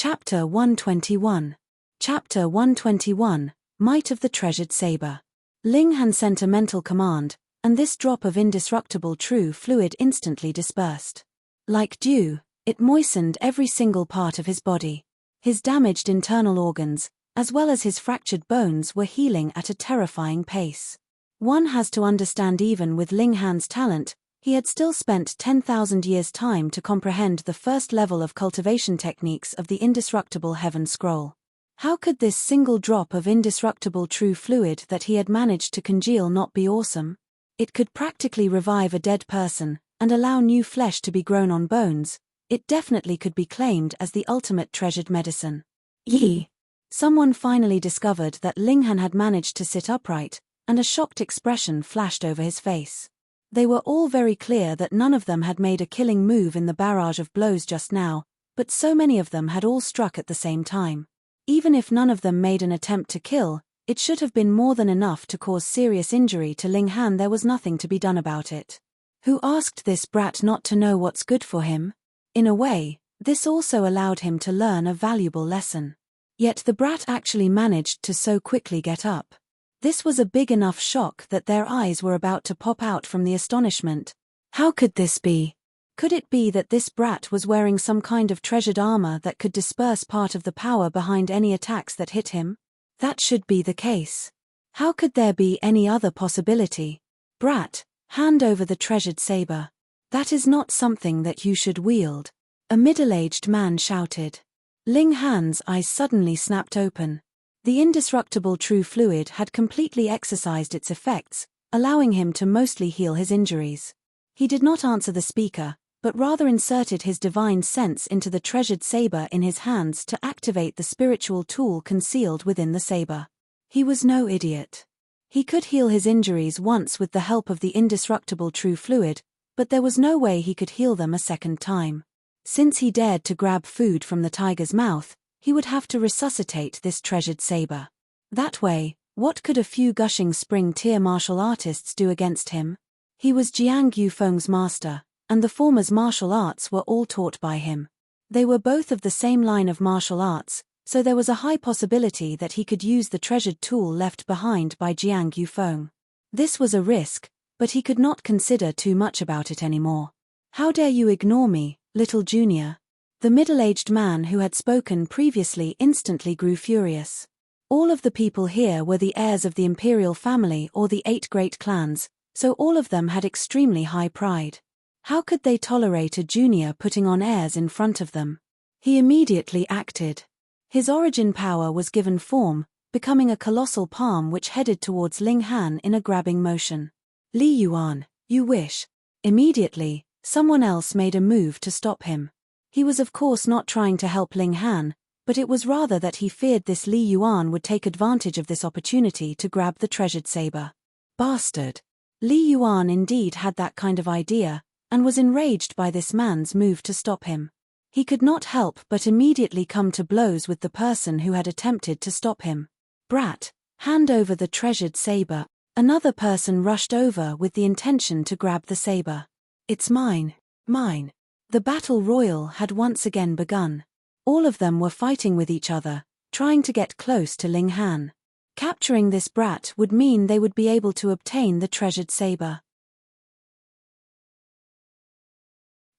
Chapter 121. Chapter 121, Might of the Treasured Saber. Ling Han sent a mental command, and this drop of indestructible true fluid instantly dispersed. Like dew, it moistened every single part of his body. His damaged internal organs, as well as his fractured bones, were healing at a terrifying pace. One has to understand, even with Ling Han's talent, he had still spent 10,000 years' time to comprehend the first level of cultivation techniques of the indestructible heaven scroll. How could this single drop of indestructible true fluid that he had managed to congeal not be awesome? It could practically revive a dead person, and allow new flesh to be grown on bones. It definitely could be claimed as the ultimate treasured medicine. Yee! Someone finally discovered that Ling Han had managed to sit upright, and a shocked expression flashed over his face. They were all very clear that none of them had made a killing move in the barrage of blows just now, but so many of them had all struck at the same time. Even if none of them made an attempt to kill, it should have been more than enough to cause serious injury to Ling Han. There was nothing to be done about it. Who asked this brat not to know what's good for him? In a way, this also allowed him to learn a valuable lesson. Yet the brat actually managed to so quickly get up. This was a big enough shock that their eyes were about to pop out from the astonishment. How could this be? Could it be that this brat was wearing some kind of treasured armor that could disperse part of the power behind any attacks that hit him? That should be the case. How could there be any other possibility? Brat, hand over the treasured saber. That is not something that you should wield. A middle-aged man shouted. Ling Han's eyes suddenly snapped open. The indestructible true fluid had completely exercised its effects, allowing him to mostly heal his injuries. He did not answer the speaker, but rather inserted his divine sense into the treasured saber in his hands to activate the spiritual tool concealed within the saber. He was no idiot. He could heal his injuries once with the help of the indestructible true fluid, but there was no way he could heal them a second time. Since he dared to grab food from the tiger's mouth, he would have to resuscitate this treasured saber. That way, what could a few gushing spring-tier martial artists do against him? He was Jiang Yufeng's master, and the former's martial arts were all taught by him. They were both of the same line of martial arts, so there was a high possibility that he could use the treasured tool left behind by Jiang Yufeng. This was a risk, but he could not consider too much about it anymore. How dare you ignore me, little junior? The middle-aged man who had spoken previously instantly grew furious. All of the people here were the heirs of the imperial family or the 8 great clans, so all of them had extremely high pride. How could they tolerate a junior putting on airs in front of them? He immediately acted. His origin power was given form, becoming a colossal palm which headed towards Ling Han in a grabbing motion. Li Yuan, you wish. Immediately, someone else made a move to stop him. He was of course not trying to help Ling Han, but it was rather that he feared this Li Yuan would take advantage of this opportunity to grab the treasured saber. Bastard! Li Yuan indeed had that kind of idea, and was enraged by this man's move to stop him. He could not help but immediately come to blows with the person who had attempted to stop him. Brat, hand over the treasured saber. Another person rushed over with the intention to grab the saber. It's mine, mine. The battle royal had once again begun. All of them were fighting with each other, trying to get close to Ling Han. Capturing this brat would mean they would be able to obtain the treasured saber.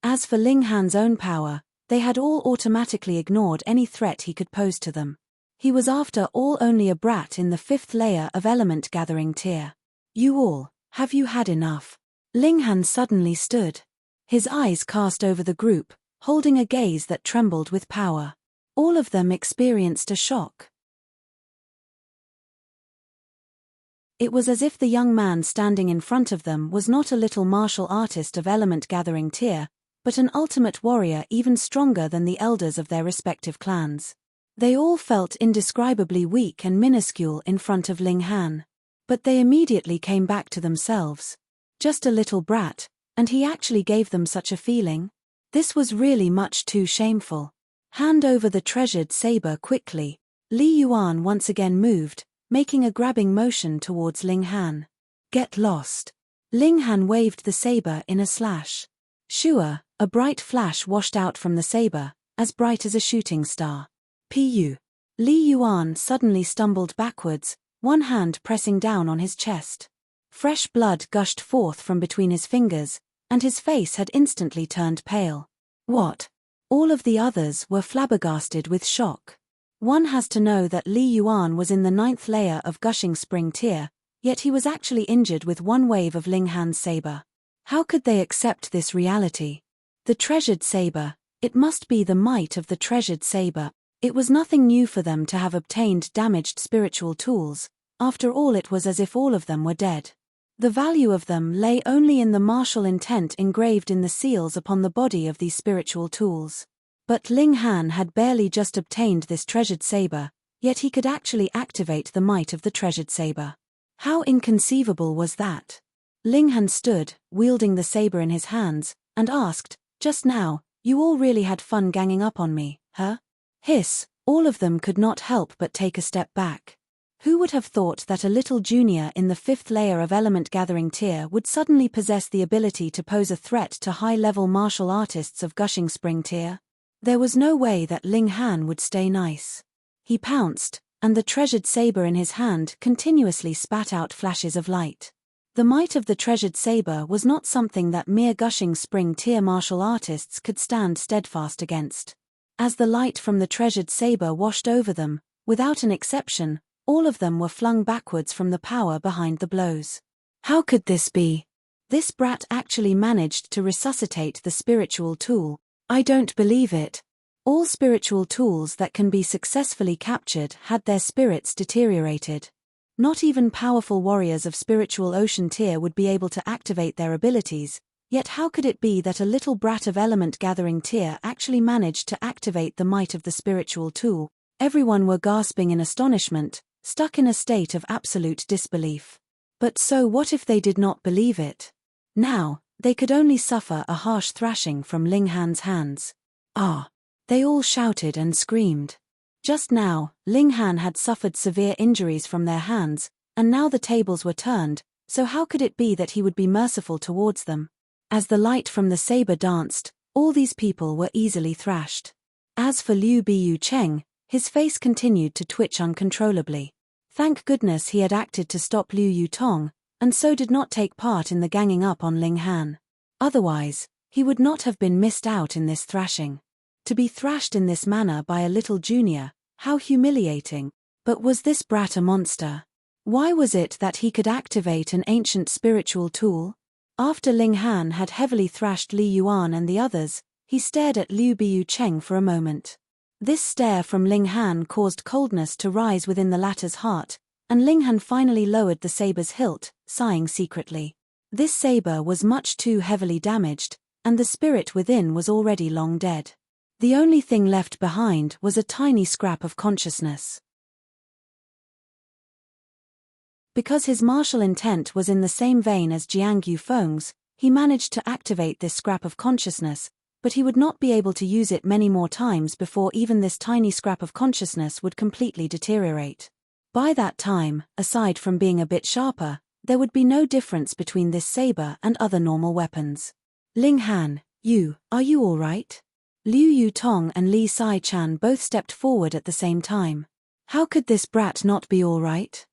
As for Ling Han's own power, they had all automatically ignored any threat he could pose to them. He was after all only a brat in the 5th layer of element gathering tier. You all, have you had enough? Ling Han suddenly stood. His eyes cast over the group, holding a gaze that trembled with power. All of them experienced a shock. It was as if the young man standing in front of them was not a little martial artist of element gathering tier, but an ultimate warrior even stronger than the elders of their respective clans. They all felt indescribably weak and minuscule in front of Ling Han. But they immediately came back to themselves. Just a little brat, and he actually gave them such a feeling? This was really much too shameful. Hand over the treasured saber quickly. Li Yuan once again moved, making a grabbing motion towards Ling Han. Get lost. Ling Han waved the saber in a slash. Shua, a bright flash washed out from the saber, as bright as a shooting star. Pu. Li Yuan suddenly stumbled backwards, one hand pressing down on his chest. Fresh blood gushed forth from between his fingers, and his face had instantly turned pale. What? All of the others were flabbergasted with shock. One has to know that Li Yuan was in the 9th layer of Gushing Spring Tier, yet he was actually injured with one wave of Ling Han's saber. How could they accept this reality? The treasured saber, it must be the might of the treasured saber. It was nothing new for them to have obtained damaged spiritual tools. After all, it was as if all of them were dead. The value of them lay only in the martial intent engraved in the seals upon the body of these spiritual tools. But Ling Han had barely just obtained this treasured saber, yet he could actually activate the might of the treasured saber. How inconceivable was that? Ling Han stood, wielding the saber in his hands, and asked, "Just now, you all really had fun ganging up on me, huh?" Hiss, all of them could not help but take a step back. Who would have thought that a little junior in the 5th layer of element gathering tier would suddenly possess the ability to pose a threat to high-level martial artists of Gushing Spring Tier? There was no way that Ling Han would stay nice. He pounced, and the treasured saber in his hand continuously spat out flashes of light. The might of the treasured saber was not something that mere Gushing Spring Tier martial artists could stand steadfast against. As the light from the treasured saber washed over them, without an exception, all of them were flung backwards from the power behind the blows. How could this be? This brat actually managed to resuscitate the spiritual tool. I don't believe it. All spiritual tools that can be successfully captured had their spirits deteriorated. Not even powerful warriors of spiritual ocean tier would be able to activate their abilities. Yet how could it be that a little brat of element gathering tier actually managed to activate the might of the spiritual tool? Everyone were gasping in astonishment, stuck in a state of absolute disbelief. But so what if they did not believe it? Now, they could only suffer a harsh thrashing from Ling Han's hands. Ah! They all shouted and screamed. Just now, Ling Han had suffered severe injuries from their hands, and now the tables were turned, so how could it be that he would be merciful towards them? As the light from the saber danced, all these people were easily thrashed. As for Liu Biyu Cheng, his face continued to twitch uncontrollably. Thank goodness he had acted to stop Liu Yutong, and so did not take part in the ganging up on Ling Han. Otherwise, he would not have been missed out in this thrashing. To be thrashed in this manner by a little junior, how humiliating. But was this brat a monster? Why was it that he could activate an ancient spiritual tool? After Ling Han had heavily thrashed Li Yuan and the others, he stared at Liu Biyu Cheng for a moment. This stare from Ling Han caused coldness to rise within the latter's heart, and Ling Han finally lowered the saber's hilt, sighing secretly. This saber was much too heavily damaged, and the spirit within was already long dead. The only thing left behind was a tiny scrap of consciousness. Because his martial intent was in the same vein as Jiang Yufeng's, he managed to activate this scrap of consciousness, but he would not be able to use it many more times before even this tiny scrap of consciousness would completely deteriorate. By that time, aside from being a bit sharper, there would be no difference between this saber and other normal weapons. Ling Han, are you all right? Liu Yutong and Li Sai-chan both stepped forward at the same time. How could this brat not be all right?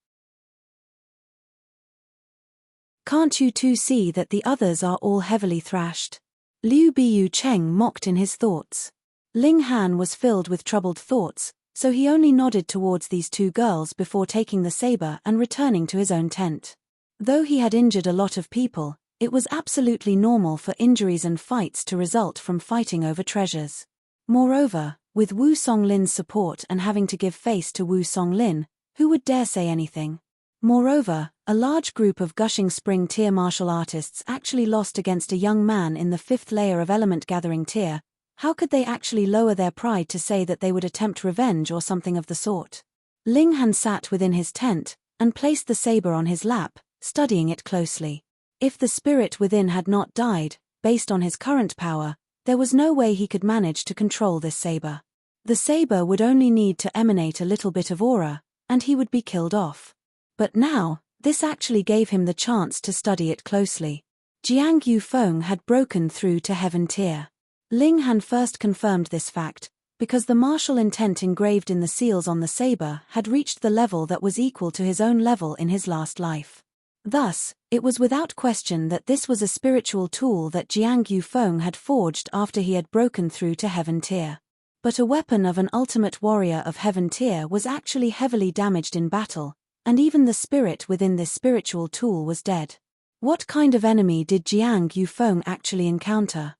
Can't you two see that the others are all heavily thrashed? Liu Biyu Cheng mocked in his thoughts. Ling Han was filled with troubled thoughts, so he only nodded towards these two girls before taking the saber and returning to his own tent. Though he had injured a lot of people, it was absolutely normal for injuries and fights to result from fighting over treasures. Moreover, with Wu Songlin's support and having to give face to Wu Songlin, who would dare say anything? Moreover, a large group of Gushing Spring Tier martial artists actually lost against a young man in the 5th layer of element gathering tier. How could they actually lower their pride to say that they would attempt revenge or something of the sort? Ling Han sat within his tent, and placed the saber on his lap, studying it closely. If the spirit within had not died, based on his current power, there was no way he could manage to control this saber. The saber would only need to emanate a little bit of aura, and he would be killed off. But now, this actually gave him the chance to study it closely. Jiang Yufeng had broken through to heaven tier. Ling Han first confirmed this fact, because the martial intent engraved in the seals on the saber had reached the level that was equal to his own level in his last life. Thus, it was without question that this was a spiritual tool that Jiang Yufeng had forged after he had broken through to Heaven Tier. But a weapon of an ultimate warrior of Heaven Tier was actually heavily damaged in battle, and even the spirit within this spiritual tool was dead. What kind of enemy did Jiang Yufeng actually encounter?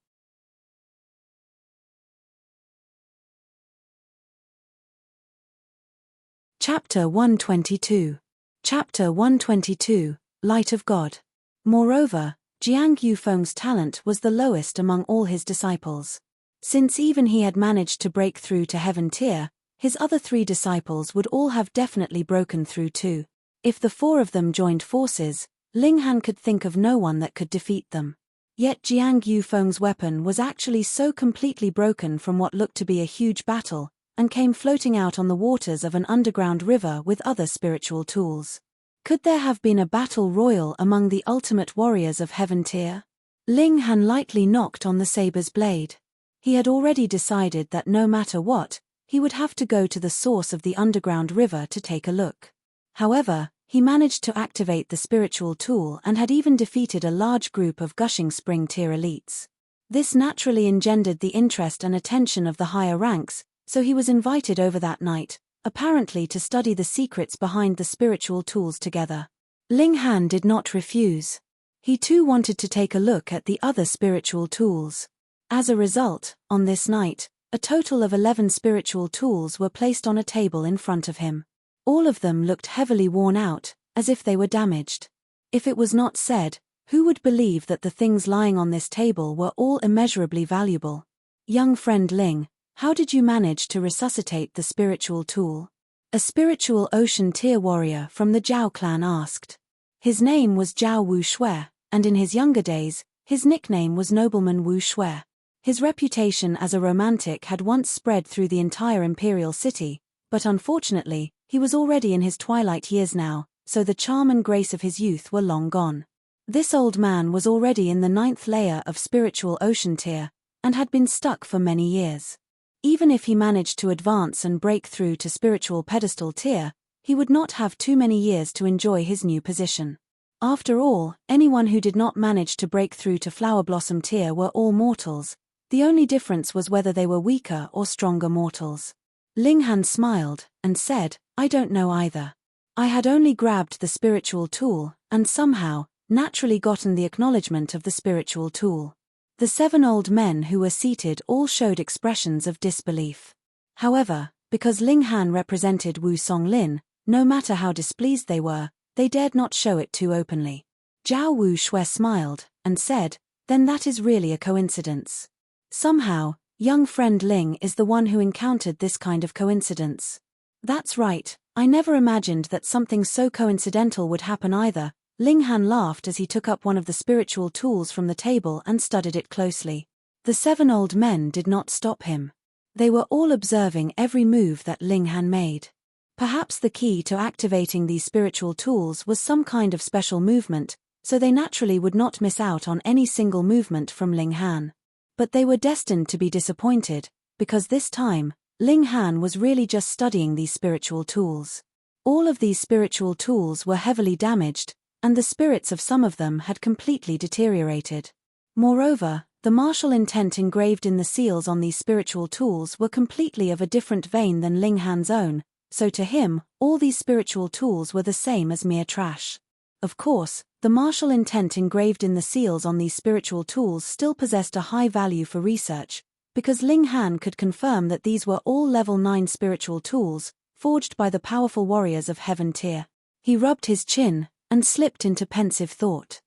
Chapter 122. Chapter 122, Light of God. Moreover, Jiang Yufeng's talent was the lowest among all his disciples. Since even he had managed to break through to Heaven Tier, his other 3 disciples would all have definitely broken through too. If the 4 of them joined forces, Ling Han could think of no one that could defeat them. Yet Jiang Yufeng's weapon was actually so completely broken from what looked to be a huge battle, and came floating out on the waters of an underground river with other spiritual tools. Could there have been a battle royal among the ultimate warriors of Heaven Tier? Ling Han lightly knocked on the saber's blade. He had already decided that no matter what, he would have to go to the source of the underground river to take a look. However, he managed to activate the spiritual tool and had even defeated a large group of gushing spring tier elites. This naturally engendered the interest and attention of the higher ranks, so he was invited over that night, apparently to study the secrets behind the spiritual tools together. Ling Han did not refuse. He too wanted to take a look at the other spiritual tools. As a result, on this night, a total of 11 spiritual tools were placed on a table in front of him. All of them looked heavily worn out, as if they were damaged. If it was not said, who would believe that the things lying on this table were all immeasurably valuable? Young friend Ling, how did you manage to resuscitate the spiritual tool? A spiritual ocean tier warrior from the Zhao clan asked. His name was Zhao Wu Shui, and in his younger days, his nickname was Nobleman Wu Shui. His reputation as a romantic had once spread through the entire imperial city, but unfortunately, he was already in his twilight years now, so the charm and grace of his youth were long gone. This old man was already in the 9th layer of spiritual ocean tier, and had been stuck for many years. Even if he managed to advance and break through to spiritual pedestal tier, he would not have too many years to enjoy his new position. After all, anyone who did not manage to break through to flower blossom tier were all mortals. The only difference was whether they were weaker or stronger mortals. Ling Han smiled, and said, I don't know either. I had only grabbed the spiritual tool, and somehow, naturally gotten the acknowledgement of the spiritual tool. The 7 old men who were seated all showed expressions of disbelief. However, because Ling Han represented Wu Songlin, no matter how displeased they were, they dared not show it too openly. Zhao Wu Shui smiled, and said, then that is really a coincidence. Somehow, young friend Ling is the one who encountered this kind of coincidence. That's right, I never imagined that something so coincidental would happen either. Ling Han laughed as he took up one of the spiritual tools from the table and studied it closely. The 7 old men did not stop him. They were all observing every move that Ling Han made. Perhaps the key to activating these spiritual tools was some kind of special movement, so they naturally would not miss out on any single movement from Ling Han. But they were destined to be disappointed, because this time, Ling Han was really just studying these spiritual tools. All of these spiritual tools were heavily damaged, and the spirits of some of them had completely deteriorated. Moreover, the martial intent engraved in the seals on these spiritual tools were completely of a different vein than Ling Han's own, so to him, all these spiritual tools were the same as mere trash. Of course, the martial intent engraved in the seals on these spiritual tools still possessed a high value for research, because Ling Han could confirm that these were all level 9 spiritual tools, forged by the powerful warriors of Heaven Tier. He rubbed his chin, and slipped into pensive thought.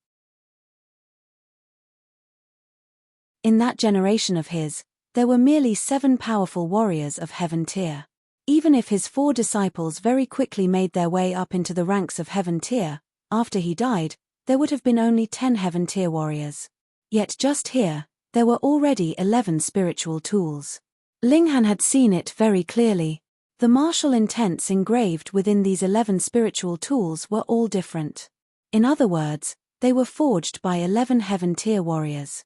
In that generation of his, there were merely 7 powerful warriors of Heaven Tier. Even if his 4 disciples very quickly made their way up into the ranks of Heaven Tier, after he died, there would have been only 10 Heaven Tier warriors. Yet just here, there were already 11 spiritual tools. Ling Han had seen it very clearly. The martial intents engraved within these 11 spiritual tools were all different. In other words, they were forged by 11 Heaven Tier warriors.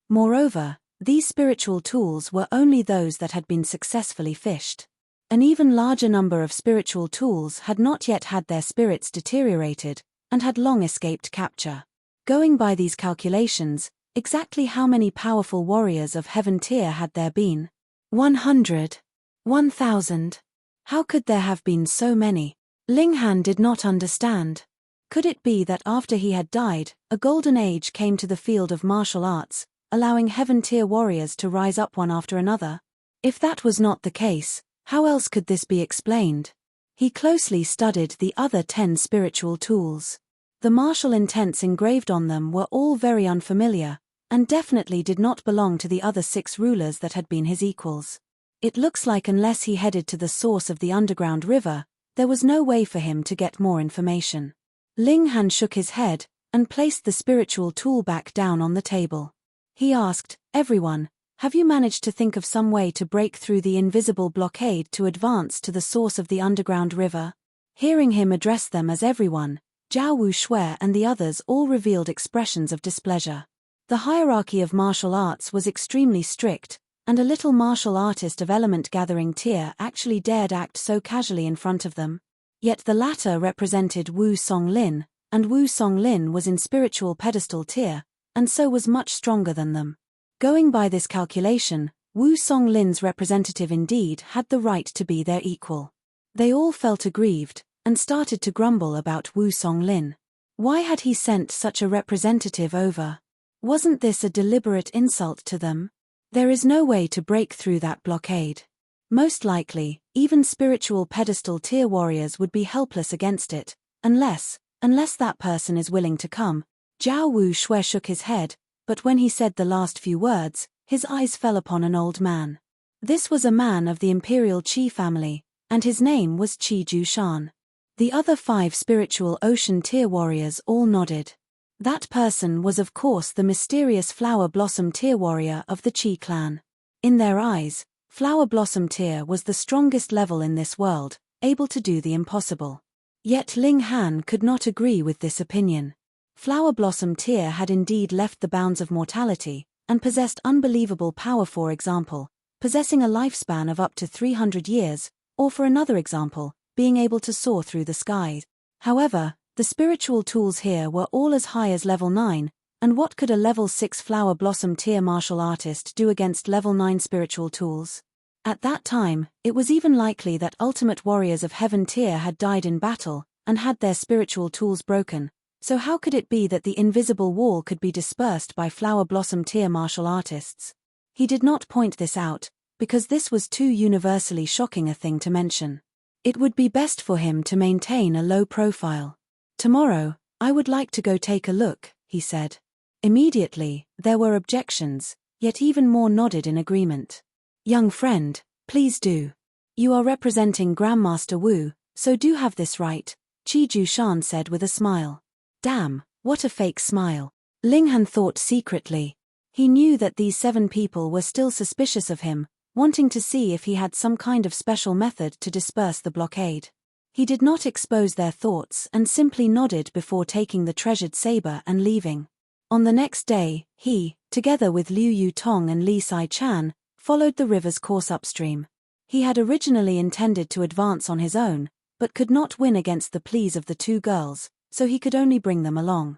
Moreover, These spiritual tools were only those that had been successfully fished. An even larger number of spiritual tools had not yet had their spirits deteriorated, and had long escaped capture. Going by these calculations, exactly how many powerful warriors of heaven tier had there been? 100. 1,000. How could there have been so many? Ling Han did not understand. Could it be that after he had died, a golden age came to the field of martial arts, allowing heaven tier warriors to rise up one after another? If that was not the case, how else could this be explained? He closely studied the other 10 spiritual tools. The martial intents engraved on them were all very unfamiliar, and definitely did not belong to the other 6 rulers that had been his equals. It looks like unless he headed to the source of the underground river, there was no way for him to get more information. Ling Han shook his head, and placed the spiritual tool back down on the table. He asked, "Everyone, have you managed to think of some way to break through the invisible blockade to advance to the source of the underground river?" Hearing him address them as everyone, Zhao Wu Shui and the others all revealed expressions of displeasure. The hierarchy of martial arts was extremely strict, and a little martial artist of element gathering tier actually dared act so casually in front of them. Yet the latter represented Wu Songlin, and Wu Songlin was in spiritual pedestal tier, and so was much stronger than them. Going by this calculation, Wu Songlin's representative indeed had the right to be their equal. They all felt aggrieved, and started to grumble about Wu Songlin. Why had he sent such a representative over? Wasn't this a deliberate insult to them? There is no way to break through that blockade. Most likely, even spiritual pedestal tier warriors would be helpless against it, unless that person is willing to come. Zhao Wu Shui shook his head, but when he said the last few words, his eyes fell upon an old man. This was a man of the imperial Qi family, and his name was Qi Jushan. The other 5 spiritual ocean tier warriors all nodded. That person was of course the mysterious Flower Blossom tier warrior of the Qi clan. In their eyes, Flower Blossom tier was the strongest level in this world, able to do the impossible. Yet Ling Han could not agree with this opinion. Flower Blossom tier had indeed left the bounds of mortality, and possessed unbelievable power, for example, possessing a lifespan of up to 300 years, or for another example, being able to soar through the skies. However, the spiritual tools here were all as high as level 9, and what could a level 6 Flower Blossom tier martial artist do against level 9 spiritual tools? At that time, it was even likely that ultimate warriors of heaven tier had died in battle, and had their spiritual tools broken, so how could it be that the invisible wall could be dispersed by Flower Blossom tier martial artists? He did not point this out, because this was too universally shocking a thing to mention. It would be best for him to maintain a low profile. "Tomorrow, I would like to go take a look," he said. Immediately, there were objections, yet even more nodded in agreement. "Young friend, please do. You are representing Grandmaster Wu, so do have this right," Qi Jushan said with a smile. Damn, what a fake smile. Ling Han thought secretly. He knew that these 7 people were still suspicious of him, wanting to see if he had some kind of special method to disperse the blockade. He did not expose their thoughts and simply nodded before taking the treasured saber and leaving. On the next day, he, together with Liu Yutong and Li Sai-chan, followed the river's course upstream. He had originally intended to advance on his own, but could not win against the pleas of the 2 girls, so he could only bring them along.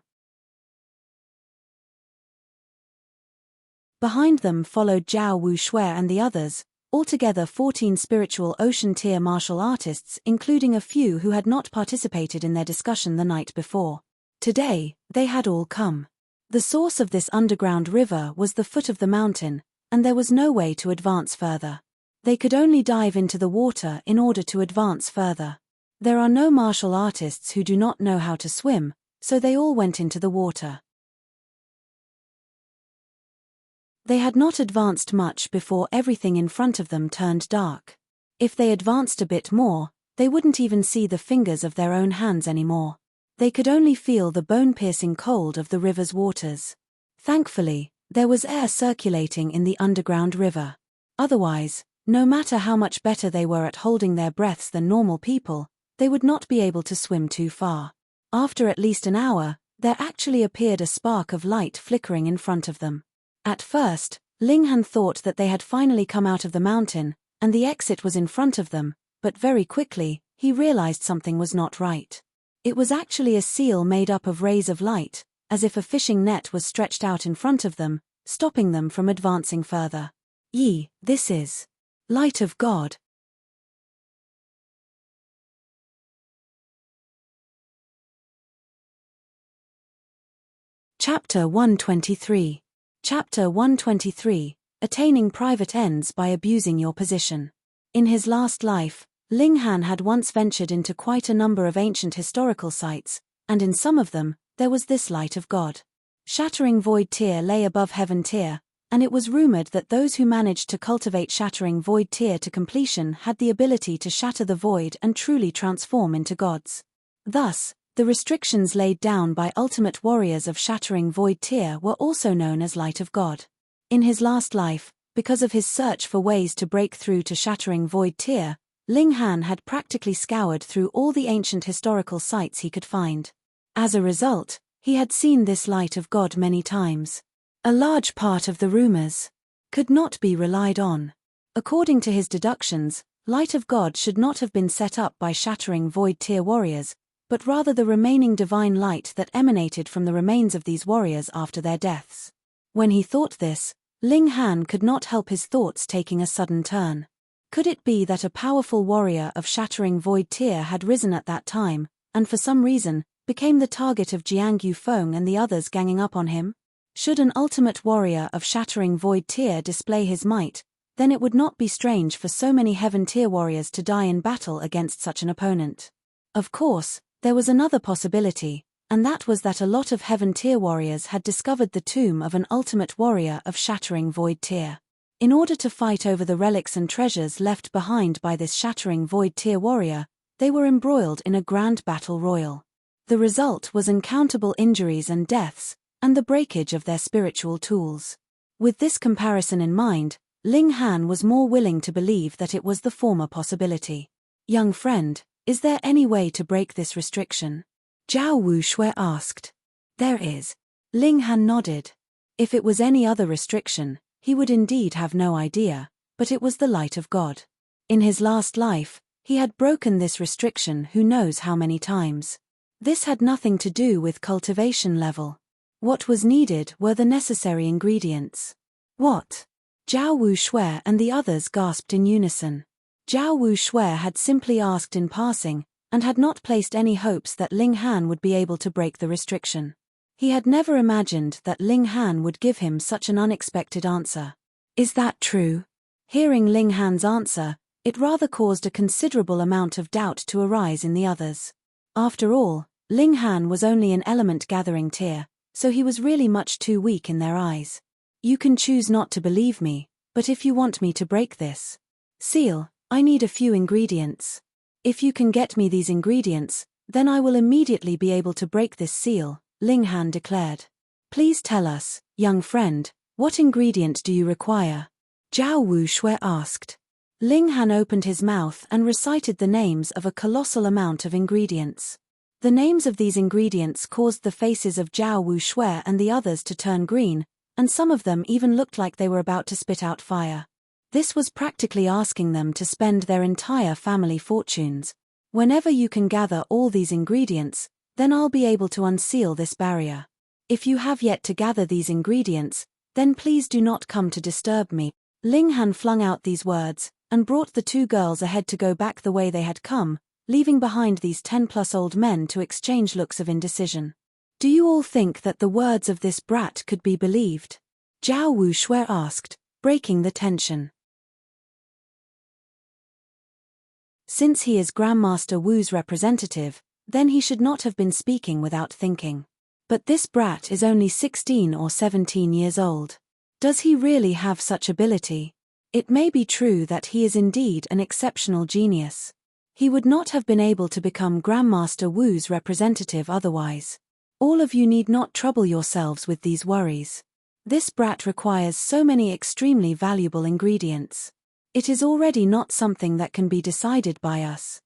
Behind them followed Zhao Wu Shui and the others, altogether 14 spiritual ocean tier martial artists, including a few who had not participated in their discussion the night before. Today, they had all come. The source of this underground river was the foot of the mountain, and there was no way to advance further. They could only dive into the water in order to advance further. There are no martial artists who do not know how to swim, so they all went into the water. They had not advanced much before everything in front of them turned dark. If they advanced a bit more, they wouldn't even see the fingers of their own hands anymore. They could only feel the bone-piercing cold of the river's waters. Thankfully, there was air circulating in the underground river. Otherwise, no matter how much better they were at holding their breaths than normal people, they would not be able to swim too far. After at least an hour, there actually appeared a spark of light flickering in front of them. At first, Ling Han thought that they had finally come out of the mountain, and the exit was in front of them, but very quickly, he realized something was not right. It was actually a seal made up of rays of light, as if a fishing net was stretched out in front of them, stopping them from advancing further. This is light of God. Chapter 123. Chapter 123. Attaining private ends by abusing your position. In his last life, Ling Han had once ventured into quite a number of ancient historical sites, and in some of them, there was this light of God. Shattering Void Tier lay above Heaven Tier, and it was rumored that those who managed to cultivate Shattering Void Tier to completion had the ability to shatter the void and truly transform into gods. Thus, the restrictions laid down by ultimate warriors of Shattering Void Tier were also known as Light of God. In his last life, because of his search for ways to break through to Shattering Void Tier, Ling Han had practically scoured through all the ancient historical sites he could find. As a result, he had seen this Light of God many times. A large part of the rumors could not be relied on. According to his deductions, Light of God should not have been set up by Shattering Void Tier warriors, but rather the remaining divine light that emanated from the remains of these warriors after their deaths. When he thought this, Ling Han could not help his thoughts taking a sudden turn. Could it be that a powerful warrior of Shattering Void Tier had risen at that time, and for some reason, became the target of Jiang Yufeng and the others ganging up on him? Should an ultimate warrior of Shattering Void Tier display his might, then it would not be strange for so many Heaven Tier warriors to die in battle against such an opponent. Of course, there was another possibility, and that was that a lot of Heaven Tier warriors had discovered the tomb of an ultimate warrior of Shattering Void Tier. In order to fight over the relics and treasures left behind by this Shattering Void Tier warrior, they were embroiled in a grand battle royal. The result was uncountable injuries and deaths, and the breakage of their spiritual tools. With this comparison in mind, Ling Han was more willing to believe that it was the former possibility. Young friend, is there any way to break this restriction? Zhao Wu Shui asked. There is. Ling Han nodded. If it was any other restriction, he would indeed have no idea, but it was the Light of God. In his last life, he had broken this restriction who knows how many times. This had nothing to do with cultivation level. What was needed were the necessary ingredients. What? Zhao Wu Shui and the others gasped in unison. Zhao Wu Shui had simply asked in passing, and had not placed any hopes that Ling Han would be able to break the restriction. He had never imagined that Ling Han would give him such an unexpected answer. Is that true? Hearing Ling Han's answer, it rather caused a considerable amount of doubt to arise in the others. After all, Ling Han was only an element gathering tier, so he was really much too weak in their eyes. You can choose not to believe me, but if you want me to break this seal, I need a few ingredients. If you can get me these ingredients, then I will immediately be able to break this seal, Ling Han declared. Please tell us, young friend, what ingredient do you require? Zhao Wu Shui asked. Ling Han opened his mouth and recited the names of a colossal amount of ingredients. The names of these ingredients caused the faces of Zhao Wu Shui and the others to turn green, and some of them even looked like they were about to spit out fire. This was practically asking them to spend their entire family fortunes. Whenever you can gather all these ingredients, then I'll be able to unseal this barrier. If you have yet to gather these ingredients, then please do not come to disturb me. Ling Han flung out these words, and brought the two girls ahead to go back the way they had come, leaving behind these 10-plus-old men to exchange looks of indecision. Do you all think that the words of this brat could be believed? Zhao Wu Shui asked, breaking the tension. Since he is Grandmaster Wu's representative, then he should not have been speaking without thinking. But this brat is only 16 or 17 years old. Does he really have such ability? It may be true that he is indeed an exceptional genius. He would not have been able to become Grandmaster Wu's representative otherwise. All of you need not trouble yourselves with these worries. This brat requires so many extremely valuable ingredients. It is already not something that can be decided by us.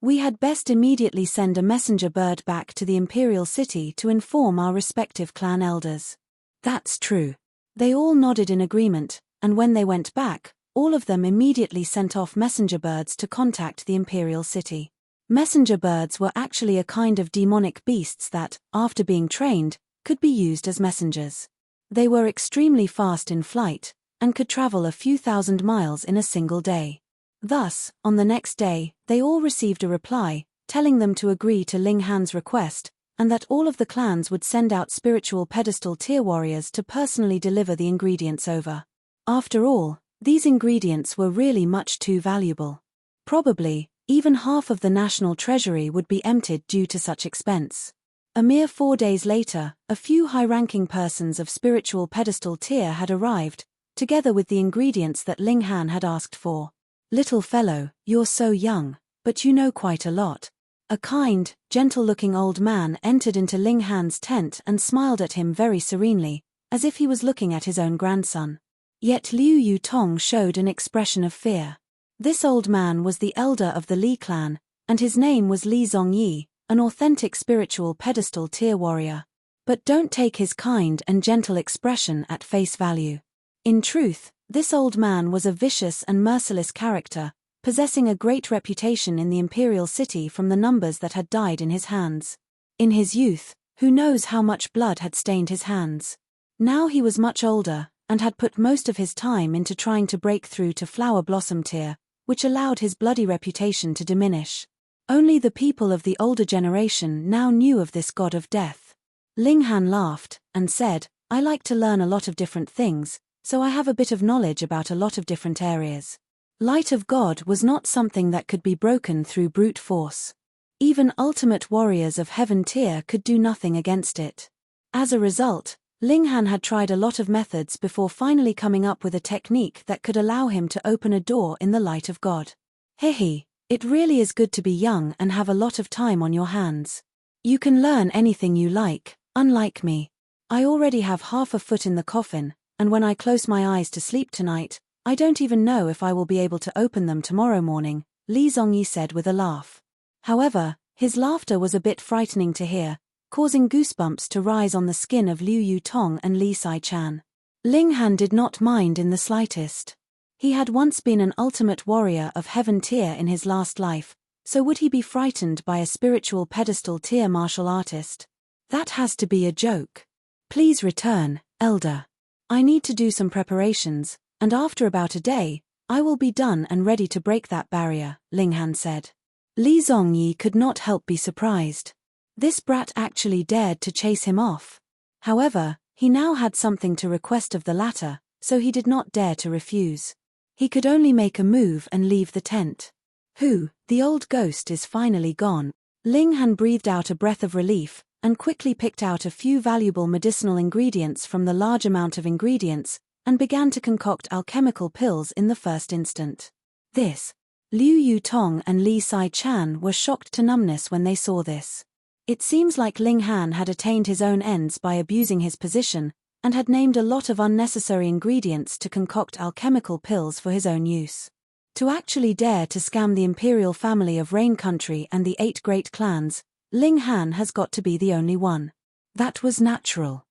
We had best immediately send a messenger bird back to the imperial city to inform our respective clan elders. That's true. They all nodded in agreement, and when they went back, all of them immediately sent off messenger birds to contact the imperial city. Messenger birds were actually a kind of demonic beasts that, after being trained, could be used as messengers. They were extremely fast in flight, and could travel a few thousand miles in a single day. Thus, on the next day, they all received a reply, telling them to agree to Ling Han's request, and that all of the clans would send out spiritual pedestal tier warriors to personally deliver the ingredients over. After all, these ingredients were really much too valuable. Probably, even half of the national treasury would be emptied due to such expense. A mere 4 days later, a few high-ranking persons of spiritual pedestal tier had arrived, together with the ingredients that Ling Han had asked for. "Little fellow, you're so young, but you know quite a lot." A kind, gentle-looking old man entered into Ling Han's tent and smiled at him very serenely, as if he was looking at his own grandson. Yet Liu Yutong showed an expression of fear. This old man was the elder of the Li clan, and his name was Li Zongyi, an authentic spiritual pedestal tier warrior. But don't take his kind and gentle expression at face value. In truth, this old man was a vicious and merciless character, possessing a great reputation in the imperial city from the numbers that had died in his hands. In his youth, who knows how much blood had stained his hands. Now he was much older, and had put most of his time into trying to break through to flower blossom tier, which allowed his bloody reputation to diminish. Only the people of the older generation now knew of this god of death. Ling Han laughed, and said, "I like to learn a lot of different things, so I have a bit of knowledge about a lot of different areas. Light of God was not something that could be broken through brute force. Even ultimate warriors of heaven tier could do nothing against it." As a result, Ling Han had tried a lot of methods before finally coming up with a technique that could allow him to open a door in the light of God. Hehe, it really is good to be young and have a lot of time on your hands. You can learn anything you like, unlike me. I already have half a foot in the coffin, and when I close my eyes to sleep tonight, I don't even know if I will be able to open them tomorrow morning, Li Zongyi said with a laugh. However, his laughter was a bit frightening to hear, causing goosebumps to rise on the skin of Liu Yutong and Li Sai-chan. Ling Han did not mind in the slightest. He had once been an ultimate warrior of heaven tier in his last life, so would he be frightened by a spiritual pedestal tier martial artist? That has to be a joke. Please return, elder. I need to do some preparations, and after about a day, I will be done and ready to break that barrier, Ling Han said. Li Zongyi could not help be surprised. This brat actually dared to chase him off. However, he now had something to request of the latter, so he did not dare to refuse. He could only make a move and leave the tent. The old ghost is finally gone. Ling Han breathed out a breath of relief, and quickly picked out a few valuable medicinal ingredients from the large amount of ingredients, and began to concoct alchemical pills in the first instant. Liu Yutong and Li Sai-chan were shocked to numbness when they saw this. It seems like Ling Han had attained his own ends by abusing his position, and had named a lot of unnecessary ingredients to concoct alchemical pills for his own use. To actually dare to scam the imperial family of Rain Country and the 8 great clans, Ling Han has got to be the only one. That was natural.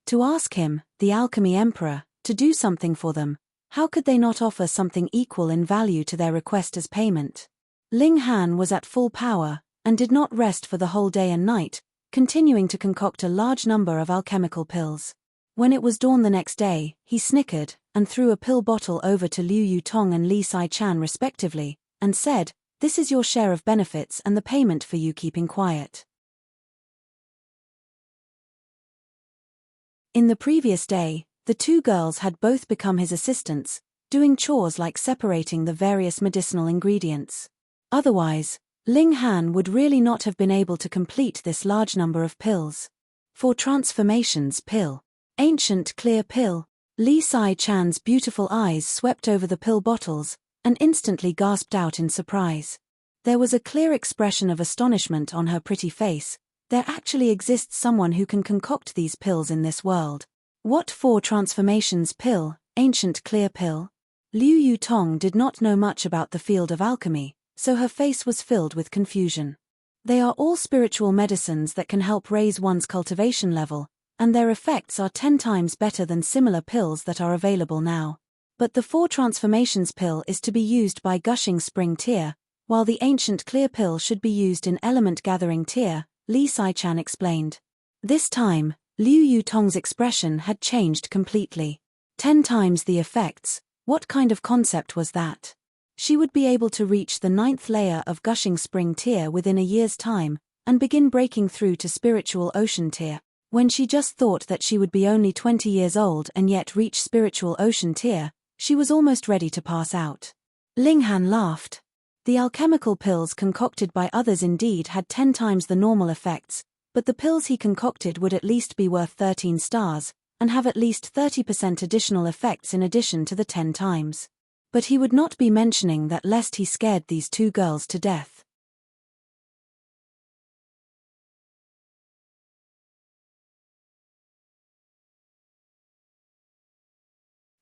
To ask him, the Alchemy Emperor, to do something for them, how could they not offer something equal in value to their request as payment? Ling Han was at full power, and did not rest for the whole day and night, continuing to concoct a large number of alchemical pills. When it was dawn the next day, he snickered, and threw a pill bottle over to Liu Yutong and Li Sai-chan respectively, and said, "This is your share of benefits and the payment for you keeping quiet." In the previous day, the 2 girls had both become his assistants, doing chores like separating the various medicinal ingredients. Otherwise, Ling Han would really not have been able to complete this large number of pills. For transformations pill. Ancient clear pill. Li Sai-chan's beautiful eyes swept over the pill bottles, and instantly gasped out in surprise. There was a clear expression of astonishment on her pretty face. There actually exists someone who can concoct these pills in this world. What for transformations pill, ancient clear pill? Liu Yutong did not know much about the field of alchemy, so her face was filled with confusion. They are all spiritual medicines that can help raise one's cultivation level, and their effects are 10 times better than similar pills that are available now. But the 4 transformations pill is to be used by gushing spring tear, while the ancient clear pill should be used in element gathering tear, Li Saichan explained. This time, Liu Yutong's expression had changed completely. 10 times the effects, what kind of concept was that? She would be able to reach the 9th layer of gushing spring tear within a year's time, and begin breaking through to spiritual ocean tear, when she just thought that she would be only 20 years old and yet reach spiritual ocean tear. She was almost ready to pass out. Ling Han laughed. The alchemical pills concocted by others indeed had 10 times the normal effects, but the pills he concocted would at least be worth 13 stars, and have at least 30% additional effects in addition to the 10 times. But he would not be mentioning that lest he scared these 2 girls to death.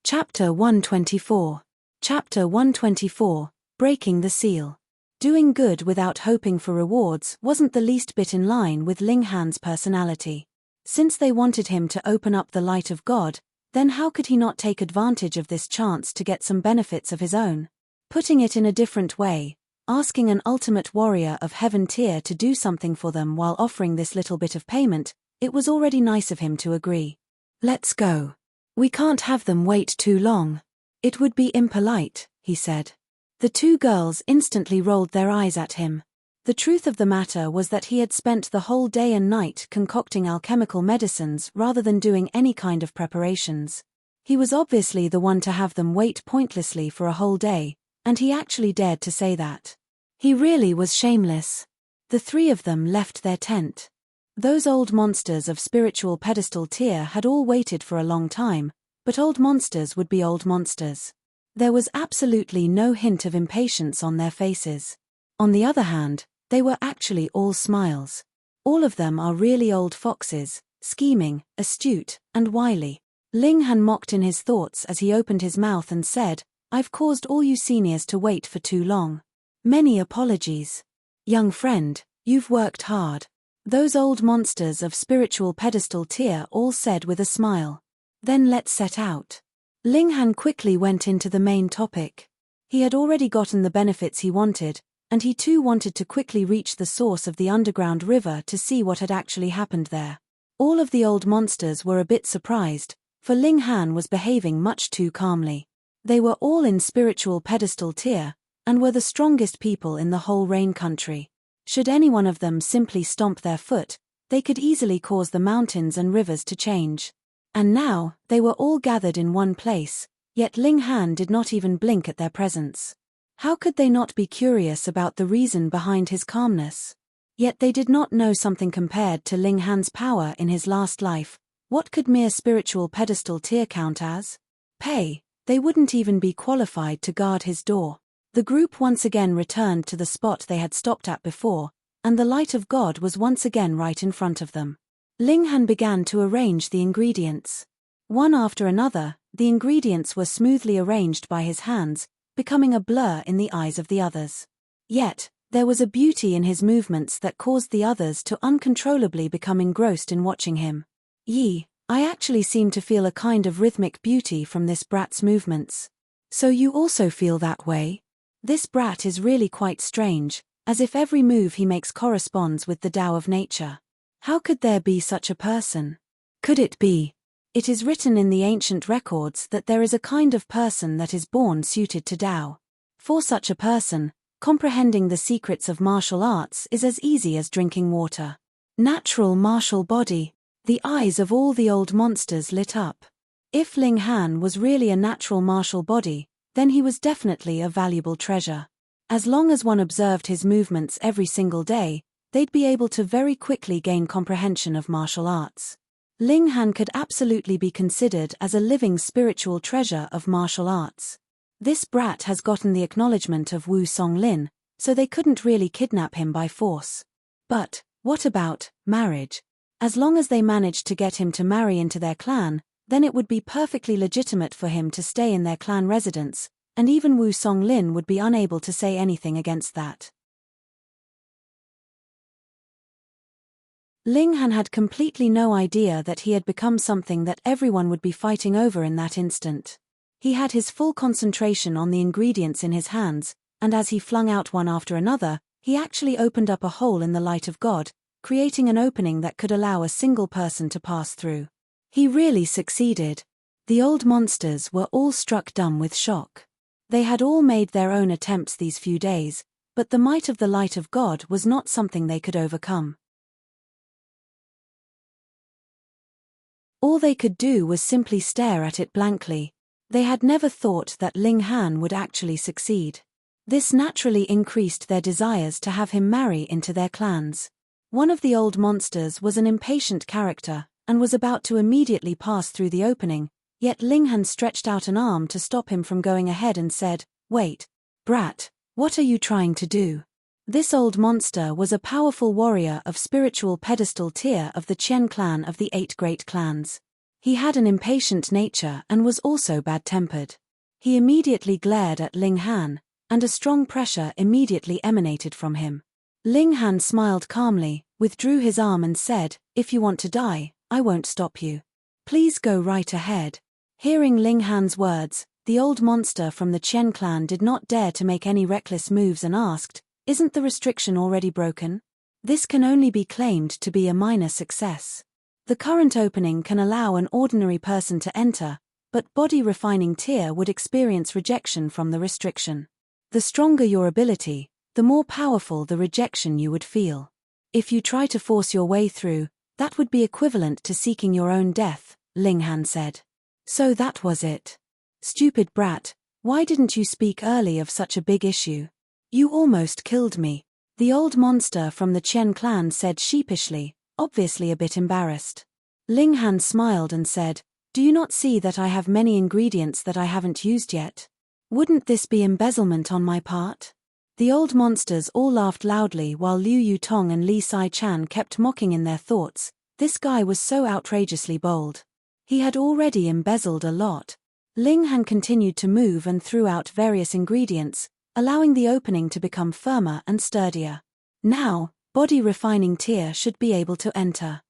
Chapter 124. Chapter 124, Breaking the Seal. Doing good without hoping for rewards wasn't the least bit in line with Ling Han's personality. Since they wanted him to open up the light of God, then how could he not take advantage of this chance to get some benefits of his own? Putting it in a different way, asking an ultimate warrior of heaven tier to do something for them while offering this little bit of payment, it was already nice of him to agree. Let's go. We can't have them wait too long. It would be impolite, he said. The 2 girls instantly rolled their eyes at him. The truth of the matter was that he had spent the whole day and night concocting alchemical medicines rather than doing any kind of preparations. He was obviously the one to have them wait pointlessly for a whole day, and he actually dared to say that. He really was shameless. The 3 of them left their tent. Those old monsters of spiritual pedestal tier had all waited for a long time, but old monsters would be old monsters. There was absolutely no hint of impatience on their faces. On the other hand, they were actually all smiles. All of them are really old foxes, scheming, astute, and wily. Ling Han mocked in his thoughts as he opened his mouth and said, I've caused all you seniors to wait for too long. Many apologies. Young friend, you've worked hard. Those old monsters of spiritual pedestal tier all said with a smile. Then let's set out. Ling Han quickly went into the main topic. He had already gotten the benefits he wanted, and he too wanted to quickly reach the source of the underground river to see what had actually happened there. All of the old monsters were a bit surprised, for Ling Han was behaving much too calmly. They were all in spiritual pedestal tier, and were the strongest people in the whole Rain country. Should any one of them simply stomp their foot, they could easily cause the mountains and rivers to change. And now, they were all gathered in one place, yet Ling Han did not even blink at their presence. How could they not be curious about the reason behind his calmness? Yet they did not know something compared to Ling Han's power in his last life. What could mere spiritual pedestal tier count as? Pay, they wouldn't even be qualified to guard his door. The group once again returned to the spot they had stopped at before, and the light of God was once again right in front of them. Ling Han began to arrange the ingredients. One after another, the ingredients were smoothly arranged by his hands, becoming a blur in the eyes of the others. Yet, there was a beauty in his movements that caused the others to uncontrollably become engrossed in watching him. I actually seem to feel a kind of rhythmic beauty from this brat's movements. So you also feel that way? This brat is really quite strange, as if every move he makes corresponds with the Tao of nature. How could there be such a person? Could it be? It is written in the ancient records that there is a kind of person that is born suited to Tao. For such a person, comprehending the secrets of martial arts is as easy as drinking water. Natural martial body. The eyes of all the old monsters lit up. If Ling Han was really a natural martial body, then he was definitely a valuable treasure. As long as one observed his movements every single day, they'd be able to very quickly gain comprehension of martial arts. Ling Han could absolutely be considered as a living spiritual treasure of martial arts. This brat has gotten the acknowledgement of Wu Songlin, so they couldn't really kidnap him by force. But, what about marriage? As long as they managed to get him to marry into their clan, then it would be perfectly legitimate for him to stay in their clan residence, and even Wu Songlin would be unable to say anything against that. Ling Han had completely no idea that he had become something that everyone would be fighting over in that instant. He had his full concentration on the ingredients in his hands, and as he flung out one after another, he actually opened up a hole in the light of God, creating an opening that could allow a single person to pass through. He really succeeded. The old monsters were all struck dumb with shock. They had all made their own attempts these few days, but the might of the light of God was not something they could overcome. All they could do was simply stare at it blankly. They had never thought that Ling Han would actually succeed. This naturally increased their desires to have him marry into their clans. One of the old monsters was an impatient character, and was about to immediately pass through the opening, yet Ling Han stretched out an arm to stop him from going ahead and said, "Wait, brat, what are you trying to do?" This old monster was a powerful warrior of spiritual pedestal tier of the Qian clan of the 8 great clans. He had an impatient nature and was also bad-tempered. He immediately glared at Ling Han, and a strong pressure immediately emanated from him. Ling Han smiled calmly, withdrew his arm and said, "If you want to die, I won't stop you. Please go right ahead." Hearing Ling Han's words, the old monster from the Qian clan did not dare to make any reckless moves and asked, "Isn't the restriction already broken?" This can only be claimed to be a minor success. The current opening can allow an ordinary person to enter, but body refining tier would experience rejection from the restriction. The stronger your ability, the more powerful the rejection you would feel. If you try to force your way through, that would be equivalent to seeking your own death, Ling Han said. So that was it. Stupid brat, why didn't you speak early of such a big issue? You almost killed me, the old monster from the Qian clan said sheepishly, obviously a bit embarrassed. Ling Han smiled and said, "Do you not see that I have many ingredients that I haven't used yet? Wouldn't this be embezzlement on my part?" The old monsters all laughed loudly while Liu Yutong and Li Sai-chan kept mocking in their thoughts. This guy was so outrageously bold. He had already embezzled a lot. Ling Han continued to move and threw out various ingredients, allowing the opening to become firmer and sturdier. Now, body refining tier should be able to enter.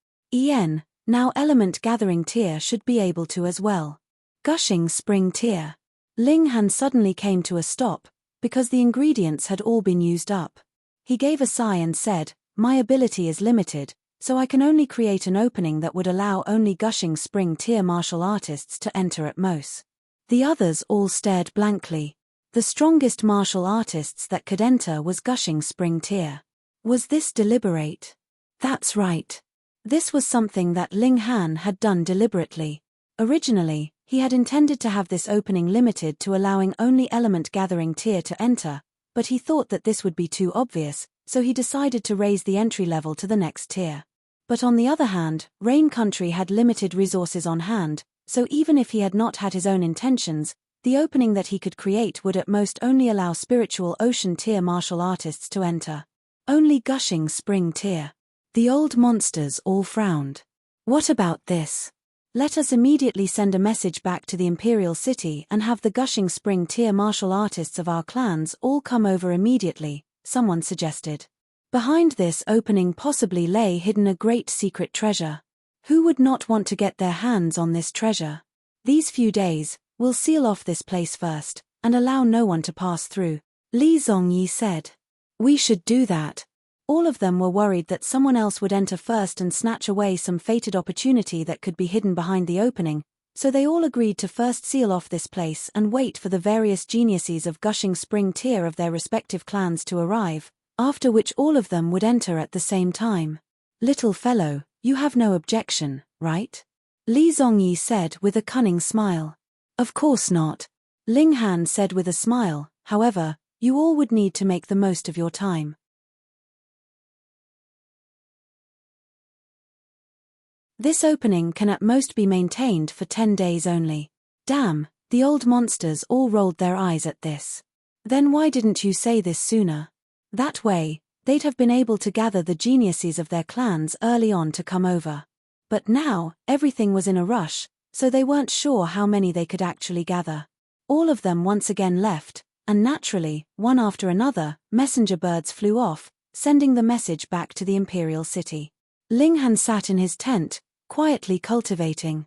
Now element gathering tier should be able to as well. Gushing spring tier. Ling Han suddenly came to a stop, because the ingredients had all been used up. He gave a sigh and said, "My ability is limited, so I can only create an opening that would allow only gushing spring tier martial artists to enter at most." The others all stared blankly. The strongest martial artists that could enter was gushing spring tier. Was this deliberate? That's right. This was something that Ling Han had done deliberately. Originally, he had intended to have this opening limited to allowing only element gathering tier to enter, but he thought that this would be too obvious, so he decided to raise the entry level to the next tier. But on the other hand, Rain Country had limited resources on hand, so even if he had not had his own intentions, the opening that he could create would at most only allow spiritual ocean tier martial artists to enter. Only gushing spring tier. The old monsters all frowned. What about this? Let us immediately send a message back to the Imperial City and have the gushing spring tier martial artists of our clans all come over immediately, someone suggested. Behind this opening possibly lay hidden a great secret treasure. Who would not want to get their hands on this treasure? These few days, we'll seal off this place first, and allow no one to pass through, Li Zongyi said. We should do that. All of them were worried that someone else would enter first and snatch away some fated opportunity that could be hidden behind the opening, so they all agreed to first seal off this place and wait for the various geniuses of gushing spring tier of their respective clans to arrive, after which all of them would enter at the same time. Little fellow, you have no objection, right? Li Zongyi said with a cunning smile. Of course not. Ling Han said with a smile, however, you all would need to make the most of your time. This opening can at most be maintained for 10 days only. Damn, the old monsters all rolled their eyes at this. Then why didn't you say this sooner? That way, they'd have been able to gather the geniuses of their clans early on to come over. But now, everything was in a rush, so they weren't sure how many they could actually gather. All of them once again left, and naturally, one after another, messenger birds flew off, sending the message back to the imperial city. Ling Han sat in his tent, quietly cultivating.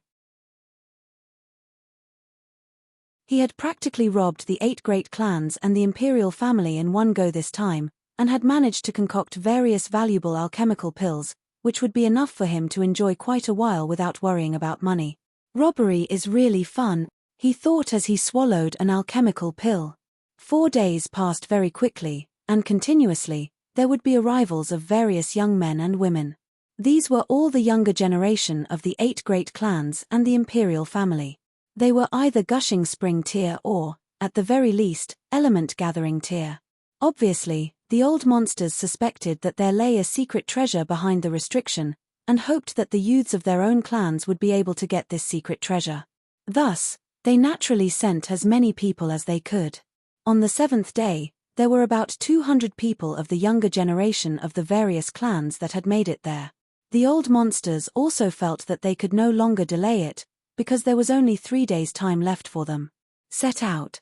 He had practically robbed the 8 great clans and the imperial family in one go this time, and had managed to concoct various valuable alchemical pills, which would be enough for him to enjoy quite a while without worrying about money. Robbery is really fun, he thought as he swallowed an alchemical pill. 4 days passed very quickly, and continuously, there would be arrivals of various young men and women. These were all the younger generation of the 8 great clans and the imperial family. They were either gushing spring tier or, at the very least, element gathering tier. Obviously, the old monsters suspected that there lay a secret treasure behind the restriction, and hoped that the youths of their own clans would be able to get this secret treasure. Thus, they naturally sent as many people as they could. On the 7th day, there were about 200 people of the younger generation of the various clans that had made it there. The old monsters also felt that they could no longer delay it, because there was only 3 days' time left for them. Set out.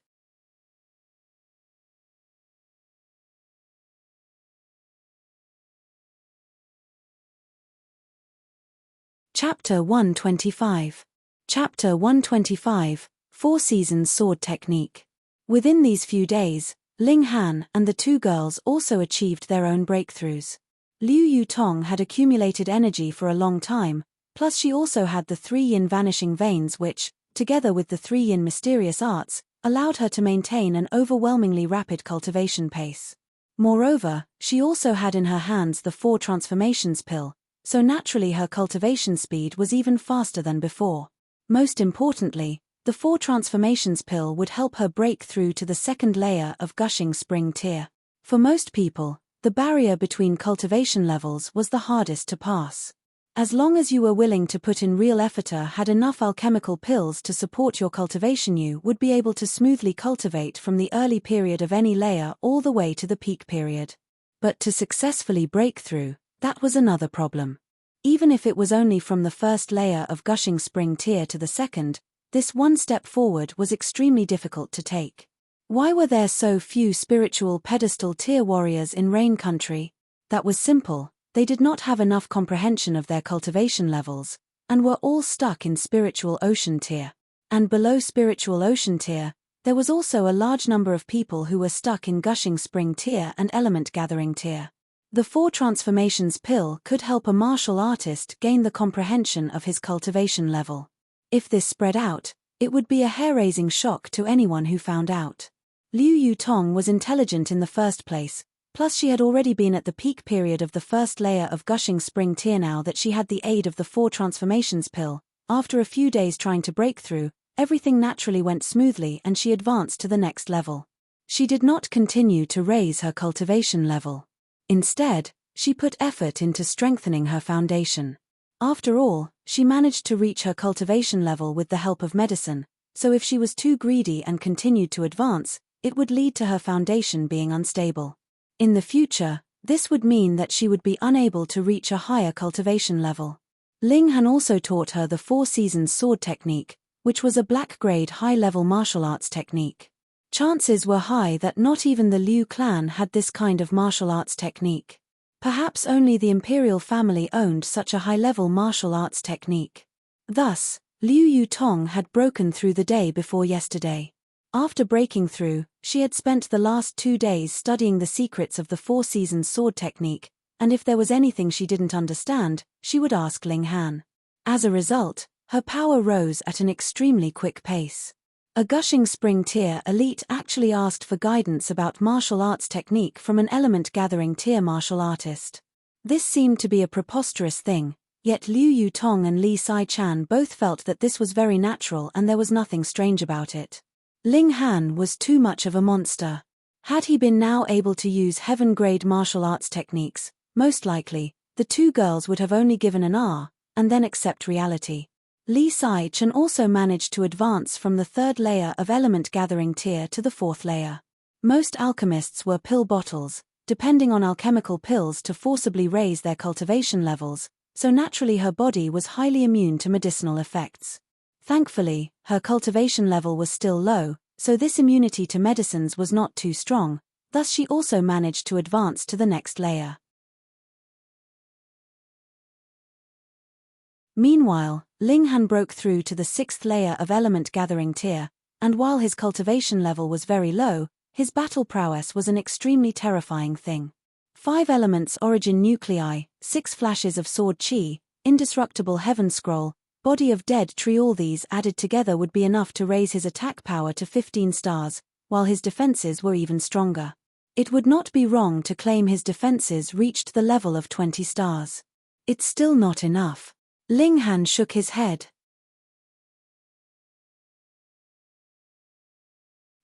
Chapter 125. Chapter 125, 4 Seasons Sword Technique. Within these few days, Ling Han and the 2 girls also achieved their own breakthroughs. Liu Yutong had accumulated energy for a long time, plus she also had the 3 yin vanishing veins which, together with the 3 yin mysterious arts, allowed her to maintain an overwhelmingly rapid cultivation pace. Moreover, she also had in her hands the 4 transformations pill, so naturally her cultivation speed was even faster than before. Most importantly, the 4 transformations pill would help her break through to the 2nd layer of gushing spring tier. For most people, the barrier between cultivation levels was the hardest to pass. As long as you were willing to put in real effort or had enough alchemical pills to support your cultivation, you would be able to smoothly cultivate from the early period of any layer all the way to the peak period. But to successfully break through, that was another problem. Even if it was only from the 1st layer of gushing spring tier to the 2nd, this one step forward was extremely difficult to take. Why were there so few spiritual pedestal tier warriors in Rain Country? That was simple. They did not have enough comprehension of their cultivation levels, and were all stuck in spiritual ocean tier. And below spiritual ocean tier, there was also a large number of people who were stuck in gushing spring tier and element gathering tier. The 4 transformations pill could help a martial artist gain the comprehension of his cultivation level. If this spread out, it would be a hair-raising shock to anyone who found out. Liu Yutong was intelligent in the first place, plus she had already been at the peak period of the 1st layer of gushing spring tier. Now that she had the aid of the 4 transformations pill, after a few days trying to break through, everything naturally went smoothly and she advanced to the next level. She did not continue to raise her cultivation level. Instead, she put effort into strengthening her foundation. After all, she managed to reach her cultivation level with the help of medicine, so if she was too greedy and continued to advance, it would lead to her foundation being unstable. In the future, this would mean that she would be unable to reach a higher cultivation level. Ling Han also taught her the 4 Seasons Sword Technique, which was a black-grade high-level martial arts technique. Chances were high that not even the Liu clan had this kind of martial arts technique. Perhaps only the imperial family owned such a high-level martial arts technique. Thus, Liu Yutong had broken through the day before yesterday. After breaking through, she had spent the last 2 days studying the secrets of the 4 Seasons Sword Technique, and if there was anything she didn't understand, she would ask Ling Han. As a result, her power rose at an extremely quick pace. A gushing spring tier elite actually asked for guidance about martial arts technique from an element gathering tier martial artist. This seemed to be a preposterous thing, yet Liu Yutong and Li Sai-chan both felt that this was very natural and there was nothing strange about it. Ling Han was too much of a monster. Had he been now able to use heaven-grade martial arts techniques, most likely, the 2 girls would have only given an ah, and then accept reality. Li Sai-chan also managed to advance from the 3rd layer of element gathering tier to the 4th layer. Most alchemists were pill bottles, depending on alchemical pills to forcibly raise their cultivation levels, so naturally her body was highly immune to medicinal effects. Thankfully, her cultivation level was still low, so this immunity to medicines was not too strong, thus she also managed to advance to the next layer. Meanwhile, Ling Han broke through to the 6th layer of element gathering tier, and while his cultivation level was very low, his battle prowess was an extremely terrifying thing. 5 elements origin nuclei, 6 flashes of sword chi, indestructible heaven scroll, body of dead tree. All these added together would be enough to raise his attack power to 15 stars, while his defenses were even stronger. It would not be wrong to claim his defenses reached the level of 20 stars. It's still not enough. Ling Han shook his head.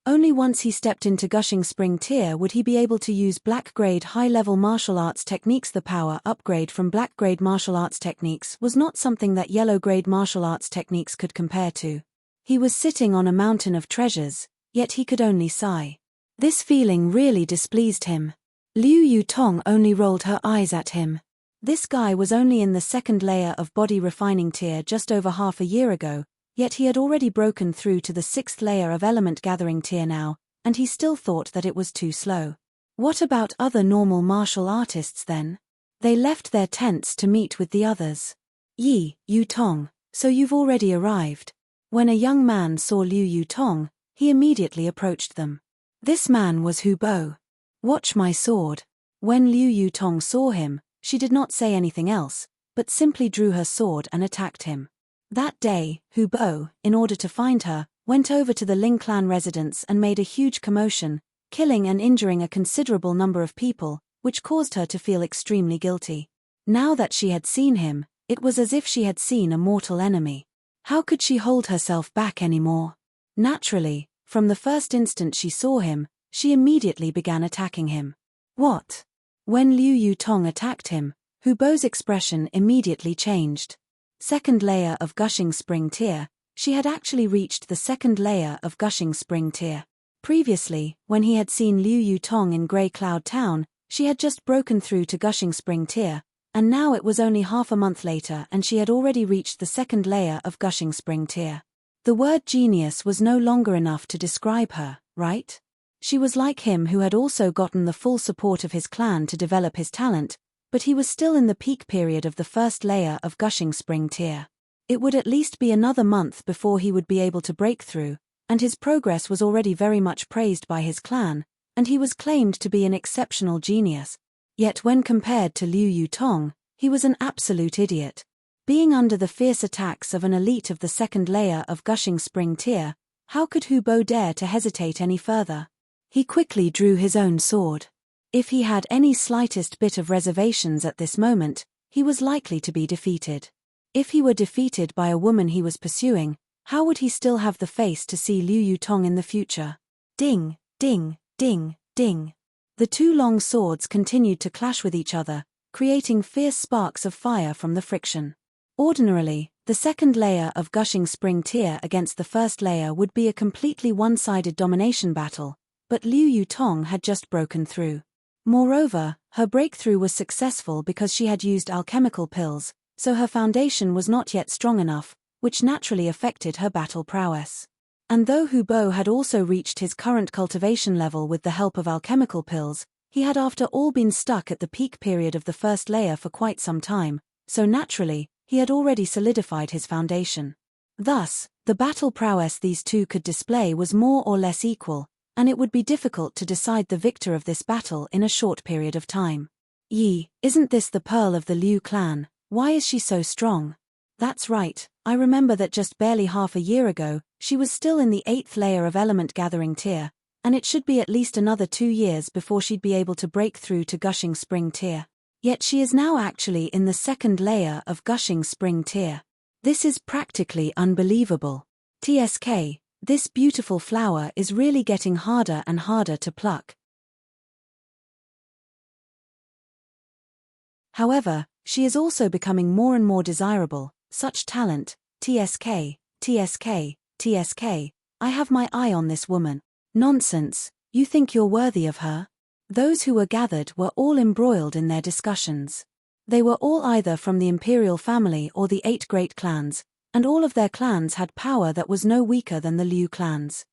Only once he stepped into Gushing Spring tier would he be able to use black-grade high-level martial arts techniques. The power upgrade from black-grade martial arts techniques was not something that yellow-grade martial arts techniques could compare to. He was sitting on a mountain of treasures, yet he could only sigh. This feeling really displeased him. Liu Yutong only rolled her eyes at him. This guy was only in the 2nd layer of body refining tier just over half a year ago, yet he had already broken through to the 6th layer of element gathering tier now, and he still thought that it was too slow. What about other normal martial artists then? They left their tents to meet with the others. Yi, Yutong, so you've already arrived. When a young man saw Liu Yutong, he immediately approached them. This man was Hu Bo. Watch my sword. When Liu Yutong saw him, she did not say anything else, but simply drew her sword and attacked him. That day, Hu Bo, in order to find her, went over to the Ling clan residence and made a huge commotion, killing and injuring a considerable number of people, which caused her to feel extremely guilty. Now that she had seen him, it was as if she had seen a mortal enemy. How could she hold herself back anymore? Naturally, from the first instant she saw him, she immediately began attacking him. What? When Liu Yutong attacked him, Hu Bo's expression immediately changed. 2nd layer of Gushing Spring tier, she had actually reached the 2nd layer of Gushing Spring tier. Previously, when he had seen Liu Yutong in Grey Cloud Town, she had just broken through to Gushing Spring tier, and now it was only half a month later and she had already reached the 2nd layer of Gushing Spring tier. The word genius was no longer enough to describe her, right? She was like him who had also gotten the full support of his clan to develop his talent, but he was still in the peak period of the 1st layer of Gushing Spring tier. It would at least be another month before he would be able to break through, and his progress was already very much praised by his clan, and he was claimed to be an exceptional genius. Yet when compared to Liu Yutong, he was an absolute idiot. Being under the fierce attacks of an elite of the 2nd layer of Gushing Spring tier, how could Hu Bo dare to hesitate any further? He quickly drew his own sword. If he had any slightest bit of reservations at this moment, he was likely to be defeated. If he were defeated by a woman he was pursuing, how would he still have the face to see Liu Yutong in the future? Ding, ding, ding, ding. The 2 long swords continued to clash with each other, creating fierce sparks of fire from the friction. Ordinarily, the 2nd layer of Gushing Spring tier against the 1st layer would be a completely one-sided domination battle, but Liu Yutong had just broken through. Moreover, her breakthrough was successful because she had used alchemical pills, so her foundation was not yet strong enough, which naturally affected her battle prowess. And though Hu Bo had also reached his current cultivation level with the help of alchemical pills, he had after all been stuck at the peak period of the 1st layer for quite some time, so naturally, he had already solidified his foundation. Thus, the battle prowess these two could display was more or less equal, and it would be difficult to decide the victor of this battle in a short period of time. Yi, isn't this the pearl of the Liu clan? Why is she so strong? That's right, I remember that just barely half a year ago, she was still in the 8th layer of element gathering tier, and it should be at least another 2 years before she'd be able to break through to Gushing Spring tier. Yet she is now actually in the 2nd layer of Gushing Spring tier. This is practically unbelievable. TSK, this beautiful flower is really getting harder and harder to pluck. However, she is also becoming more and more desirable. Such talent, TSK, TSK, TSK, I have my eye on this woman. Nonsense, you think you're worthy of her? Those who were gathered were all embroiled in their discussions. They were all either from the imperial family or the 8 great clans, and all of their clans had power that was no weaker than the Liu clans.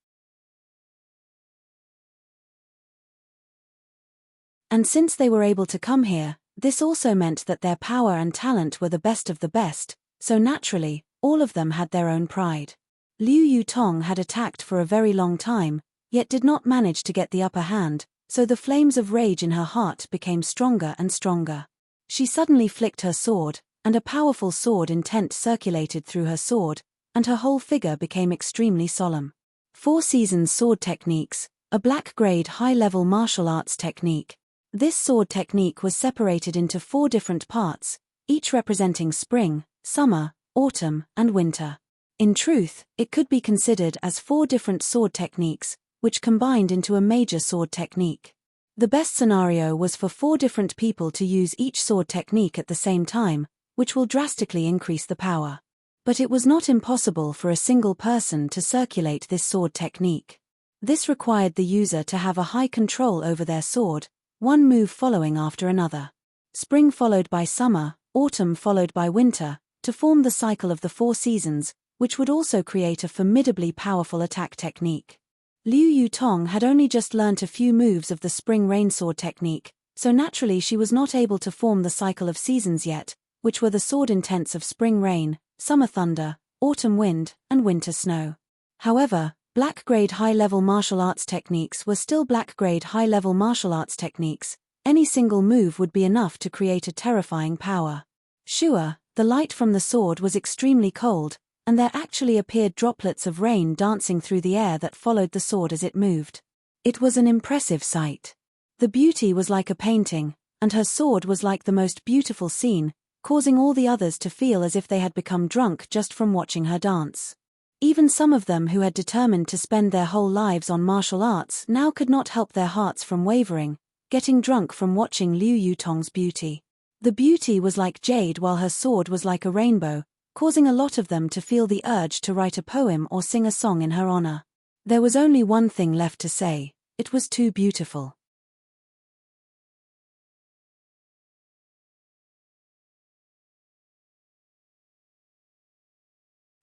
And since they were able to come here, this also meant that their power and talent were the best of the best, so naturally, all of them had their own pride. Liu Yutong had attacked for a very long time, yet did not manage to get the upper hand, so the flames of rage in her heart became stronger and stronger. She suddenly flicked her sword, and a powerful sword intent circulated through her sword, and her whole figure became extremely solemn. 4 Seasons Sword Techniques, a black-grade high-level martial arts technique. This sword technique was separated into 4 different parts, each representing spring, summer, autumn, and winter. In truth, it could be considered as 4 different sword techniques, which combined into a major sword technique. The best scenario was for 4 different people to use each sword technique at the same time, which will drastically increase the power. But it was not impossible for a single person to circulate this sword technique. This required the user to have a high control over their sword, one move following after another. Spring followed by summer, autumn followed by winter, to form the cycle of the 4 seasons, which would also create a formidably powerful attack technique. Liu Yutong had only just learnt a few moves of the spring rain sword technique, so naturally she was not able to form the cycle of seasons yet, which were the sword intents of spring rain, summer thunder, autumn wind, and winter snow. However, black-grade high-level martial arts techniques were still black-grade high-level martial arts techniques. Any single move would be enough to create a terrifying power. Sure, the light from the sword was extremely cold, and there actually appeared droplets of rain dancing through the air that followed the sword as it moved. It was an impressive sight. The beauty was like a painting, and her sword was like the most beautiful scene, causing all the others to feel as if they had become drunk just from watching her dance. Even some of them who had determined to spend their whole lives on martial arts now could not help their hearts from wavering, getting drunk from watching Liu Yutong's beauty. The beauty was like jade while her sword was like a rainbow, causing a lot of them to feel the urge to write a poem or sing a song in her honor. There was only one thing left to say: it was too beautiful.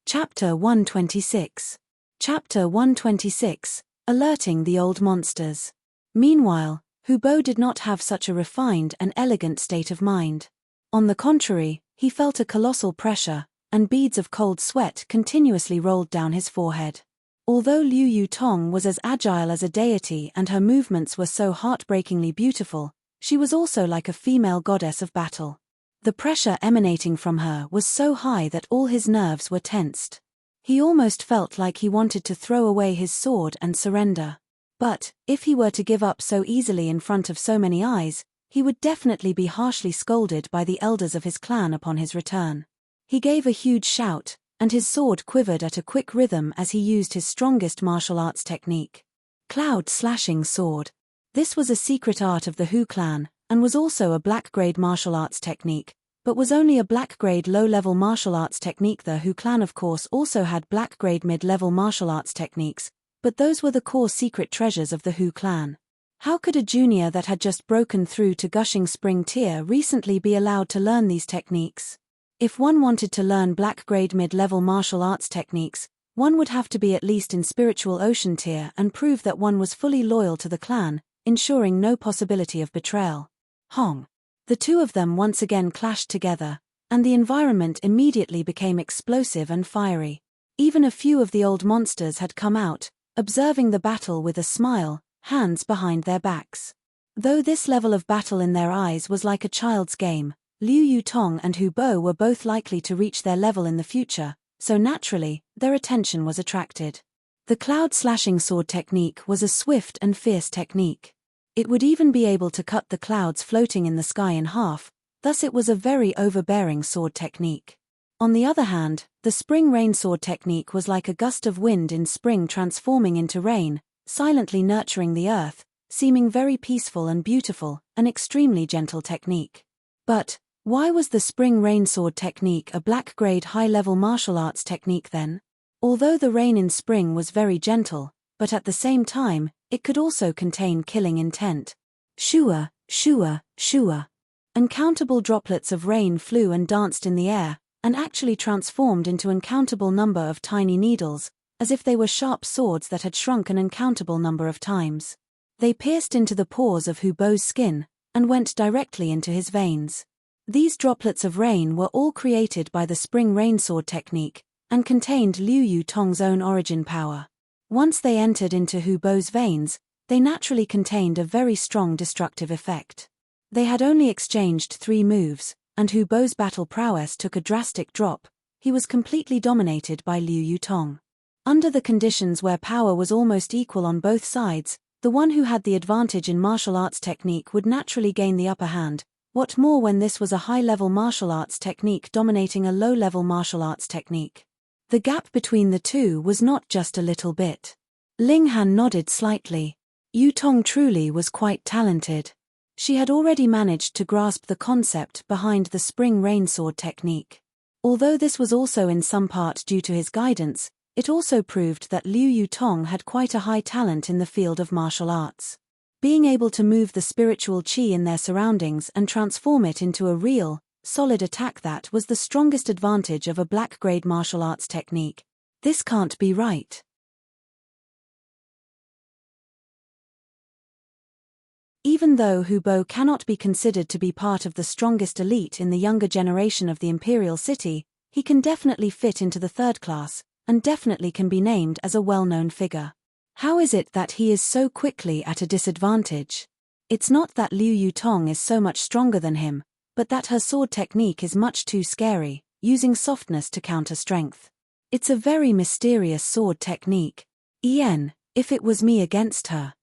Chapter 126. Chapter 126, Alerting the Old Monsters. Meanwhile, Hubo did not have such a refined and elegant state of mind. On the contrary, he felt a colossal pressure, and beads of cold sweat continuously rolled down his forehead. Although Liu Yutong was as agile as a deity and her movements were so heartbreakingly beautiful, she was also like a female goddess of battle. The pressure emanating from her was so high that all his nerves were tensed. He almost felt like he wanted to throw away his sword and surrender. But, if he were to give up so easily in front of so many eyes, he would definitely be harshly scolded by the elders of his clan upon his return. He gave a huge shout, and his sword quivered at a quick rhythm as he used his strongest martial arts technique. Cloud Slashing Sword. This was a secret art of the Hu clan, and was also a black-grade martial arts technique, but was only a black-grade low-level martial arts technique. The Hu clan of course also had black-grade mid-level martial arts techniques, but those were the core secret treasures of the Hu clan. How could a junior that had just broken through to Gushing Spring tier recently be allowed to learn these techniques? If one wanted to learn black-grade mid-level martial arts techniques, one would have to be at least in Spiritual Ocean tier and prove that one was fully loyal to the clan, ensuring no possibility of betrayal. Hong. The two of them once again clashed together, and the environment immediately became explosive and fiery. Even a few of the old monsters had come out, observing the battle with a smile, hands behind their backs. Though this level of battle in their eyes was like a child's game, Liu Yutong and Hubo were both likely to reach their level in the future, so naturally, their attention was attracted. The Cloud Slashing Sword technique was a swift and fierce technique. It would even be able to cut the clouds floating in the sky in half, thus it was a very overbearing sword technique. On the other hand, the Spring Rain Sword technique was like a gust of wind in spring transforming into rain, silently nurturing the earth, seeming very peaceful and beautiful, an extremely gentle technique. But, why was the Spring Rain Sword technique a black-grade high-level martial arts technique then? Although the rain in spring was very gentle, but at the same time, it could also contain killing intent. Shua, shua, shua. Uncountable droplets of rain flew and danced in the air, and actually transformed into uncountable number of tiny needles, as if they were sharp swords that had shrunk an uncountable number of times. They pierced into the pores of Hubo's skin, and went directly into his veins. These droplets of rain were all created by the spring rain sword technique, and contained Liu Yutong's own origin power. Once they entered into Hu Bo's veins, they naturally contained a very strong destructive effect. They had only exchanged 3 moves, and Hu Bo's battle prowess took a drastic drop. He was completely dominated by Liu Yutong. Under the conditions where power was almost equal on both sides, the one who had the advantage in martial arts technique would naturally gain the upper hand. What more when this was a high-level martial arts technique dominating a low-level martial arts technique? The gap between the two was not just a little bit. Ling Han nodded slightly. Yutong truly was quite talented. She had already managed to grasp the concept behind the spring rain sword technique. Although this was also in some part due to his guidance, it also proved that Liu Yutong had quite a high talent in the field of martial arts. Being able to move the spiritual qi in their surroundings and transform it into a real, solid attack, that was the strongest advantage of a black-grade martial arts technique. This can't be right. Even though Hu Bo cannot be considered to be part of the strongest elite in the younger generation of the Imperial City, he can definitely fit into the 3rd class, and definitely can be named as a well-known figure. How is it that he is so quickly at a disadvantage? It's not that Liu Yutong is so much stronger than him, but that her sword technique is much too scary, using softness to counter strength. It's a very mysterious sword technique. If it was me against her.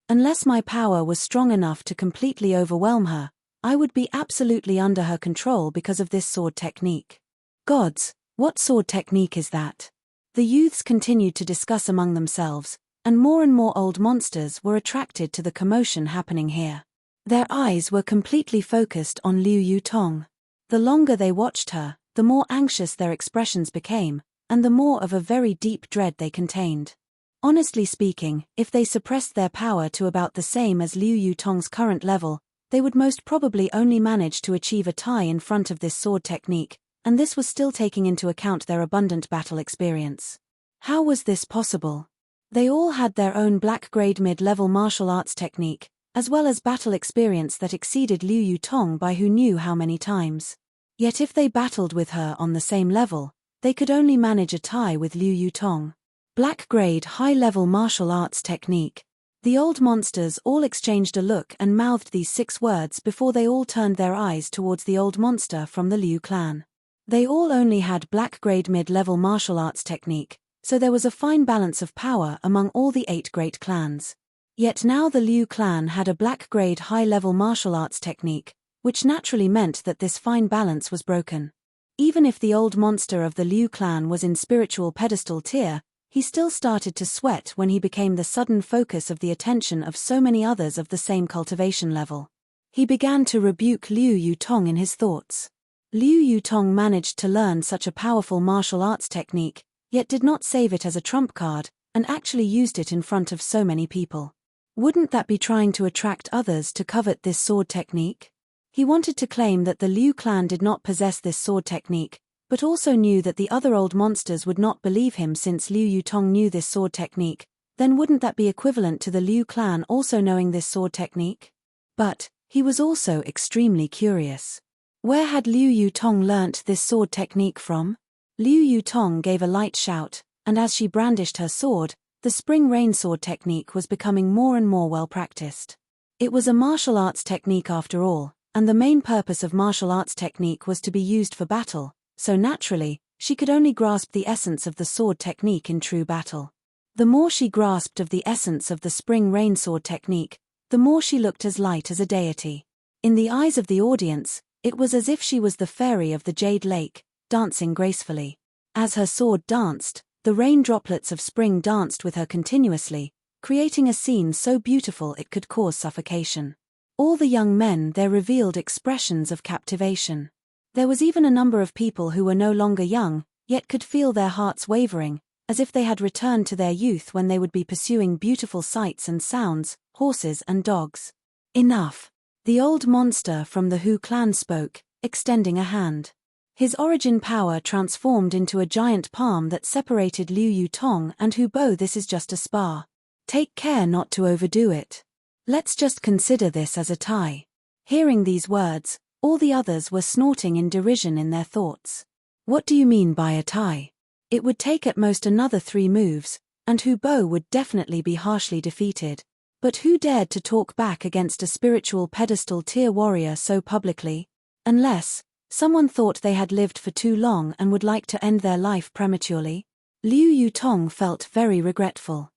Unless my power was strong enough to completely overwhelm her, I would be absolutely under her control because of this sword technique. Gods, what sword technique is that? The youths continued to discuss among themselves, and more old monsters were attracted to the commotion happening here. Their eyes were completely focused on Liu Yutong. The longer they watched her, the more anxious their expressions became, and the more of a very deep dread they contained. Honestly speaking, if they suppressed their power to about the same as Liu Yutong's current level, they would most probably only manage to achieve a tie in front of this sword technique, and this was still taking into account their abundant battle experience. How was this possible? They all had their own black-grade mid-level martial arts technique, as well as battle experience that exceeded Liu Yutong by who knew how many times. Yet if they battled with her on the same level, they could only manage a tie with Liu Yutong. Black-grade high-level martial arts technique. The old monsters all exchanged a look and mouthed these 6 words before they all turned their eyes towards the old monster from the Liu clan. They all only had black-grade mid-level martial arts technique, so there was a fine balance of power among all the 8 great clans. Yet now the Liu clan had a black-grade high-level martial arts technique, which naturally meant that this fine balance was broken. Even if the old monster of the Liu clan was in spiritual pedestal tier, he still started to sweat when he became the sudden focus of the attention of so many others of the same cultivation level. He began to rebuke Liu Yutong in his thoughts. Liu Yutong managed to learn such a powerful martial arts technique, yet did not save it as a trump card, and actually used it in front of so many people. Wouldn't that be trying to attract others to covet this sword technique? He wanted to claim that the Liu clan did not possess this sword technique, but also knew that the other old monsters would not believe him since Liu Yutong knew this sword technique. Then wouldn't that be equivalent to the Liu clan also knowing this sword technique? But he was also extremely curious. Where had Liu Yutong learnt this sword technique from? Liu Yutong gave a light shout, and as she brandished her sword, the spring rain sword technique was becoming more and more well practiced. It was a martial arts technique after all, and the main purpose of martial arts technique was to be used for battle. So naturally, she could only grasp the essence of the sword technique in true battle. The more she grasped of the essence of the spring rain sword technique, the more she looked as light as a deity. In the eyes of the audience, it was as if she was the fairy of the Jade Lake, dancing gracefully. As her sword danced, the rain droplets of spring danced with her continuously, creating a scene so beautiful it could cause suffocation. All the young men there revealed expressions of captivation. There was even a number of people who were no longer young, yet could feel their hearts wavering, as if they had returned to their youth when they would be pursuing beautiful sights and sounds, horses and dogs. Enough. The old monster from the Hu clan spoke, extending a hand. His origin power transformed into a giant palm that separated Liu Yutong and Hu Bo. This is just a spar. Take care not to overdo it. Let's just consider this as a tie. Hearing these words, all the others were snorting in derision in their thoughts. What do you mean by a tie? It would take at most another 3 moves, and Hubo would definitely be harshly defeated. But who dared to talk back against a spiritual pedestal tier warrior so publicly? Unless someone thought they had lived for too long and would like to end their life prematurely. Liu Yutong felt very regretful.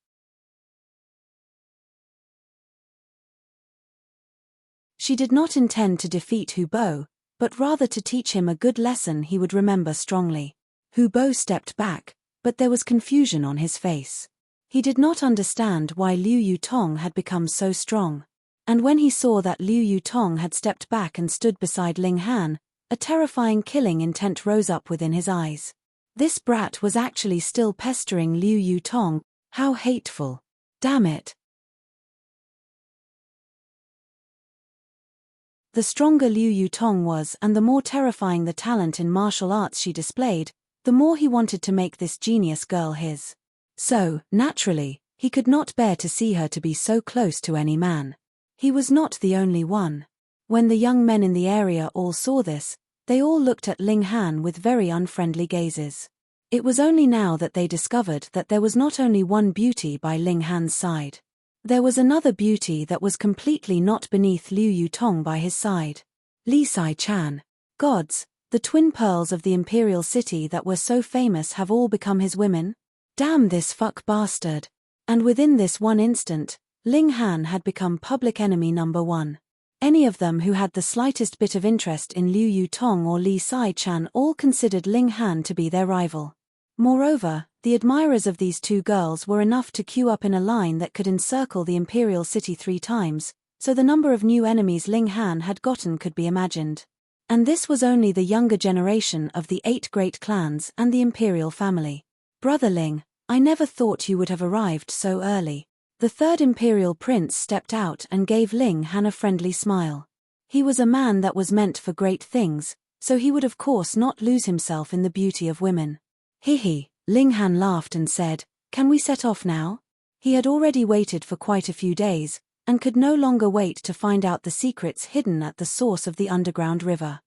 She did not intend to defeat Hubo, but rather to teach him a good lesson he would remember strongly. Hubo stepped back, but there was confusion on his face. He did not understand why Liu Yutong had become so strong. And when he saw that Liu Yutong had stepped back and stood beside Ling Han, a terrifying killing intent rose up within his eyes. This brat was actually still pestering Liu Yutong. How hateful. Damn it. The stronger Liu Yutong was and the more terrifying the talent in martial arts she displayed, the more he wanted to make this genius girl his. So, naturally, he could not bear to see her to be so close to any man. He was not the only one. When the young men in the area all saw this, they all looked at Ling Han with very unfriendly gazes. It was only now that they discovered that there was not only one beauty by Ling Han's side. There was another beauty that was completely not beneath Liu Yutong by his side. Li Sai-chan. Gods, the twin pearls of the imperial city that were so famous have all become his women? Damn this fuck bastard. And within this one instant, Ling Han had become public enemy number 1. Any of them who had the slightest bit of interest in Liu Yutong or Li Sai-chan all considered Ling Han to be their rival. Moreover, the admirers of these 2 girls were enough to queue up in a line that could encircle the imperial city 3 times, so the number of new enemies Ling Han had gotten could be imagined. And this was only the younger generation of the 8 great clans and the imperial family. Brother Ling, I never thought you would have arrived so early. The 3rd imperial prince stepped out and gave Ling Han a friendly smile. He was a man that was meant for great things, so he would of course not lose himself in the beauty of women. Hihi, Ling Han laughed and said, "Can we set off now?" He had already waited for quite a few days, and could no longer wait to find out the secrets hidden at the source of the underground river.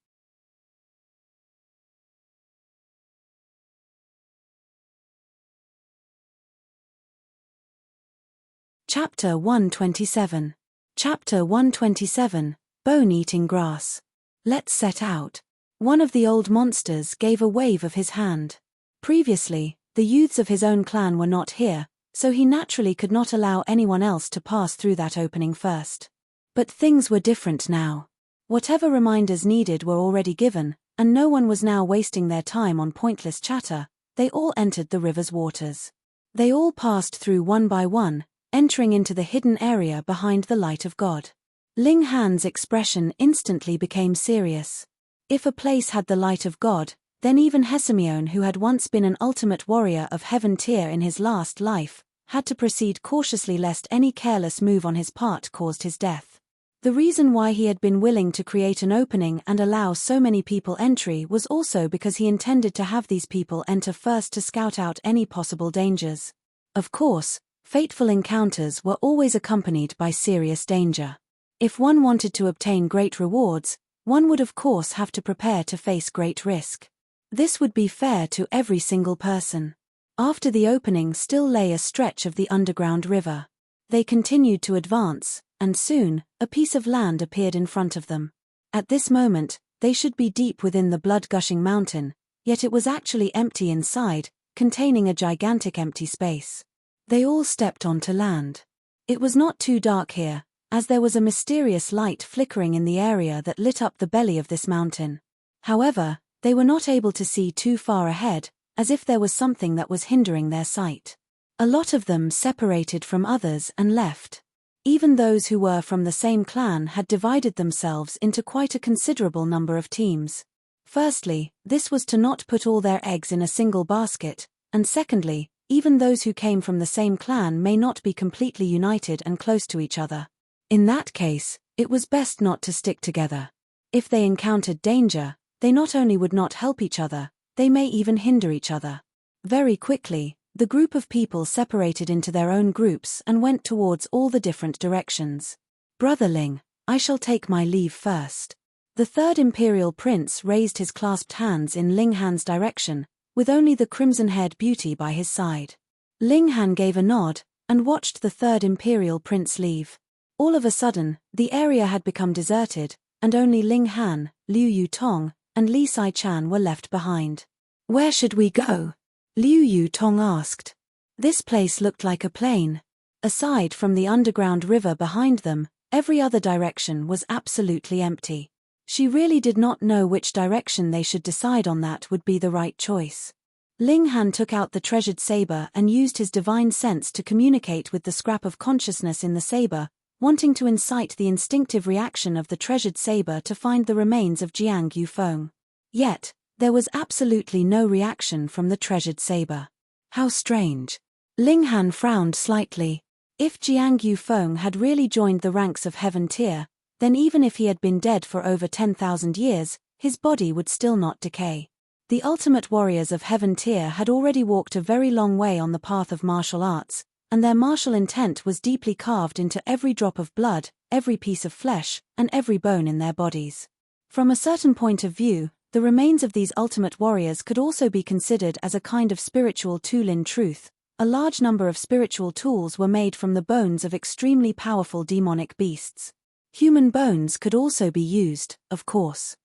Chapter 127. Chapter 127, Bone-Eating Grass. Let's set out. One of the old monsters gave a wave of his hand. Previously, the youths of his own clan were not here, so he naturally could not allow anyone else to pass through that opening first. But things were different now. Whatever reminders needed were already given, and no one was now wasting their time on pointless chatter. They all entered the river's waters. They all passed through one by one, entering into the hidden area behind the light of God. Ling Han's expression instantly became serious. If a place had the light of God, then even Hesimione, who had once been an ultimate warrior of heaven tier in his last life, had to proceed cautiously lest any careless move on his part caused his death. The reason why he had been willing to create an opening and allow so many people entry was also because he intended to have these people enter first to scout out any possible dangers. Of course, fateful encounters were always accompanied by serious danger. If one wanted to obtain great rewards, one would of course have to prepare to face great risk. This would be fair to every single person. After the opening still lay a stretch of the underground river. They continued to advance, and soon, a piece of land appeared in front of them. At this moment, they should be deep within the blood-gushing mountain, yet it was actually empty inside, containing a gigantic empty space. They all stepped onto land. It was not too dark here, as there was a mysterious light flickering in the area that lit up the belly of this mountain. However, they were not able to see too far ahead, as if there was something that was hindering their sight. A lot of them separated from others and left. Even those who were from the same clan had divided themselves into quite a considerable number of teams. Firstly, this was to not put all their eggs in a single basket, and secondly, even those who came from the same clan may not be completely united and close to each other. In that case, it was best not to stick together. If they encountered danger, they not only would not help each other, they may even hinder each other. Very quickly, The group of people separated into their own groups and went towards all the different directions. "Brother Ling, I shall take my leave first." The third imperial prince raised his clasped hands in Ling Han's direction, with only the crimson-haired beauty by his side. Ling Han gave a nod, and watched the third imperial prince leave. All of a sudden, the area had become deserted, and only Ling Han, Liu Yutong, and Li Sai-chan were left behind. "Where should we go?" Liu Yutong asked. This place looked like a plain. Aside from the underground river behind them, every other direction was absolutely empty. She really did not know which direction they should decide on that would be the right choice. Ling Han took out the treasured saber and used his divine sense to communicate with the scrap of consciousness in the saber, wanting to incite the instinctive reaction of the treasured saber to find the remains of Jiang Yufeng. Yet, there was absolutely no reaction from the treasured saber. How strange. Ling Han frowned slightly. If Jiang Yufeng had really joined the ranks of Heaven Tier, then even if he had been dead for over 10,000 years, his body would still not decay. The ultimate warriors of Heaven Tier had already walked a very long way on the path of martial arts, and their martial intent was deeply carved into every drop of blood, every piece of flesh, and every bone in their bodies. From a certain point of view, the remains of these ultimate warriors could also be considered as a kind of spiritual tool in truth. A large number of spiritual tools were made from the bones of extremely powerful demonic beasts. Human bones could also be used, of course.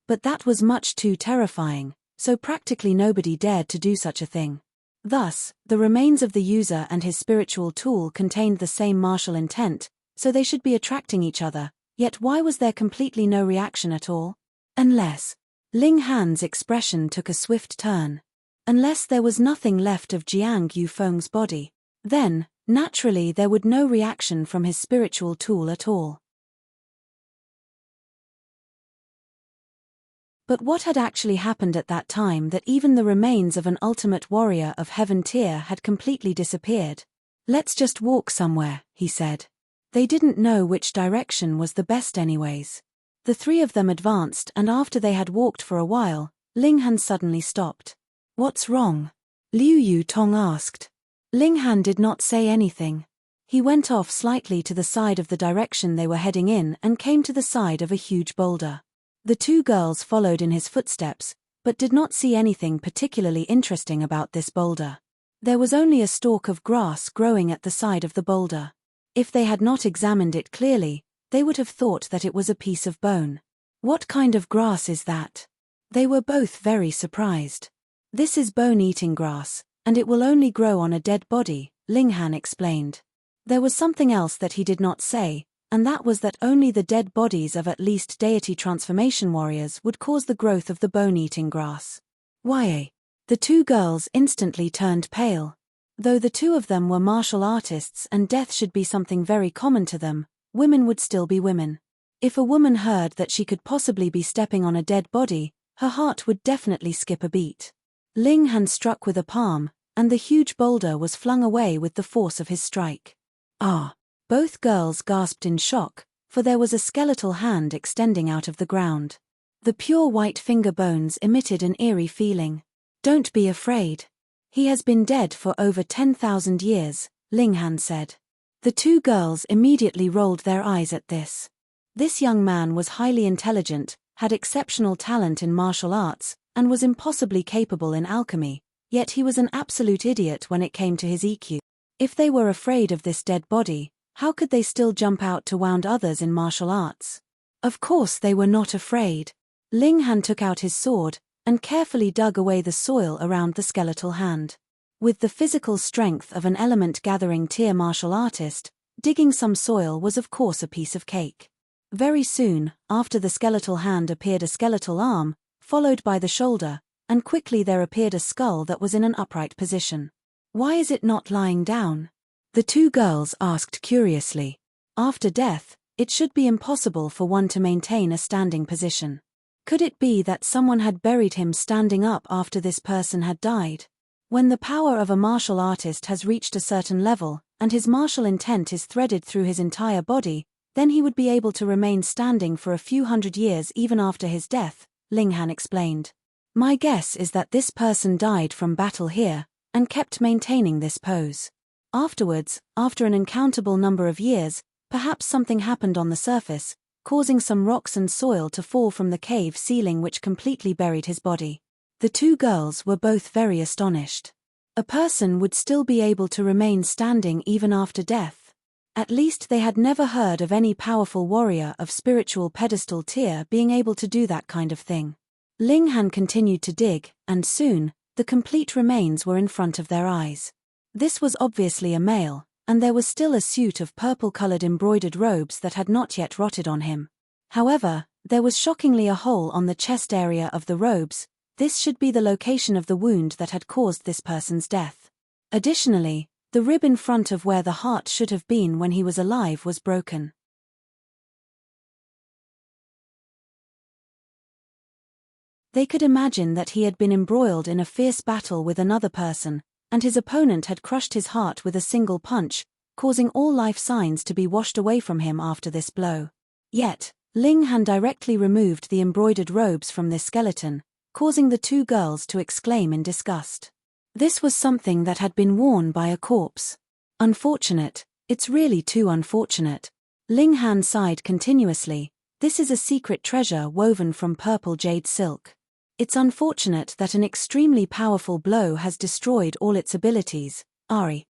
But that was much too terrifying, so practically nobody dared to do such a thing. Thus, the remains of the user and his spiritual tool contained the same martial intent, so they should be attracting each other, yet why was there completely no reaction at all? Unless... Ling Han's expression took a swift turn. Unless there was nothing left of Jiang Yufeng's body, then, naturally there would no reaction from his spiritual tool at all. But what had actually happened at that time that even the remains of an ultimate warrior of Heaven Tier had completely disappeared? "Let's just walk somewhere," he said. They didn't know which direction was the best anyways. The three of them advanced, and after they had walked for a while, Ling Han suddenly stopped. "What's wrong?" Liu Yutong asked. Ling Han did not say anything. He went off slightly to the side of the direction they were heading in and came to the side of a huge boulder. The two girls followed in his footsteps, but did not see anything particularly interesting about this boulder. There was only a stalk of grass growing at the side of the boulder. If they had not examined it clearly, they would have thought that it was a piece of bone. "What kind of grass is that?" They were both very surprised. "This is bone-eating grass, and it will only grow on a dead body," Ling Han explained. There was something else that he did not say, and that was that only the dead bodies of at least deity transformation warriors would cause the growth of the bone-eating grass. "Why?" The two girls instantly turned pale. Though the two of them were martial artists and death should be something very common to them, women would still be women. If a woman heard that she could possibly be stepping on a dead body, her heart would definitely skip a beat. Ling Han struck with a palm, and the huge boulder was flung away with the force of his strike. "Ah!" Both girls gasped in shock, for there was a skeletal hand extending out of the ground. The pure white finger bones emitted an eerie feeling. "Don't be afraid. He has been dead for over 10,000 years, Ling Han said. The two girls immediately rolled their eyes at this. This young man was highly intelligent, had exceptional talent in martial arts, and was impossibly capable in alchemy, yet he was an absolute idiot when it came to his EQ. If they were afraid of this dead body, how could they still jump out to wound others in martial arts? Of course they were not afraid. Ling Han took out his sword, and carefully dug away the soil around the skeletal hand. With the physical strength of an element-gathering tier martial artist, digging some soil was of course a piece of cake. Very soon, after the skeletal hand appeared a skeletal arm, followed by the shoulder, and quickly there appeared a skull that was in an upright position. "Why is it not lying down?" The two girls asked curiously. After death, it should be impossible for one to maintain a standing position. Could it be that someone had buried him standing up after this person had died? When the power of a martial artist has reached a certain level, and his martial intent is threaded through his entire body, then he would be able to remain standing for a few hundred years even after his death, Ling Han explained. My guess is that this person died from battle here, and kept maintaining this pose. Afterwards, after an uncountable number of years, perhaps something happened on the surface, causing some rocks and soil to fall from the cave ceiling which completely buried his body. The two girls were both very astonished. A person would still be able to remain standing even after death. At least they had never heard of any powerful warrior of spiritual pedestal tier being able to do that kind of thing. Ling Han continued to dig, and soon, the complete remains were in front of their eyes. This was obviously a male, and there was still a suit of purple-colored embroidered robes that had not yet rotted on him. However, there was shockingly a hole on the chest area of the robes. This should be the location of the wound that had caused this person's death. Additionally, the rib in front of where the heart should have been when he was alive was broken. They could imagine that he had been embroiled in a fierce battle with another person, and his opponent had crushed his heart with a single punch, causing all life signs to be washed away from him after this blow. Yet, Ling Han directly removed the embroidered robes from this skeleton, causing the two girls to exclaim in disgust. This was something that had been worn by a corpse. Unfortunate, it's really too unfortunate. Ling Han sighed continuously. This is a secret treasure woven from purple jade silk. It's unfortunate that an extremely powerful blow has destroyed all its abilities. Ari.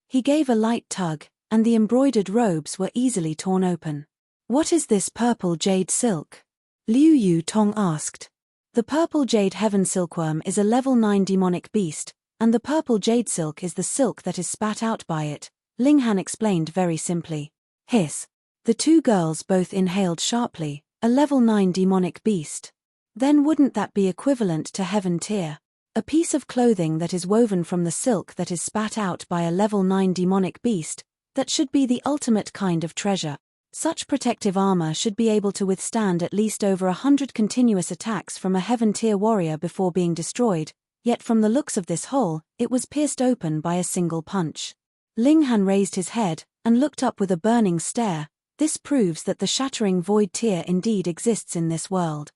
He gave a light tug, and the embroidered robes were easily torn open. What is this purple jade silk? Liu Yu Tong asked. The purple jade heaven silkworm is a level 9 demonic beast, and the purple jade silk is the silk that is spat out by it, Ling Han explained very simply. Hiss. The two girls both inhaled sharply. A level 9 demonic beast. Then wouldn't that be equivalent to heaven tier? A piece of clothing that is woven from the silk that is spat out by a level 9 demonic beast, that should be the ultimate kind of treasure. Such protective armor should be able to withstand at least over 100 continuous attacks from a heaven tier warrior before being destroyed, yet from the looks of this hole, it was pierced open by a single punch. Ling Han raised his head, and looked up with a burning stare. This proves that the shattering void tier indeed exists in this world.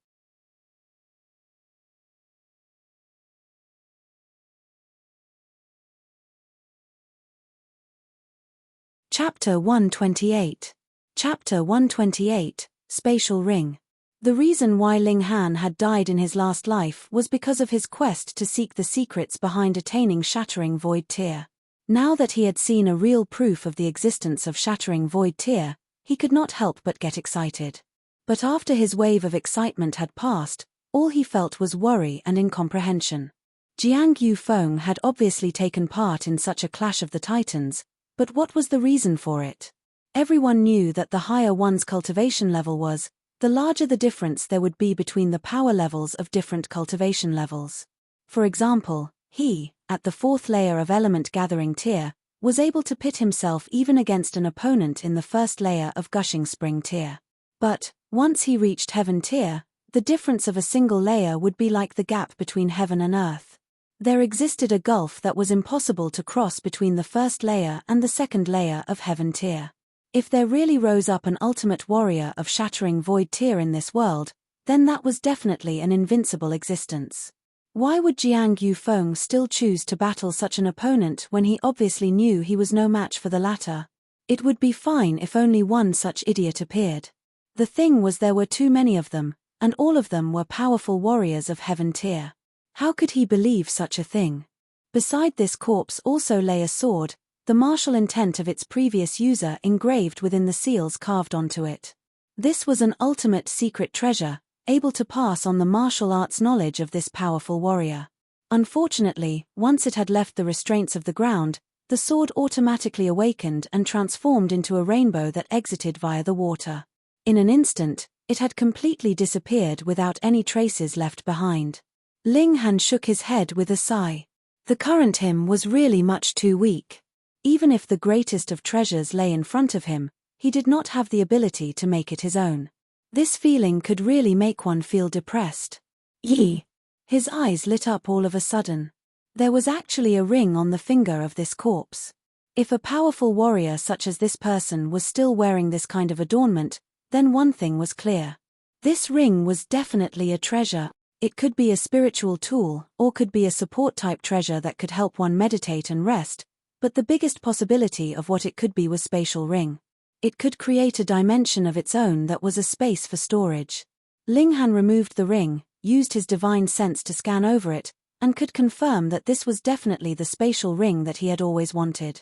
Chapter 128. Chapter 128, Spatial Ring. The reason why Ling Han had died in his last life was because of his quest to seek the secrets behind attaining shattering void tier. Now that he had seen a real proof of the existence of shattering void tier, he could not help but get excited. But after his wave of excitement had passed, all he felt was worry and incomprehension. Jiang Yufeng had obviously taken part in such a clash of the titans, but what was the reason for it? Everyone knew that the higher one's cultivation level was, the larger the difference there would be between the power levels of different cultivation levels. For example, he, at the 4th layer of element gathering tier, was able to pit himself even against an opponent in the 1st layer of gushing spring tier. But, once he reached heaven tier, the difference of a single layer would be like the gap between heaven and earth. There existed a gulf that was impossible to cross between the 1st layer and the 2nd layer of heaven tier. If there really rose up an ultimate warrior of shattering void tier in this world, then that was definitely an invincible existence. Why would Jiang Yufeng still choose to battle such an opponent when he obviously knew he was no match for the latter? It would be fine if only one such idiot appeared. The thing was there were too many of them, and all of them were powerful warriors of heaven tier. How could he believe such a thing? Beside this corpse also lay a sword, the martial intent of its previous user engraved within the seals carved onto it. This was an ultimate secret treasure, able to pass on the martial arts knowledge of this powerful warrior. Unfortunately, once it had left the restraints of the ground, the sword automatically awakened and transformed into a rainbow that exited via the water. In an instant, it had completely disappeared without any traces left behind. Ling Han shook his head with a sigh. The current him was really much too weak. Even if the greatest of treasures lay in front of him, he did not have the ability to make it his own. This feeling could really make one feel depressed. Yee! His eyes lit up all of a sudden. There was actually a ring on the finger of this corpse. If a powerful warrior such as this person was still wearing this kind of adornment, then one thing was clear. This ring was definitely a treasure. It could be a spiritual tool, or could be a support-type treasure that could help one meditate and rest, but the biggest possibility of what it could be was spatial ring. It could create a dimension of its own that was a space for storage. Ling Han removed the ring, used his divine sense to scan over it, and could confirm that this was definitely the spatial ring that he had always wanted.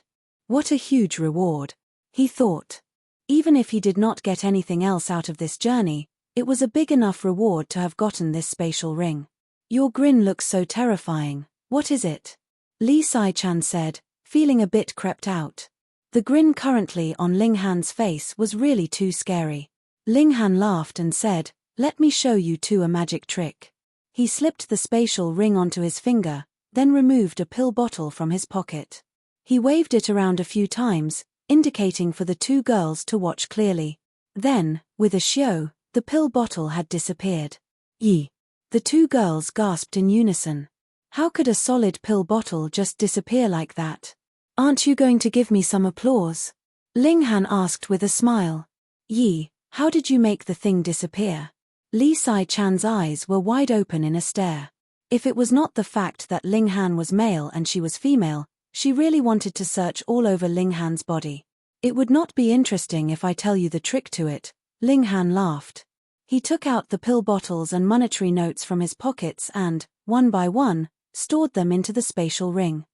What a huge reward, he thought. Even if he did not get anything else out of this journey, it was a big enough reward to have gotten this spatial ring. Your grin looks so terrifying. What is it? Li Sai-chan said, feeling a bit creeped out. The grin currently on Ling Han's face was really too scary. Ling Han laughed and said, "Let me show you two a magic trick." He slipped the spatial ring onto his finger, then removed a pill bottle from his pocket. He waved it around a few times, indicating for the two girls to watch clearly. Then, with a shio, the pill bottle had disappeared. Yi! The two girls gasped in unison. How could a solid pill bottle just disappear like that? Aren't you going to give me some applause? Ling Han asked with a smile. Yi, how did you make the thing disappear? Li Sai-chan's eyes were wide open in a stare. If it was not the fact that Ling Han was male and she was female, she really wanted to search all over Ling Han's body. It would not be interesting if I tell you the trick to it, Ling Han laughed. He took out the pill bottles and monetary notes from his pockets and, one by one, stored them into the spatial ring.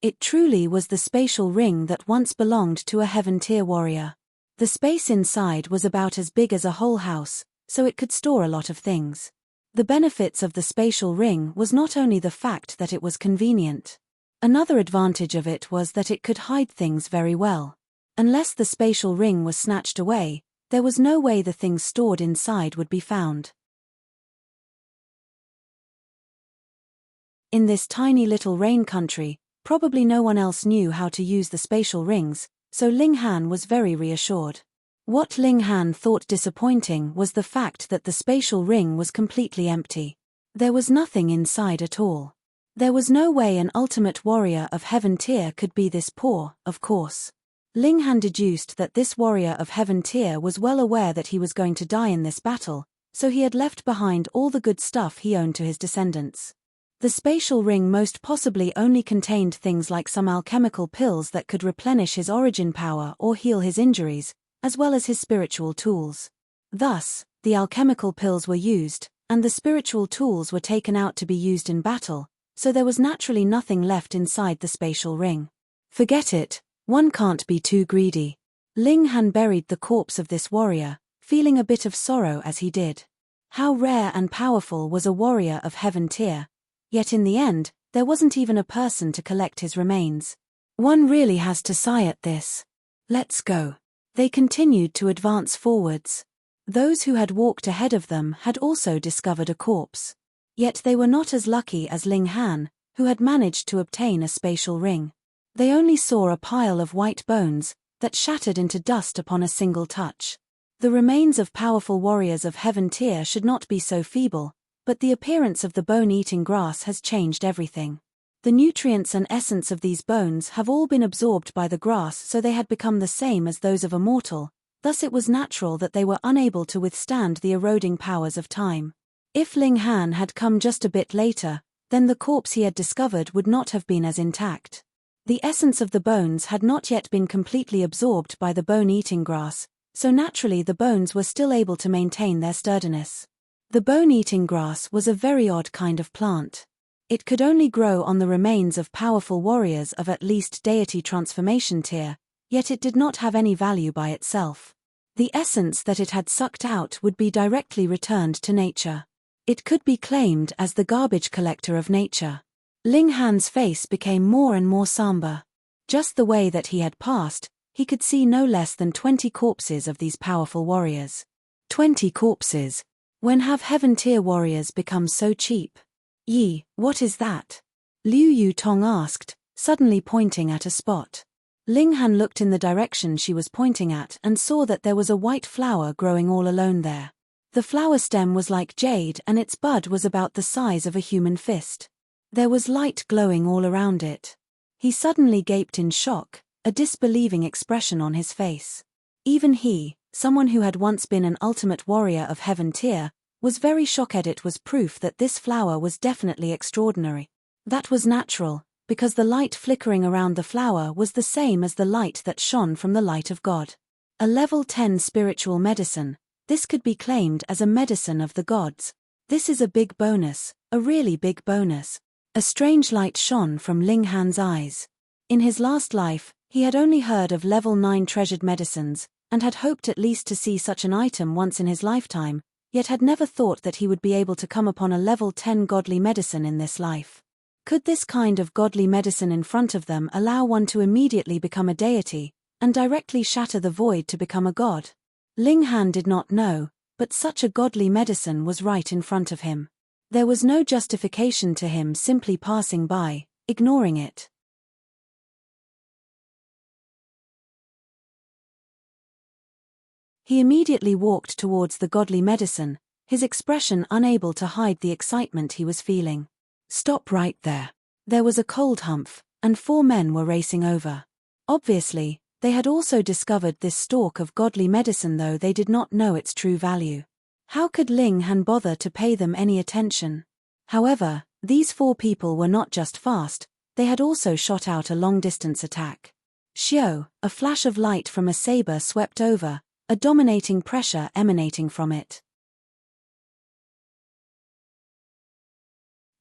It truly was the spatial ring that once belonged to a heaven-tier warrior. The space inside was about as big as a whole house, so it could store a lot of things. The benefits of the spatial ring was not only the fact that it was convenient. Another advantage of it was that it could hide things very well. Unless the spatial ring was snatched away, there was no way the things stored inside would be found. In this tiny little rain country, probably no one else knew how to use the spatial rings, so Ling Han was very reassured. What Ling Han thought disappointing was the fact that the spatial ring was completely empty. There was nothing inside at all. There was no way an ultimate warrior of heaven tier could be this poor, of course. Ling Han deduced that this warrior of heaven tier was well aware that he was going to die in this battle, so he had left behind all the good stuff he owned to his descendants. The spatial ring most possibly only contained things like some alchemical pills that could replenish his origin power or heal his injuries, as well as his spiritual tools. Thus, the alchemical pills were used, and the spiritual tools were taken out to be used in battle, so there was naturally nothing left inside the spatial ring. Forget it, one can't be too greedy. Ling Han buried the corpse of this warrior, feeling a bit of sorrow as he did. How rare and powerful was a warrior of heaven tier, yet in the end, there wasn't even a person to collect his remains. One really has to sigh at this. Let's go. They continued to advance forwards. Those who had walked ahead of them had also discovered a corpse. Yet they were not as lucky as Ling Han, who had managed to obtain a spatial ring. They only saw a pile of white bones that shattered into dust upon a single touch. The remains of powerful warriors of heaven tier should not be so feeble, but the appearance of the bone-eating grass has changed everything. The nutrients and essence of these bones have all been absorbed by the grass, so they had become the same as those of a mortal, thus it was natural that they were unable to withstand the eroding powers of time. If Ling Han had come just a bit later, then the corpse he had discovered would not have been as intact. The essence of the bones had not yet been completely absorbed by the bone-eating grass, so naturally the bones were still able to maintain their sturdiness. The bone-eating grass was a very odd kind of plant. It could only grow on the remains of powerful warriors of at least deity transformation tier, yet it did not have any value by itself. The essence that it had sucked out would be directly returned to nature. It could be claimed as the garbage collector of nature. Ling Han's face became more and more somber. Just the way that he had passed, he could see no less than 20 corpses of these powerful warriors. 20 corpses. When have heaven-tier warriors become so cheap? Yi, what is that? Liu Yu Tong asked, suddenly pointing at a spot. Ling Han looked in the direction she was pointing at and saw that there was a white flower growing all alone there. The flower stem was like jade and its bud was about the size of a human fist. There was light glowing all around it. He suddenly gaped in shock, a disbelieving expression on his face. Even he, someone who had once been an ultimate warrior of heaven tier, was very shocked. It was proof that this flower was definitely extraordinary. That was natural, because the light flickering around the flower was the same as the light that shone from the light of God. A level 10 spiritual medicine, this could be claimed as a medicine of the gods. This is a big bonus, a really big bonus. A strange light shone from Ling Han's eyes. In his last life, he had only heard of level 9 treasured medicines, and had hoped at least to see such an item once in his lifetime, yet had never thought that he would be able to come upon a level 10 godly medicine in this life. Could this kind of godly medicine in front of them allow one to immediately become a deity, and directly shatter the void to become a god? Ling Han did not know, but such a godly medicine was right in front of him. There was no justification to him simply passing by, ignoring it. He immediately walked towards the godly medicine, his expression unable to hide the excitement he was feeling. Stop right there. There was a cold humph, and 4 men were racing over. Obviously, they had also discovered this stalk of godly medicine, though they did not know its true value. How could Ling Han bother to pay them any attention? However, these 4 people were not just fast, they had also shot out a long-distance attack. Xiao, a flash of light from a saber swept over, a dominating pressure emanating from it.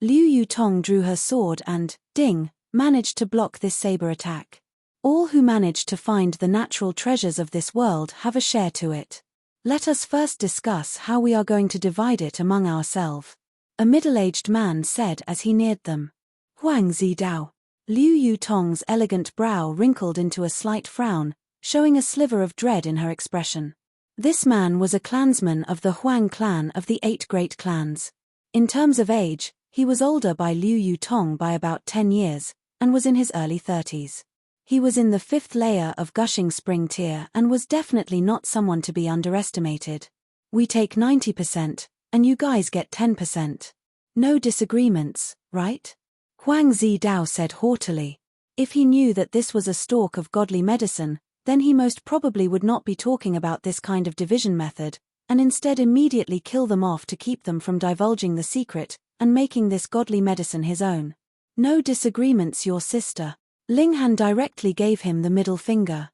Liu Yutong drew her sword and, ding, managed to block this saber attack. All who managed to find the natural treasures of this world have a share to it. Let us first discuss how we are going to divide it among ourselves. A middle-aged man said as he neared them. Huang Zidao. Liu Yutong's elegant brow wrinkled into a slight frown, showing a sliver of dread in her expression. This man was a clansman of the Huang clan of the 8 great clans. In terms of age, he was older by Liu Yutong by about 10 years, and was in his early 30s. He was in the 5th layer of Gushing Spring tier and was definitely not someone to be underestimated. We take 90%, and you guys get 10%. No disagreements, right? Huang Zidao said haughtily. If he knew that this was a stalk of godly medicine, then he most probably would not be talking about this kind of division method, and instead immediately kill them off to keep them from divulging the secret, and making this godly medicine his own. No disagreements, your sister. Ling Han directly gave him the middle finger.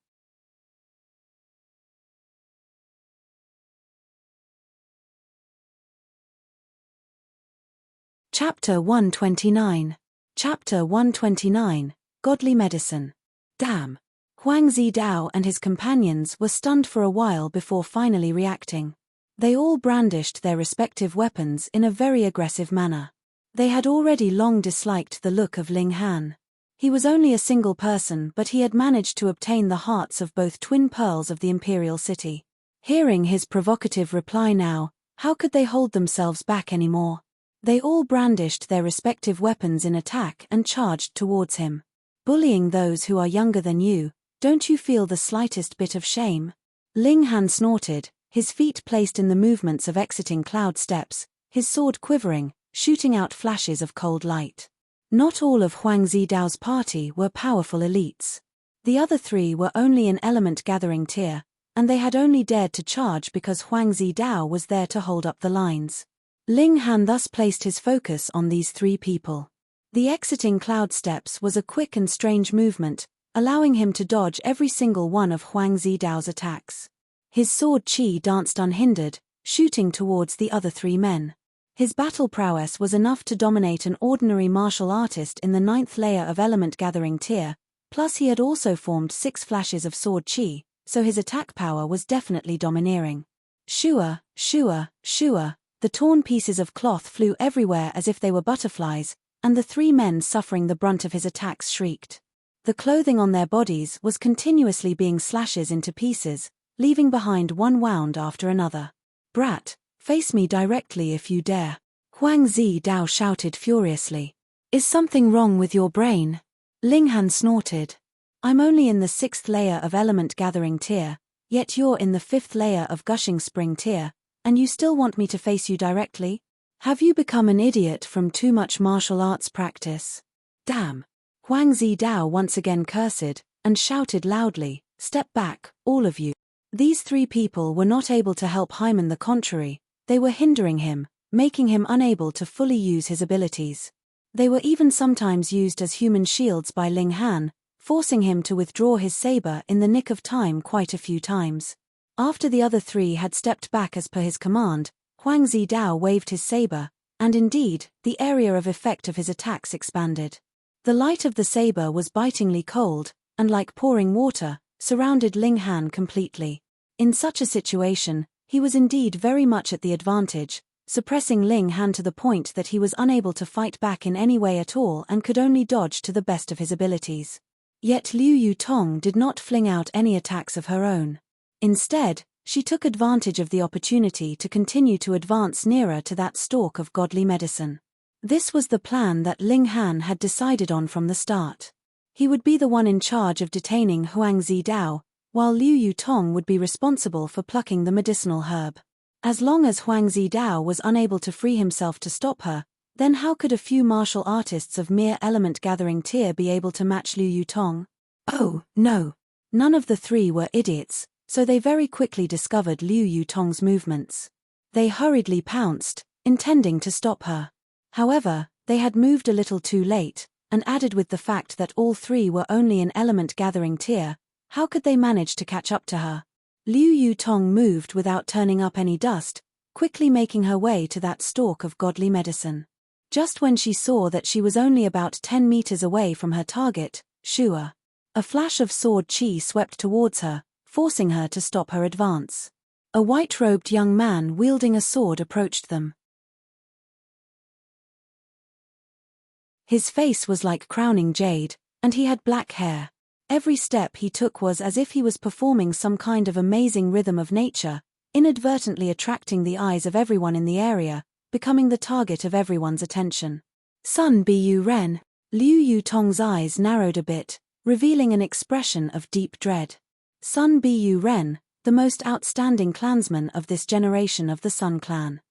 Chapter 129. Chapter 129, Godly Medicine. Damn. Huang Zidao and his companions were stunned for a while before finally reacting. They all brandished their respective weapons in a very aggressive manner. They had already long disliked the look of Ling Han. He was only a single person, but he had managed to obtain the hearts of both twin pearls of the imperial city. Hearing his provocative reply now, how could they hold themselves back anymore? They all brandished their respective weapons in attack and charged towards him. Bullying those who are younger than you, don't you feel the slightest bit of shame? Ling Han snorted, his feet placed in the movements of exiting cloud steps, his sword quivering, shooting out flashes of cold light. Not all of Huang Zidao's party were powerful elites. The other 3 were only in element gathering tier, and they had only dared to charge because Huang Zidao was there to hold up the lines. Ling Han thus placed his focus on these 3 people. The exiting cloud steps was a quick and strange movement, allowing him to dodge every single one of Huang Zidao's attacks. His sword chi danced unhindered, shooting towards the other 3 men. His battle prowess was enough to dominate an ordinary martial artist in the 9th layer of element gathering tier, plus he had also formed 6 flashes of sword chi, so his attack power was definitely domineering. Shua, shua, shua, the torn pieces of cloth flew everywhere as if they were butterflies, and the 3 men suffering the brunt of his attacks shrieked. The clothing on their bodies was continuously being slashes into pieces, leaving behind one wound after another. Brat, face me directly if you dare. Huang Zidao shouted furiously. Is something wrong with your brain? Ling Han snorted. I'm only in the 6th layer of element gathering tier, yet you're in the 5th layer of Gushing Spring tier, And you still want me to face you directly? Have you become an idiot from too much martial arts practice? Damn! Huang Zidao once again cursed, and shouted loudly, "Step back, all of you." These three people were not able to help Hyman. The contrary, they were hindering him, making him unable to fully use his abilities. They were even sometimes used as human shields by Ling Han, forcing him to withdraw his saber in the nick of time quite a few times. After the other three had stepped back as per his command, Huang Zidao waved his saber, and indeed, the area of effect of his attacks expanded. The light of the saber was bitingly cold, and like pouring water, surrounded Ling Han completely. In such a situation, he was indeed very much at the advantage, suppressing Ling Han to the point that he was unable to fight back in any way at all and could only dodge to the best of his abilities. Yet Liu Yutong did not fling out any attacks of her own. Instead, she took advantage of the opportunity to continue to advance nearer to that stalk of godly medicine. This was the plan that Ling Han had decided on from the start. He would be the one in charge of detaining Huang Zidao, while Liu Yutong would be responsible for plucking the medicinal herb. As long as Huang Zidao was unable to free himself to stop her, then how could a few martial artists of mere element-gathering tier be able to match Liu Yutong? Oh, no. None of the three were idiots, so they very quickly discovered Liu Yutong's movements. They hurriedly pounced, intending to stop her. However, they had moved a little too late, and added with the fact that all three were only in element-gathering tier, how could they manage to catch up to her? Liu Yutong moved without turning up any dust, quickly making her way to that stalk of godly medicine. Just when she saw that she was only about 10 meters away from her target, Shua, a flash of sword chi swept towards her, forcing her to stop her advance. A white-robed young man wielding a sword approached them. His face was like crowning jade, and he had black hair. Every step he took was as if he was performing some kind of amazing rhythm of nature, inadvertently attracting the eyes of everyone in the area, becoming the target of everyone's attention. Sun Bu Ren. Liu Yutong's eyes narrowed a bit, revealing an expression of deep dread. Sun Bu Ren, the most outstanding clansman of this generation of the Sun clan.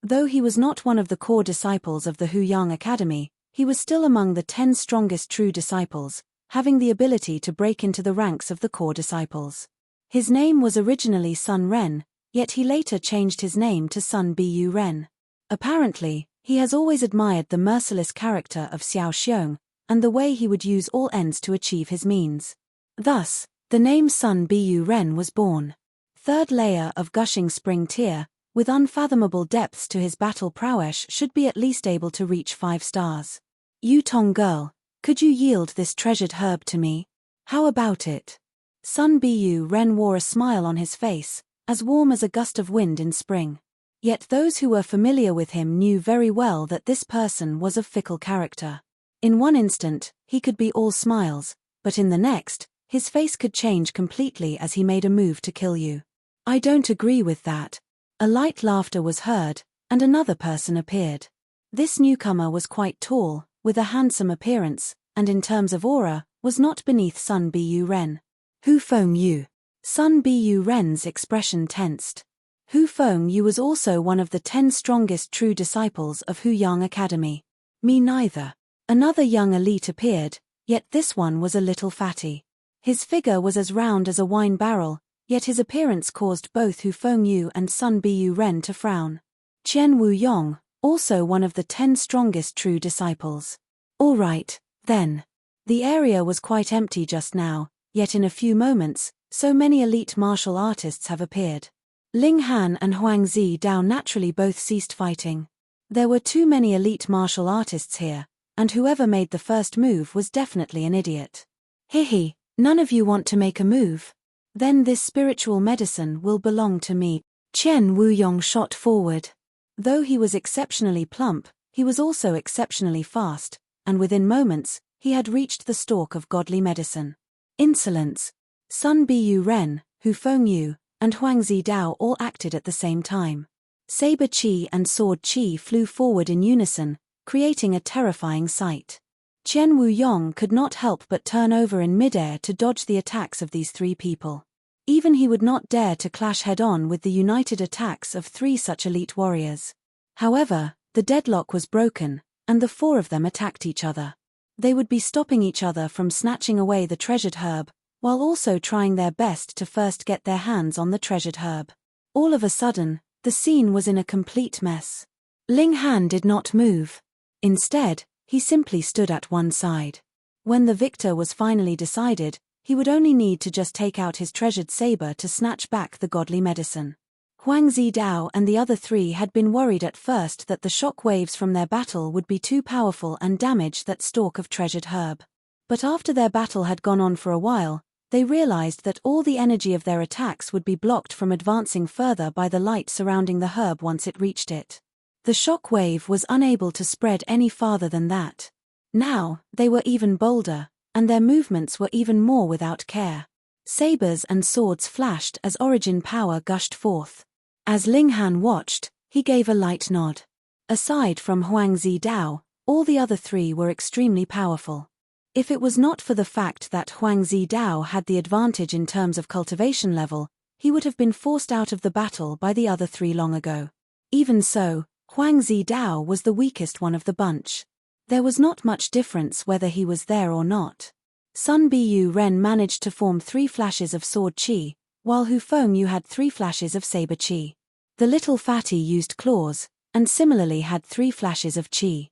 Though he was not one of the core disciples of the Huyang Academy, he was still among the 10 strongest true disciples, having the ability to break into the ranks of the core disciples. His name was originally Sun Ren, yet he later changed his name to Sun Bu Ren. Apparently, he has always admired the merciless character of Xiao Xiong, and the way he would use all ends to achieve his means. Thus, the name Sun Bu Ren was born. Third layer of gushing spring tier, with unfathomable depths to his battle prowess, should be at least able to reach 5 stars. Yutong girl, could you yield this treasured herb to me? How about it? Sun Bu Ren wore a smile on his face, as warm as a gust of wind in spring. Yet those who were familiar with him knew very well that this person was of fickle character. In one instant, he could be all smiles, but in the next, his face could change completely as he made a move to kill you. I don't agree with that. A light laughter was heard, and another person appeared. This newcomer was quite tall, with a handsome appearance, and in terms of aura, was not beneath Sun Bu Ren. Hu Feng Yu. Sun Bu Ren's expression tensed. Hu Feng Yu was also one of the 10 strongest true disciples of Huyang Academy. Me neither. Another young elite appeared, yet this one was a little fatty. His figure was as round as a wine barrel, yet his appearance caused both Hu Feng Yu and Sun Bu Ren to frown. Qian Wu Yong, also one of the 10 strongest true disciples. All right, then. The area was quite empty just now, yet in a few moments, so many elite martial artists have appeared. Ling Han and Huang Zidao naturally both ceased fighting. There were too many elite martial artists here, and whoever made the first move was definitely an idiot. Hihi, none of you want to make a move? Then this spiritual medicine will belong to me. Qian Wuyong shot forward. Though he was exceptionally plump, he was also exceptionally fast, and within moments, he had reached the stalk of godly medicine. Insolence. Sun Bu Ren, Hu Feng Yu, and Huang Zidao all acted at the same time. Saber chi and sword chi flew forward in unison, creating a terrifying sight. Qian Wuyong could not help but turn over in midair to dodge the attacks of these three people. Even he would not dare to clash head-on with the united attacks of 3 such elite warriors. However, the deadlock was broken, and the 4 of them attacked each other. They would be stopping each other from snatching away the treasured herb, while also trying their best to first get their hands on the treasured herb. All of a sudden, the scene was in a complete mess. Ling Han did not move. Instead, he simply stood at one side. When the victor was finally decided, he would only need to just take out his treasured saber to snatch back the godly medicine. Huang Zidao and the other 3 had been worried at first that the shock waves from their battle would be too powerful and damage that stalk of treasured herb. But after their battle had gone on for a while, they realized that all the energy of their attacks would be blocked from advancing further by the light surrounding the herb once it reached it. The shock wave was unable to spread any farther than that. Now, they were even bolder, and their movements were even more without care. Sabers and swords flashed as origin power gushed forth. As Ling Han watched, he gave a light nod. Aside from Huang Zidao, all the other 3 were extremely powerful. If it was not for the fact that Huang Zidao had the advantage in terms of cultivation level, he would have been forced out of the battle by the other 3 long ago. Even so, Huang Zidao was the weakest one of the bunch. There was not much difference whether he was there or not. Sun Bu Ren managed to form 3 flashes of sword chi, while Hu Fengyu had 3 flashes of saber chi. The little fatty used claws, and similarly had 3 flashes of chi.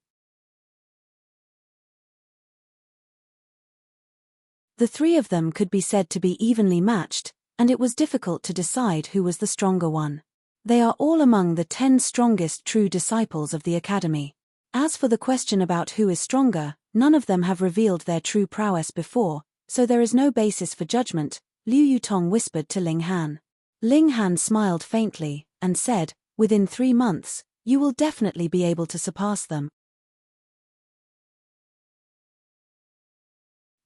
The 3 of them could be said to be evenly matched, and it was difficult to decide who was the stronger one. They are all among the 10 strongest true disciples of the Academy. As for the question about who is stronger, none of them have revealed their true prowess before, so there is no basis for judgment, Liu Yutong whispered to Ling Han. Ling Han smiled faintly, and said, "Within 3 months, you will definitely be able to surpass them."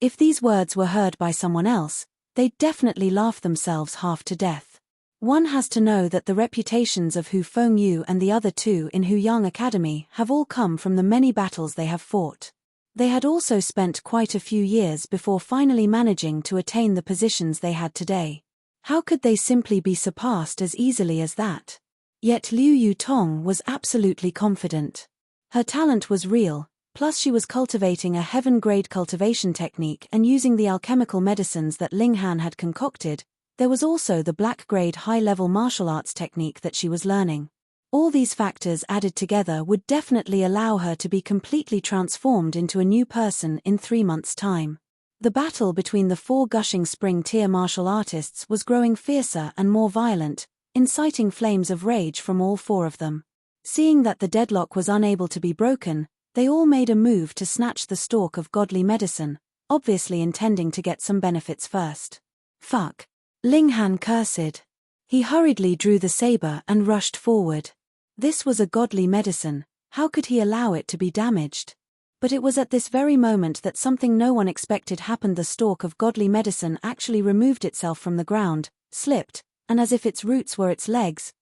If these words were heard by someone else, they'd definitely laugh themselves half to death. One has to know that the reputations of Hu Fengyu and the other 2 in Huyang Academy have all come from the many battles they have fought. They had also spent quite a few years before finally managing to attain the positions they had today. How could they simply be surpassed as easily as that? Yet Liu Yutong was absolutely confident. Her talent was real, plus she was cultivating a heaven-grade cultivation technique and using the alchemical medicines that Ling Han had concocted. There was also the black-grade high-level martial arts technique that she was learning. All these factors added together would definitely allow her to be completely transformed into a new person in 3 months' time. The battle between the 4 gushing spring-tier martial artists was growing fiercer and more violent, inciting flames of rage from all 4 of them. Seeing that the deadlock was unable to be broken, they all made a move to snatch the stalk of godly medicine, obviously intending to get some benefits first. Fuck. Ling Han cursed. He hurriedly drew the saber and rushed forward. This was a godly medicine, how could he allow it to be damaged? But it was at this very moment that something no one expected happened. The stalk of godly medicine actually removed itself from the ground, slipped, and as if its roots were its legs,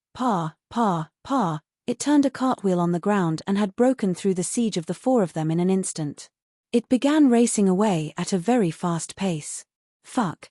it turned a cartwheel on the ground and had broken through the siege of the 4 of them in an instant. It began racing away at a very fast pace. Fuck.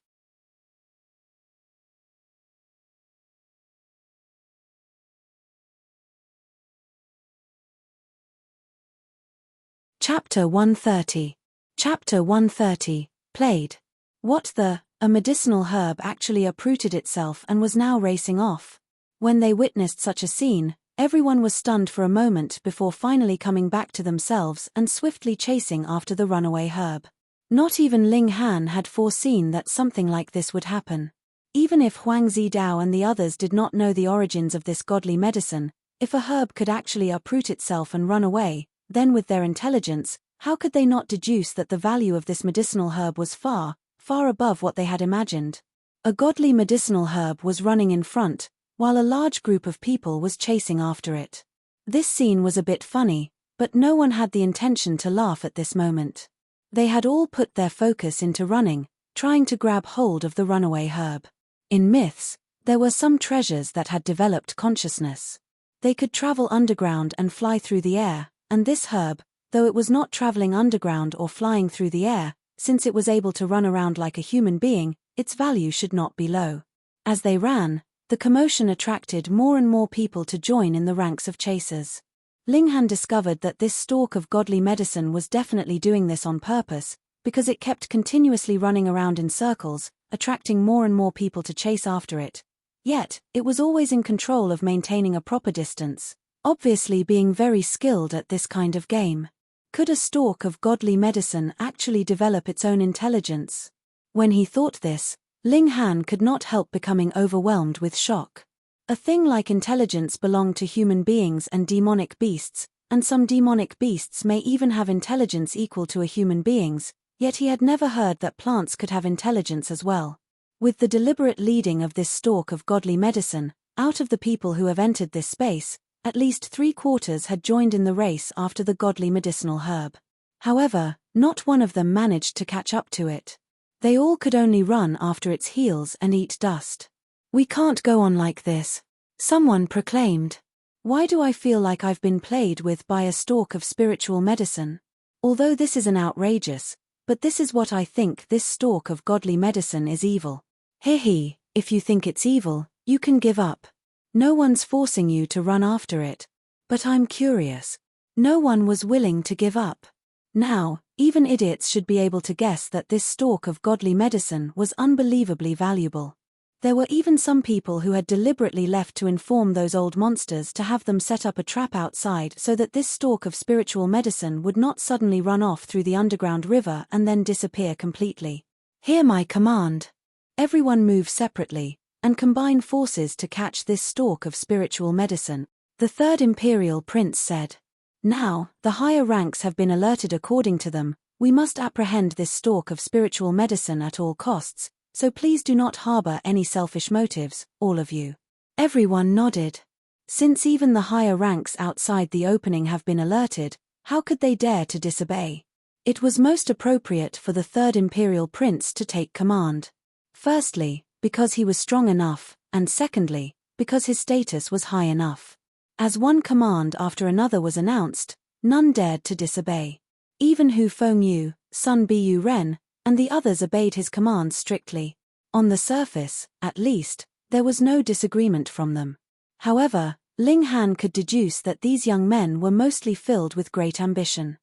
Chapter 130. Chapter 130, played. What the? A medicinal herb actually uprooted itself and was now racing off. When they witnessed such a scene, everyone was stunned for a moment before finally coming back to themselves and swiftly chasing after the runaway herb. Not even Ling Han had foreseen that something like this would happen. Even if Huang Zidao and the others did not know the origins of this godly medicine, if a herb could actually uproot itself and run away, then with their intelligence, how could they not deduce that the value of this medicinal herb was far, far above what they had imagined? A godly medicinal herb was running in front, while a large group of people was chasing after it. This scene was a bit funny, but no one had the intention to laugh at this moment. They had all put their focus into running, trying to grab hold of the runaway herb. In myths, there were some treasures that had developed consciousness. They could travel underground and fly through the air, and this herb, though it was not traveling underground or flying through the air, since it was able to run around like a human being, its value should not be low. As they ran, the commotion attracted more and more people to join in the ranks of chasers. Ling Han discovered that this stalk of godly medicine was definitely doing this on purpose, because it kept continuously running around in circles, attracting more and more people to chase after it. Yet, it was always in control of maintaining a proper distance, obviously being very skilled at this kind of game. Could a stalk of godly medicine actually develop its own intelligence? When he thought this, Ling Han could not help becoming overwhelmed with shock. A thing like intelligence belonged to human beings and demonic beasts, and some demonic beasts may even have intelligence equal to a human being's, yet he had never heard that plants could have intelligence as well. With the deliberate leading of this stalk of godly medicine, out of the people who have entered this space, at least 3/4 had joined in the race after the godly medicinal herb. However, not one of them managed to catch up to it. They all could only run after its heels and eat dust. "We can't go on like this," someone proclaimed. "Why do I feel like I've been played with by a stalk of spiritual medicine? Although this isn't outrageous, but this is what I think. This stalk of godly medicine is evil. Hee, if you think it's evil, you can give up. No one's forcing you to run after it. But I'm curious." No one was willing to give up. Now, even idiots should be able to guess that this stalk of godly medicine was unbelievably valuable. There were even some people who had deliberately left to inform those old monsters to have them set up a trap outside so that this stalk of spiritual medicine would not suddenly run off through the underground river and then disappear completely. "Hear my command. Everyone move separately, and combine forces to catch this stalk of spiritual medicine," the third imperial prince said. "Now, the higher ranks have been alerted. According to them, we must apprehend this stalk of spiritual medicine at all costs, so please do not harbor any selfish motives, all of you." Everyone nodded. Since even the higher ranks outside the opening have been alerted, how could they dare to disobey? It was most appropriate for the third imperial prince to take command. Firstly, because he was strong enough, and secondly, because his status was high enough. As one command after another was announced, none dared to disobey. Even Hu Fengyu, Sun Bu Ren, and the others obeyed his commands strictly. On the surface, at least, there was no disagreement from them. However, Ling Han could deduce that these young men were mostly filled with great ambition.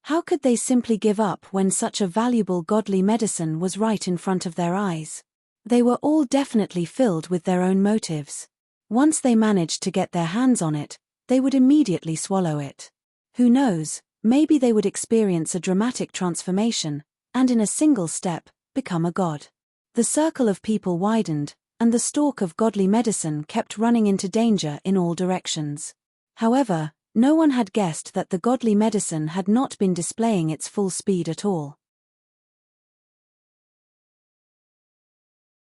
How could they simply give up when such a valuable godly medicine was right in front of their eyes? They were all definitely filled with their own motives. Once they managed to get their hands on it, they would immediately swallow it. Who knows, maybe they would experience a dramatic transformation, and in a single step, become a god. The circle of people widened, and the stalk of godly medicine kept running into danger in all directions. However, no one had guessed that the godly medicine had not been displaying its full speed at all.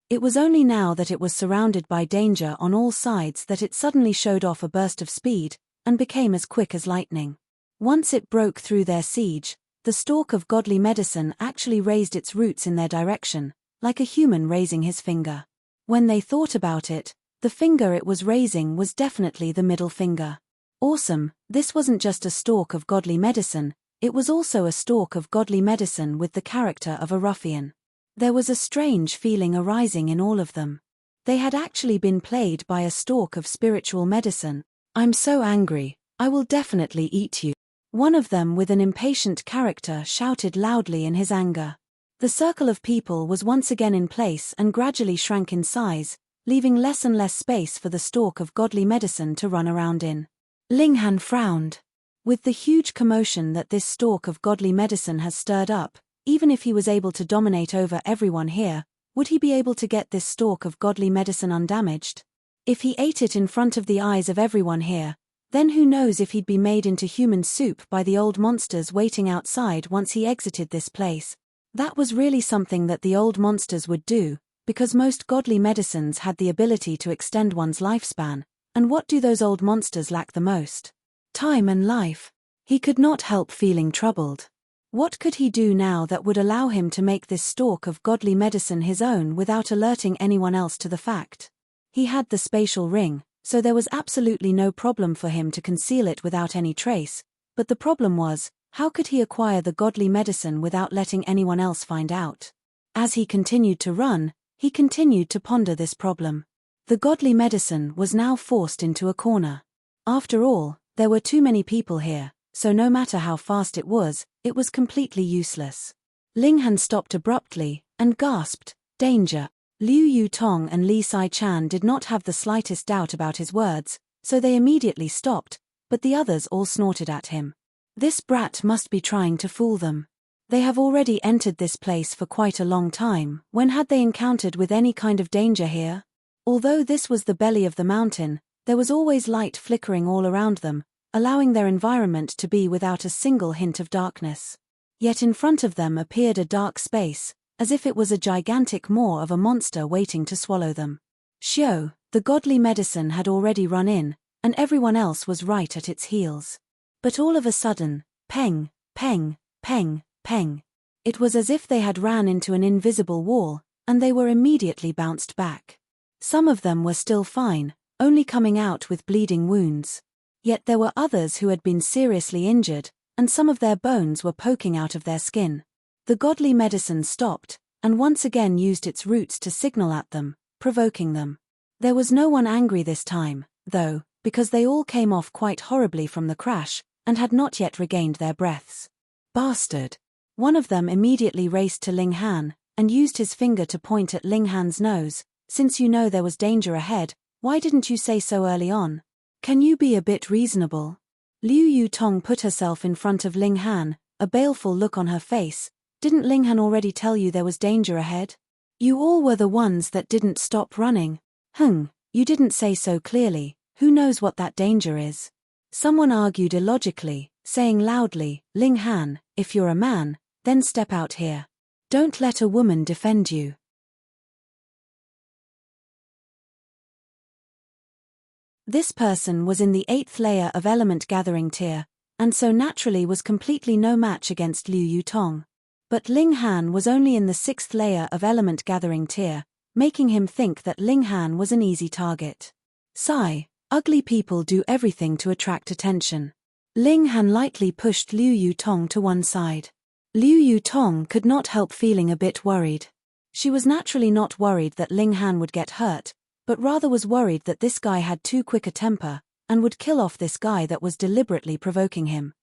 It was only now that it was surrounded by danger on all sides that it suddenly showed off a burst of speed, and became as quick as lightning. Once it broke through their siege, the stalk of godly medicine actually raised its roots in their direction, like a human raising his finger. When they thought about it, the finger it was raising was definitely the middle finger. Awesome, this wasn't just a stalk of godly medicine, it was also a stalk of godly medicine with the character of a ruffian. There was a strange feeling arising in all of them. They had actually been played by a stalk of spiritual medicine. "I'm so angry, I will definitely eat you," one of them with an impatient character shouted loudly in his anger. The circle of people was once again in place and gradually shrank in size, leaving less and less space for the stalk of godly medicine to run around in. Ling Han frowned. With the huge commotion that this stalk of godly medicine has stirred up, even if he was able to dominate over everyone here, would he be able to get this stalk of godly medicine undamaged? If he ate it in front of the eyes of everyone here, then who knows if he'd be made into human soup by the old monsters waiting outside once he exited this place. That was really something that the old monsters would do, because most godly medicines had the ability to extend one's lifespan, and what do those old monsters lack the most? Time and life. He could not help feeling troubled. What could he do now that would allow him to make this stalk of godly medicine his own without alerting anyone else to the fact? He had the spatial ring, so there was absolutely no problem for him to conceal it without any trace, but the problem was, How could he acquire the godly medicine without letting anyone else find out? As he continued to run, he continued to ponder this problem. The godly medicine was now forced into a corner. After all, there were too many people here, so no matter how fast it was completely useless. Ling Han stopped abruptly and gasped, "Danger!" Liu Yutong and Li Sai-chan did not have the slightest doubt about his words, so they immediately stopped, but the others all snorted at him. This brat must be trying to fool them. They have already entered this place for quite a long time. When had they encountered with any kind of danger here? Although this was the belly of the mountain, there was always light flickering all around them, allowing their environment to be without a single hint of darkness. Yet in front of them appeared a dark space, as if it was a gigantic maw of a monster waiting to swallow them. Xiao, the godly medicine had already run in, and everyone else was right at its heels. But all of a sudden, peng, peng, peng, peng. It was as if they had ran into an invisible wall, and they were immediately bounced back. Some of them were still fine, only coming out with bleeding wounds. Yet there were others who had been seriously injured, and some of their bones were poking out of their skin. The godly medicine stopped, and once again used its roots to signal at them, provoking them. There was no one angry this time, though, because they all came off quite horribly from the crash, and had not yet regained their breaths. Bastard! One of them immediately raced to Ling Han, and used his finger to point at Ling Han's nose. "Since you know there was danger ahead, why didn't you say so early on? Can you be a bit reasonable?" Liu Yutong put herself in front of Ling Han, a baleful look on her face. "Didn't Ling Han already tell you there was danger ahead? You all were the ones that didn't stop running." You didn't say so clearly. Who knows what that danger is?" Someone argued illogically, saying loudly, "Ling Han, if you're a man, then step out here. Don't let a woman defend you." This person was in the 8th layer of element gathering tier, and so naturally was completely no match against Liu Yutong. But Ling Han was only in the 6th layer of element gathering tier, making him think that Ling Han was an easy target. Sigh, ugly people do everything to attract attention. Ling Han lightly pushed Liu Yutong to one side. Liu Yutong could not help feeling a bit worried. She was naturally not worried that Ling Han would get hurt, but rather was worried that this guy had too quick a temper, and would kill off this guy that was deliberately provoking him.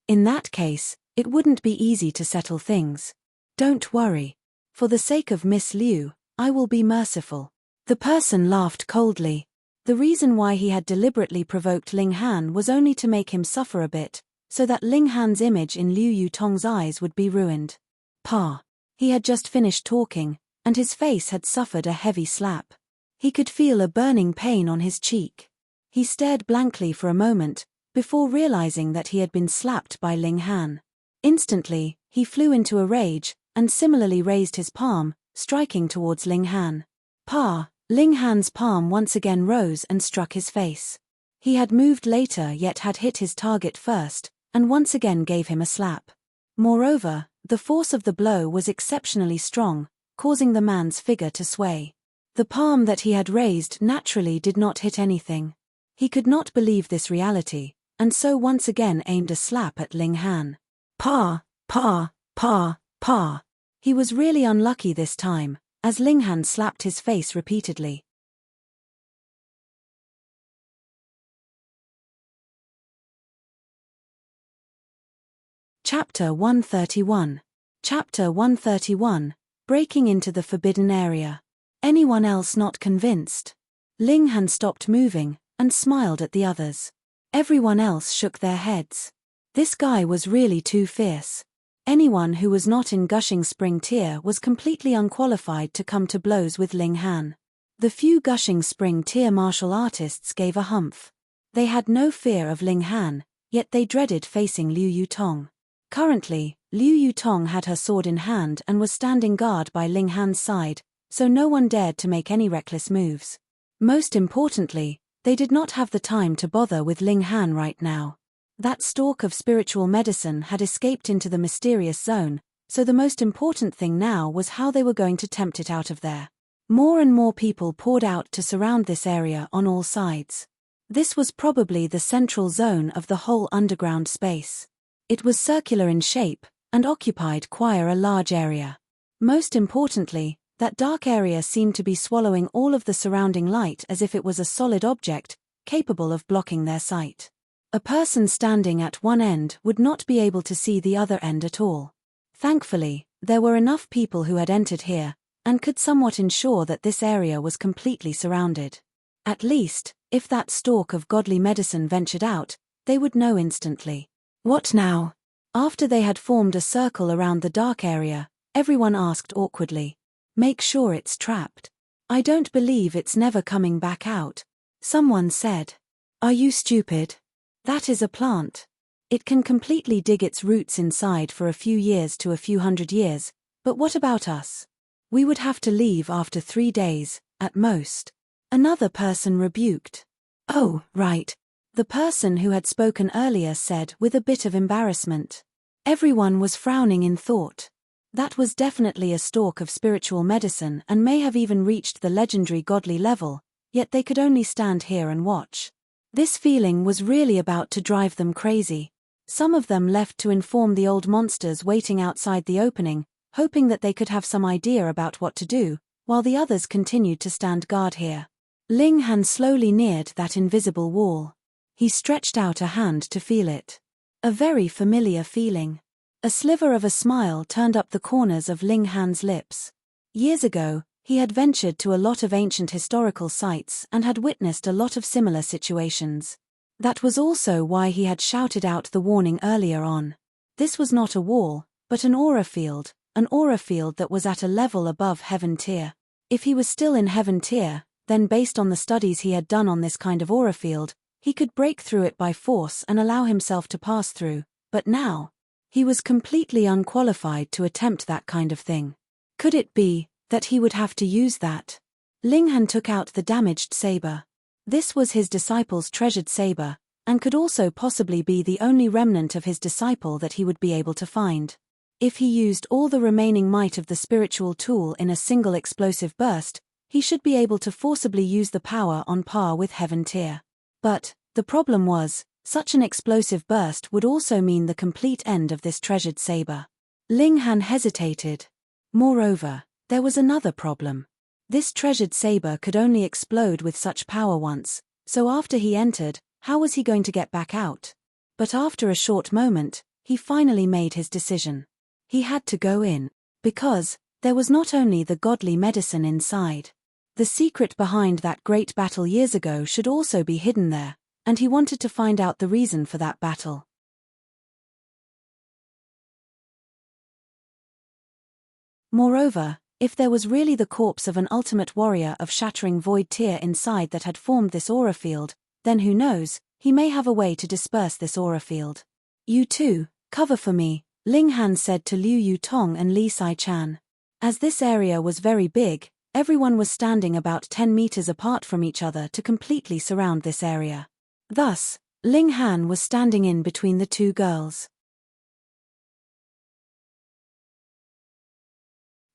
In that case, it wouldn't be easy to settle things. "Don't worry. For the sake of Miss Liu, I will be merciful." The person laughed coldly. The reason why he had deliberately provoked Ling Han was only to make him suffer a bit, so that Ling Han's image in Liu Yutong's eyes would be ruined. Pa. He had just finished talking, and his face had suffered a heavy slap. He could feel a burning pain on his cheek. He stared blankly for a moment, before realizing that he had been slapped by Ling Han. Instantly, he flew into a rage, and similarly raised his palm, striking towards Ling Han. Pa! Ling Han's palm once again rose and struck his face. He had moved later yet had hit his target first, and once again gave him a slap. Moreover, the force of the blow was exceptionally strong, causing the man's figure to sway. The palm that he had raised naturally did not hit anything. He could not believe this reality, and so once again aimed a slap at Ling Han. Pa! Pa! Pa! Pa! He was really unlucky this time, as Ling Han slapped his face repeatedly. Chapter 131. Chapter 131. Breaking into the Forbidden Area. Anyone else not convinced? Ling Han stopped moving, and smiled at the others. Everyone else shook their heads. This guy was really too fierce. Anyone who was not in Gushing Spring tier was completely unqualified to come to blows with Ling Han. The few Gushing Spring tier martial artists gave a humph. They had no fear of Ling Han, yet they dreaded facing Liu Yutong. Currently, Liu Yutong had her sword in hand and was standing guard by Ling Han's side, so no one dared to make any reckless moves. Most importantly, they did not have the time to bother with Ling Han right now. That stalk of spiritual medicine had escaped into the mysterious zone, so the most important thing now was how they were going to tempt it out of there. More and more people poured out to surround this area on all sides. This was probably the central zone of the whole underground space. It was circular in shape, and occupied quite a large area. Most importantly, that dark area seemed to be swallowing all of the surrounding light as if it was a solid object, capable of blocking their sight. A person standing at one end would not be able to see the other end at all. Thankfully, there were enough people who had entered here, and could somewhat ensure that this area was completely surrounded. At least, if that stalk of godly medicine ventured out, they would know instantly. What now? After they had formed a circle around the dark area, everyone asked awkwardly. Make sure it's trapped. I don't believe it's never coming back out. Someone said. Are you stupid? That is a plant. It can completely dig its roots inside for a few years to a few hundred years, but what about us? We would have to leave after 3 days, at most. Another person rebuked. Oh, right. The person who had spoken earlier said with a bit of embarrassment. Everyone was frowning in thought. That was definitely a stalk of spiritual medicine and may have even reached the legendary godly level, yet they could only stand here and watch. This feeling was really about to drive them crazy. Some of them left to inform the old monsters waiting outside the opening, hoping that they could have some idea about what to do, while the others continued to stand guard here. Ling Han slowly neared that invisible wall. He stretched out a hand to feel it. A very familiar feeling. A sliver of a smile turned up the corners of Ling Han's lips. Years ago, he had ventured to a lot of ancient historical sites and had witnessed a lot of similar situations. That was also why he had shouted out the warning earlier on. This was not a wall, but an aura field that was at a level above heaven tier. If he was still in heaven tier, then based on the studies he had done on this kind of aura field, he could break through it by force and allow himself to pass through, but now, he was completely unqualified to attempt that kind of thing. Could it be that he would have to use that? Ling Han took out the damaged saber. This was his disciple's treasured saber, and could also possibly be the only remnant of his disciple that he would be able to find. If he used all the remaining might of the spiritual tool in a single explosive burst, he should be able to forcibly use the power on par with heaven tier. But, the problem was, such an explosive burst would also mean the complete end of this treasured saber. Ling Han hesitated. Moreover, there was another problem. This treasured saber could only explode with such power once, so after he entered, how was he going to get back out? But after a short moment, he finally made his decision. He had to go in, because there was not only the godly medicine inside. The secret behind that great battle years ago should also be hidden there, and he wanted to find out the reason for that battle. Moreover, if there was really the corpse of an ultimate warrior of shattering void tier inside that had formed this aura field, then who knows, he may have a way to disperse this aura field. You two, cover for me, Ling Han said to Liu Yutong and Li Sai-chan. As this area was very big, everyone was standing about 10 meters apart from each other to completely surround this area. Thus, Ling Han was standing in between the two girls.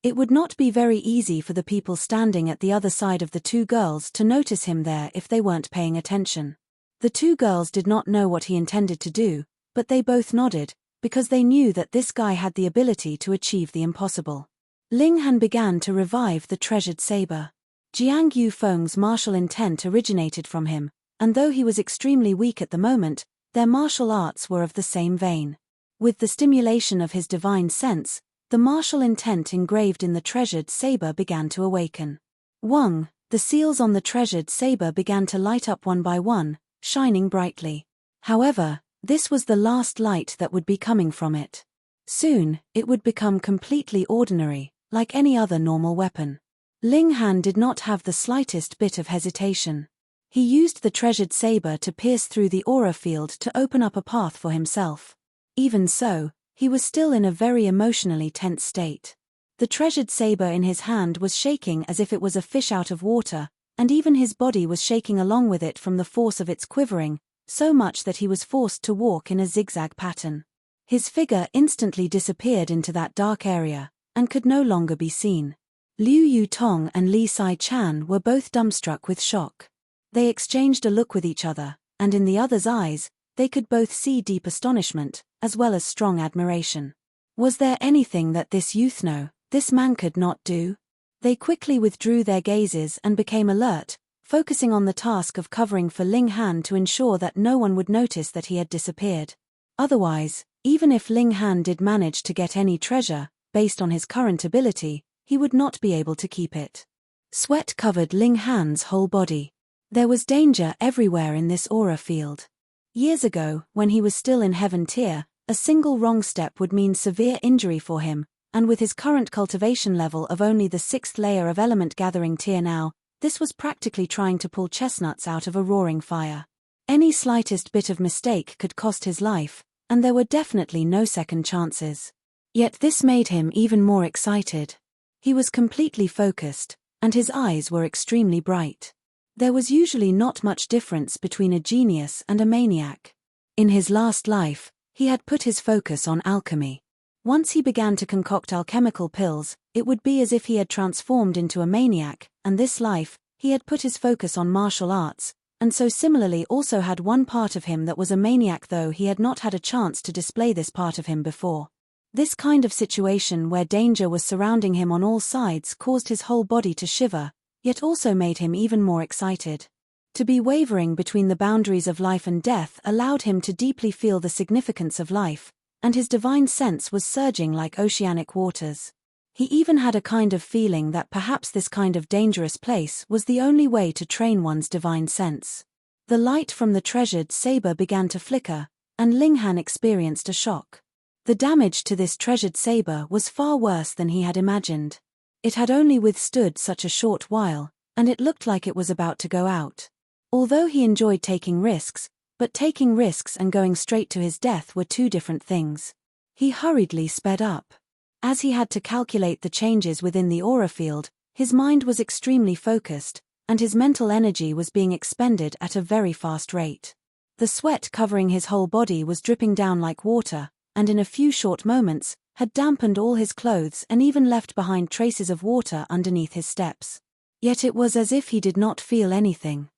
It would not be very easy for the people standing at the other side of the two girls to notice him there if they weren't paying attention. The two girls did not know what he intended to do, but they both nodded, because they knew that this guy had the ability to achieve the impossible. Ling Han began to revive the treasured saber. Jiang Yufeng's martial intent originated from him, and though he was extremely weak at the moment, their martial arts were of the same vein. With the stimulation of his divine sense, the martial intent engraved in the treasured saber began to awaken. Wang, the seals on the treasured saber began to light up one by one, shining brightly. However, this was the last light that would be coming from it. Soon, it would become completely ordinary, like any other normal weapon. Ling Han did not have the slightest bit of hesitation. He used the treasured saber to pierce through the aura field to open up a path for himself. Even so, he was still in a very emotionally tense state. The treasured saber in his hand was shaking as if it was a fish out of water, and even his body was shaking along with it from the force of its quivering, so much that he was forced to walk in a zigzag pattern. His figure instantly disappeared into that dark area, and could no longer be seen. Liu Yutong and Li Sai-chan were both dumbstruck with shock. They exchanged a look with each other, and in the other's eyes, they could both see deep astonishment, as well as strong admiration. Was there anything that this youth knew, this man could not do? They quickly withdrew their gazes and became alert, focusing on the task of covering for Ling Han to ensure that no one would notice that he had disappeared. Otherwise, even if Ling Han did manage to get any treasure, based on his current ability, he would not be able to keep it. Sweat covered Ling Han's whole body. There was danger everywhere in this aura field. Years ago, when he was still in Heaven Tier, a single wrong step would mean severe injury for him, and with his current cultivation level of only the 6th layer of Element Gathering Tier now, this was practically trying to pull chestnuts out of a roaring fire. Any slightest bit of mistake could cost his life, and there were definitely no second chances. Yet this made him even more excited. He was completely focused, and his eyes were extremely bright. There was usually not much difference between a genius and a maniac. In his last life, he had put his focus on alchemy. Once he began to concoct alchemical pills, it would be as if he had transformed into a maniac, and this life, he had put his focus on martial arts, and so similarly also had one part of him that was a maniac, though he had not had a chance to display this part of him before. This kind of situation where danger was surrounding him on all sides caused his whole body to shiver, yet also made him even more excited. To be wavering between the boundaries of life and death allowed him to deeply feel the significance of life, and his divine sense was surging like oceanic waters. He even had a kind of feeling that perhaps this kind of dangerous place was the only way to train one's divine sense. The light from the treasured saber began to flicker, and Ling Han experienced a shock. The damage to this treasured saber was far worse than he had imagined. It had only withstood such a short while, and it looked like it was about to go out. Although he enjoyed taking risks, but taking risks and going straight to his death were two different things. He hurriedly sped up. As he had to calculate the changes within the aura field, his mind was extremely focused, and his mental energy was being expended at a very fast rate. The sweat covering his whole body was dripping down like water, and in a few short moments, had dampened all his clothes and even left behind traces of water underneath his steps. Yet it was as if he did not feel anything.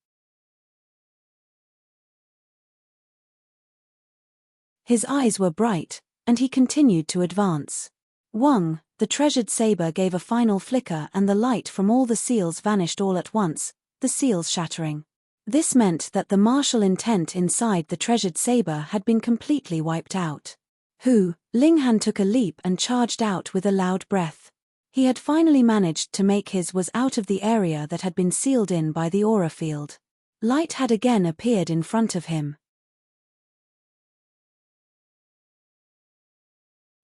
His eyes were bright, and he continued to advance. Wang, the treasured saber gave a final flicker and the light from all the seals vanished all at once, the seals shattering. This meant that the martial intent inside the treasured saber had been completely wiped out. Ling Han took a leap and charged out with a loud breath. He had finally managed to make his way out of the area that had been sealed in by the aura field. Light had again appeared in front of him.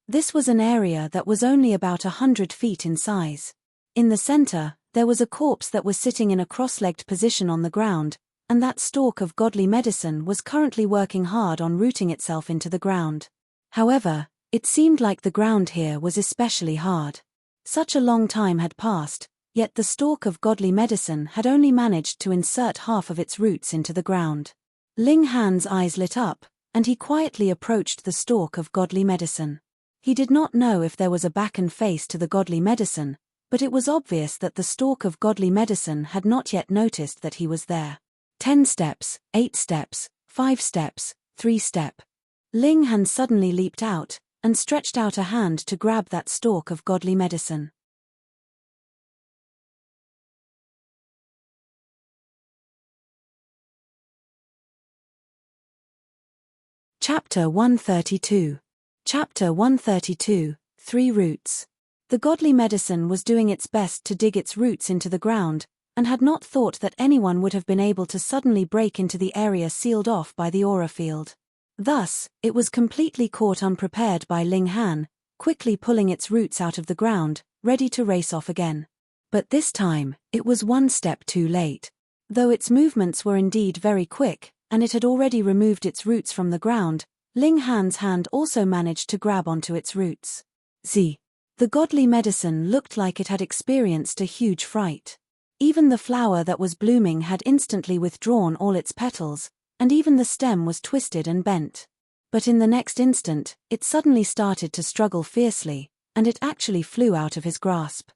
This was an area that was only about 100 feet in size. In the center, there was a corpse that was sitting in a cross-legged position on the ground, and that stalk of godly medicine was currently working hard on rooting itself into the ground. However, it seemed like the ground here was especially hard. Such a long time had passed, yet the stalk of godly medicine had only managed to insert half of its roots into the ground. Ling Han's eyes lit up, and he quietly approached the stalk of godly medicine. He did not know if there was a back and face to the godly medicine, but it was obvious that the stalk of godly medicine had not yet noticed that he was there. 10 steps, 8 steps, 5 steps, 3 step. Ling Han suddenly leaped out, and stretched out a hand to grab that stalk of godly medicine. Chapter 132. Chapter 132, 3 Roots. The godly medicine was doing its best to dig its roots into the ground, and had not thought that anyone would have been able to suddenly break into the area sealed off by the aura field. Thus, it was completely caught unprepared by Ling Han, quickly pulling its roots out of the ground, ready to race off again. But this time, it was one step too late. Though its movements were indeed very quick, and it had already removed its roots from the ground, Ling Han's hand also managed to grab onto its roots. The godly medicine looked like it had experienced a huge fright. Even the flower that was blooming had instantly withdrawn all its petals, and even the stem was twisted and bent. But in the next instant, it suddenly started to struggle fiercely, and it actually flew out of his grasp.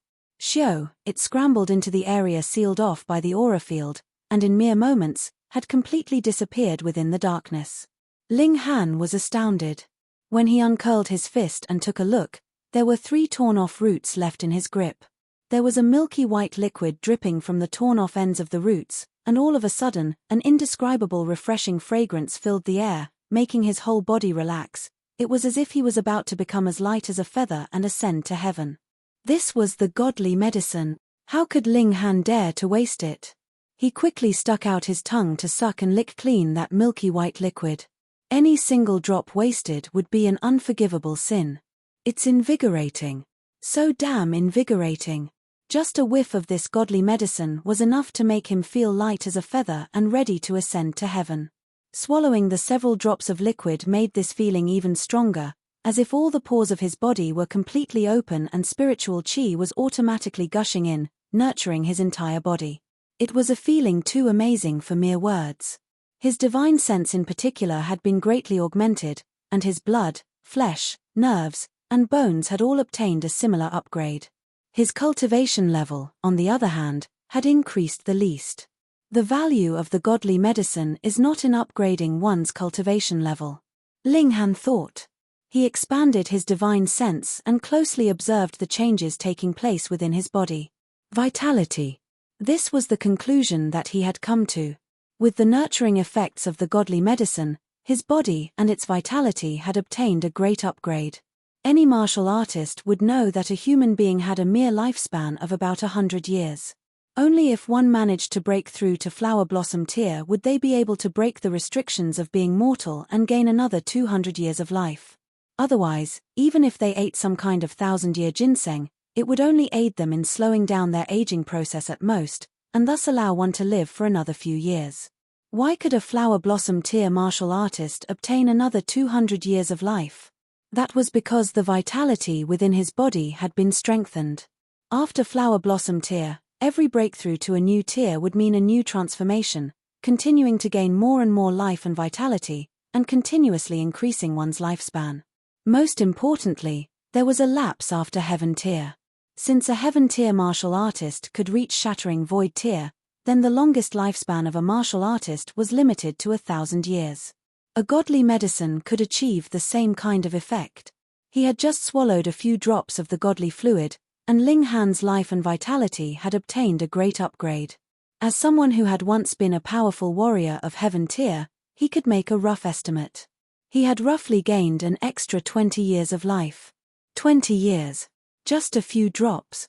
It scrambled into the area sealed off by the aura field, and in mere moments, had completely disappeared within the darkness. Ling Han was astounded. When he uncurled his fist and took a look, there were 3 torn-off roots left in his grip. There was a milky white liquid dripping from the torn-off ends of the roots, and all of a sudden, an indescribable refreshing fragrance filled the air, making his whole body relax. It was as if he was about to become as light as a feather and ascend to heaven. This was the godly medicine. How could Ling Han dare to waste it? He quickly stuck out his tongue to suck and lick clean that milky white liquid. Any single drop wasted would be an unforgivable sin. It's invigorating. So damn invigorating. Just a whiff of this godly medicine was enough to make him feel light as a feather and ready to ascend to heaven. Swallowing the several drops of liquid made this feeling even stronger, as if all the pores of his body were completely open and spiritual chi was automatically gushing in, nurturing his entire body. It was a feeling too amazing for mere words. His divine sense in particular had been greatly augmented, and his blood, flesh, nerves, and bones had all obtained a similar upgrade. His cultivation level, on the other hand, had increased the least. The value of the godly medicine is not in upgrading one's cultivation level. Ling Han thought. He expanded his divine sense and closely observed the changes taking place within his body. Vitality. This was the conclusion that he had come to. With the nurturing effects of the godly medicine, his body and its vitality had obtained a great upgrade. Any martial artist would know that a human being had a mere lifespan of about 100 years. Only if one managed to break through to Flower Blossom Tier would they be able to break the restrictions of being mortal and gain another 200 years of life. Otherwise, even if they ate some kind of 1,000-year ginseng, it would only aid them in slowing down their aging process at most, and thus allow one to live for another few years. Why could a Flower Blossom Tier martial artist obtain another 200 years of life? That was because the vitality within his body had been strengthened. After Flower Blossom Tier, every breakthrough to a new tier would mean a new transformation, continuing to gain more and more life and vitality, and continuously increasing one's lifespan. Most importantly, there was a lapse after Heaven Tier. Since a Heaven Tier martial artist could reach Shattering Void Tier, then the longest lifespan of a martial artist was limited to 1,000 years. A godly medicine could achieve the same kind of effect. He had just swallowed a few drops of the godly fluid, and Ling Han's life and vitality had obtained a great upgrade. As someone who had once been a powerful warrior of Heaven Tier, he could make a rough estimate. He had roughly gained an extra 20 years of life. 20 years. Just a few drops.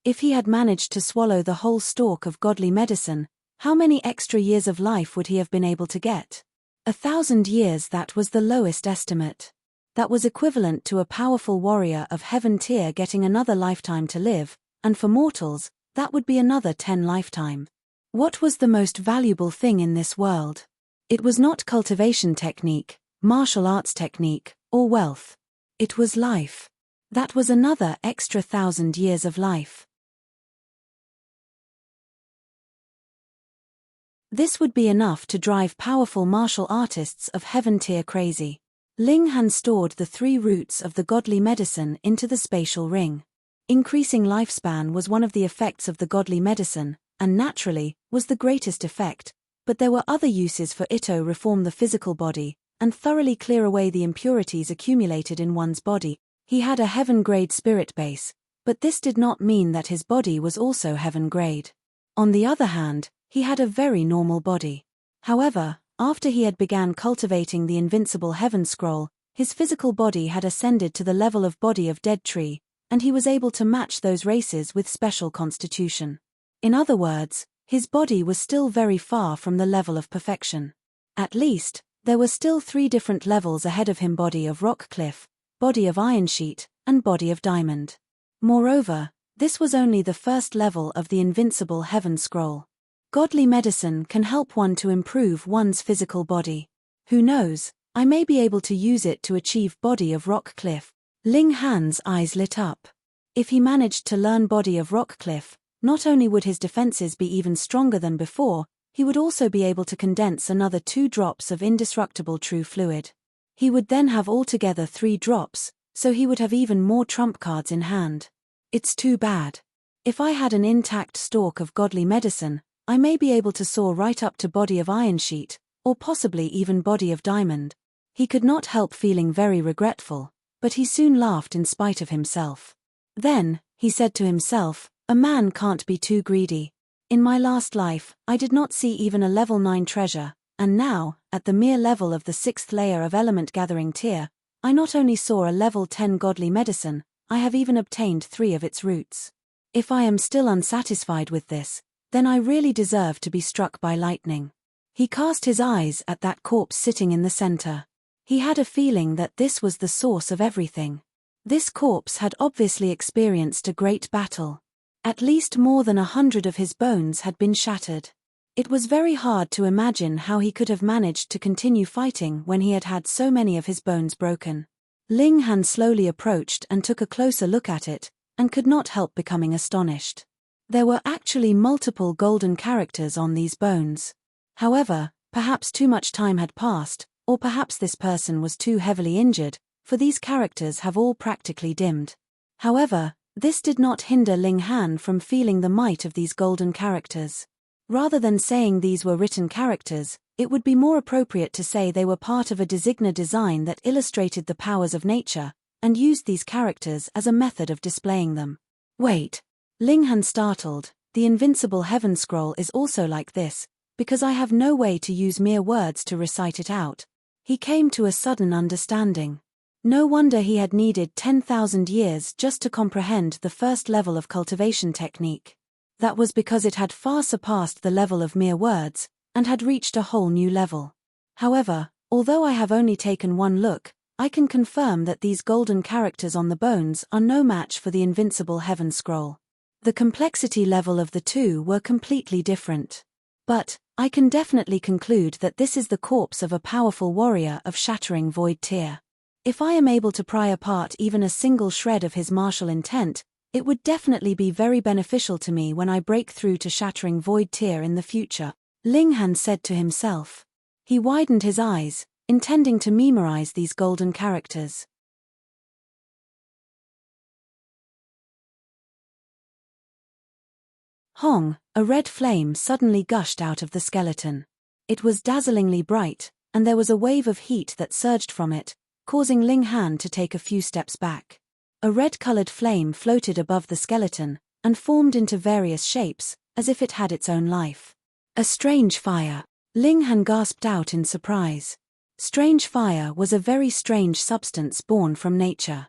If he had managed to swallow the whole stalk of godly medicine, how many extra years of life would he have been able to get? 1,000 years. That was the lowest estimate. That was equivalent to a powerful warrior of Heaven Tier getting another lifetime to live, and for mortals, that would be another 10 lifetimes. What was the most valuable thing in this world? It was not cultivation technique, martial arts technique, or wealth. It was life. That was another extra 1,000 years of life. This would be enough to drive powerful martial artists of Heaven Tier crazy. Ling Han stored the 3 roots of the godly medicine into the spatial ring. Increasing lifespan was one of the effects of the godly medicine, and naturally, was the greatest effect, but there were other uses for it to reform the physical body, and thoroughly clear away the impurities accumulated in one's body. He had a heaven-grade spirit base, but this did not mean that his body was also heaven-grade. On the other hand, he had a very normal body. However, after he had began cultivating the invincible heaven scroll, his physical body had ascended to the level of body of dead tree, and he was able to match those races with special constitution. In other words, his body was still very far from the level of perfection. At least, there were still 3 different levels ahead of him: body of rock cliff, body of iron sheet, and body of diamond. Moreover, this was only the first level of the invincible heaven scroll. Godly medicine can help one to improve one's physical body. Who knows, I may be able to use it to achieve body of rock cliff. Ling Han's eyes lit up. If he managed to learn body of rock cliff, not only would his defenses be even stronger than before, he would also be able to condense another 2 drops of indestructible true fluid. He would then have altogether 3 drops, so he would have even more trump cards in hand. It's too bad. If I had an intact stalk of godly medicine, I may be able to soar right up to body of iron sheet, or possibly even body of diamond. He could not help feeling very regretful, but he soon laughed in spite of himself. Then, he said to himself, a man can't be too greedy. In my last life, I did not see even a level 9 treasure, and now, at the mere level of the 6th layer of element gathering tier, I not only saw a level 10 godly medicine, I have even obtained 3 of its roots. If I am still unsatisfied with this, then I really deserve to be struck by lightning. He cast his eyes at that corpse sitting in the center. He had a feeling that this was the source of everything. This corpse had obviously experienced a great battle. At least more than 100 of his bones had been shattered. It was very hard to imagine how he could have managed to continue fighting when he had had so many of his bones broken. Ling Han slowly approached and took a closer look at it, and could not help becoming astonished. There were actually multiple golden characters on these bones. However, perhaps too much time had passed, or perhaps this person was too heavily injured, for these characters have all practically dimmed. However, this did not hinder Ling Han from feeling the might of these golden characters. Rather than saying these were written characters, it would be more appropriate to say they were part of a designer design that illustrated the powers of nature, and used these characters as a method of displaying them. Wait. Ling Han startled, the invincible heaven scroll is also like this, because I have no way to use mere words to recite it out. He came to a sudden understanding. No wonder he had needed 10,000 years just to comprehend the first level of cultivation technique. That was because it had far surpassed the level of mere words, and had reached a whole new level. However, although I have only taken one look, I can confirm that these golden characters on the bones are no match for the invincible heaven scroll. The complexity level of the two were completely different. But, I can definitely conclude that this is the corpse of a powerful warrior of shattering void tier. If I am able to pry apart even a single shred of his martial intent, it would definitely be very beneficial to me when I break through to shattering void tier in the future, Ling Han said to himself. He widened his eyes, intending to memorize these golden characters. Hong, a red flame suddenly gushed out of the skeleton. It was dazzlingly bright, and there was a wave of heat that surged from it, causing Ling Han to take a few steps back. A red-colored flame floated above the skeleton, and formed into various shapes, as if it had its own life. A strange fire. Ling Han gasped out in surprise. Strange fire was a very strange substance born from nature.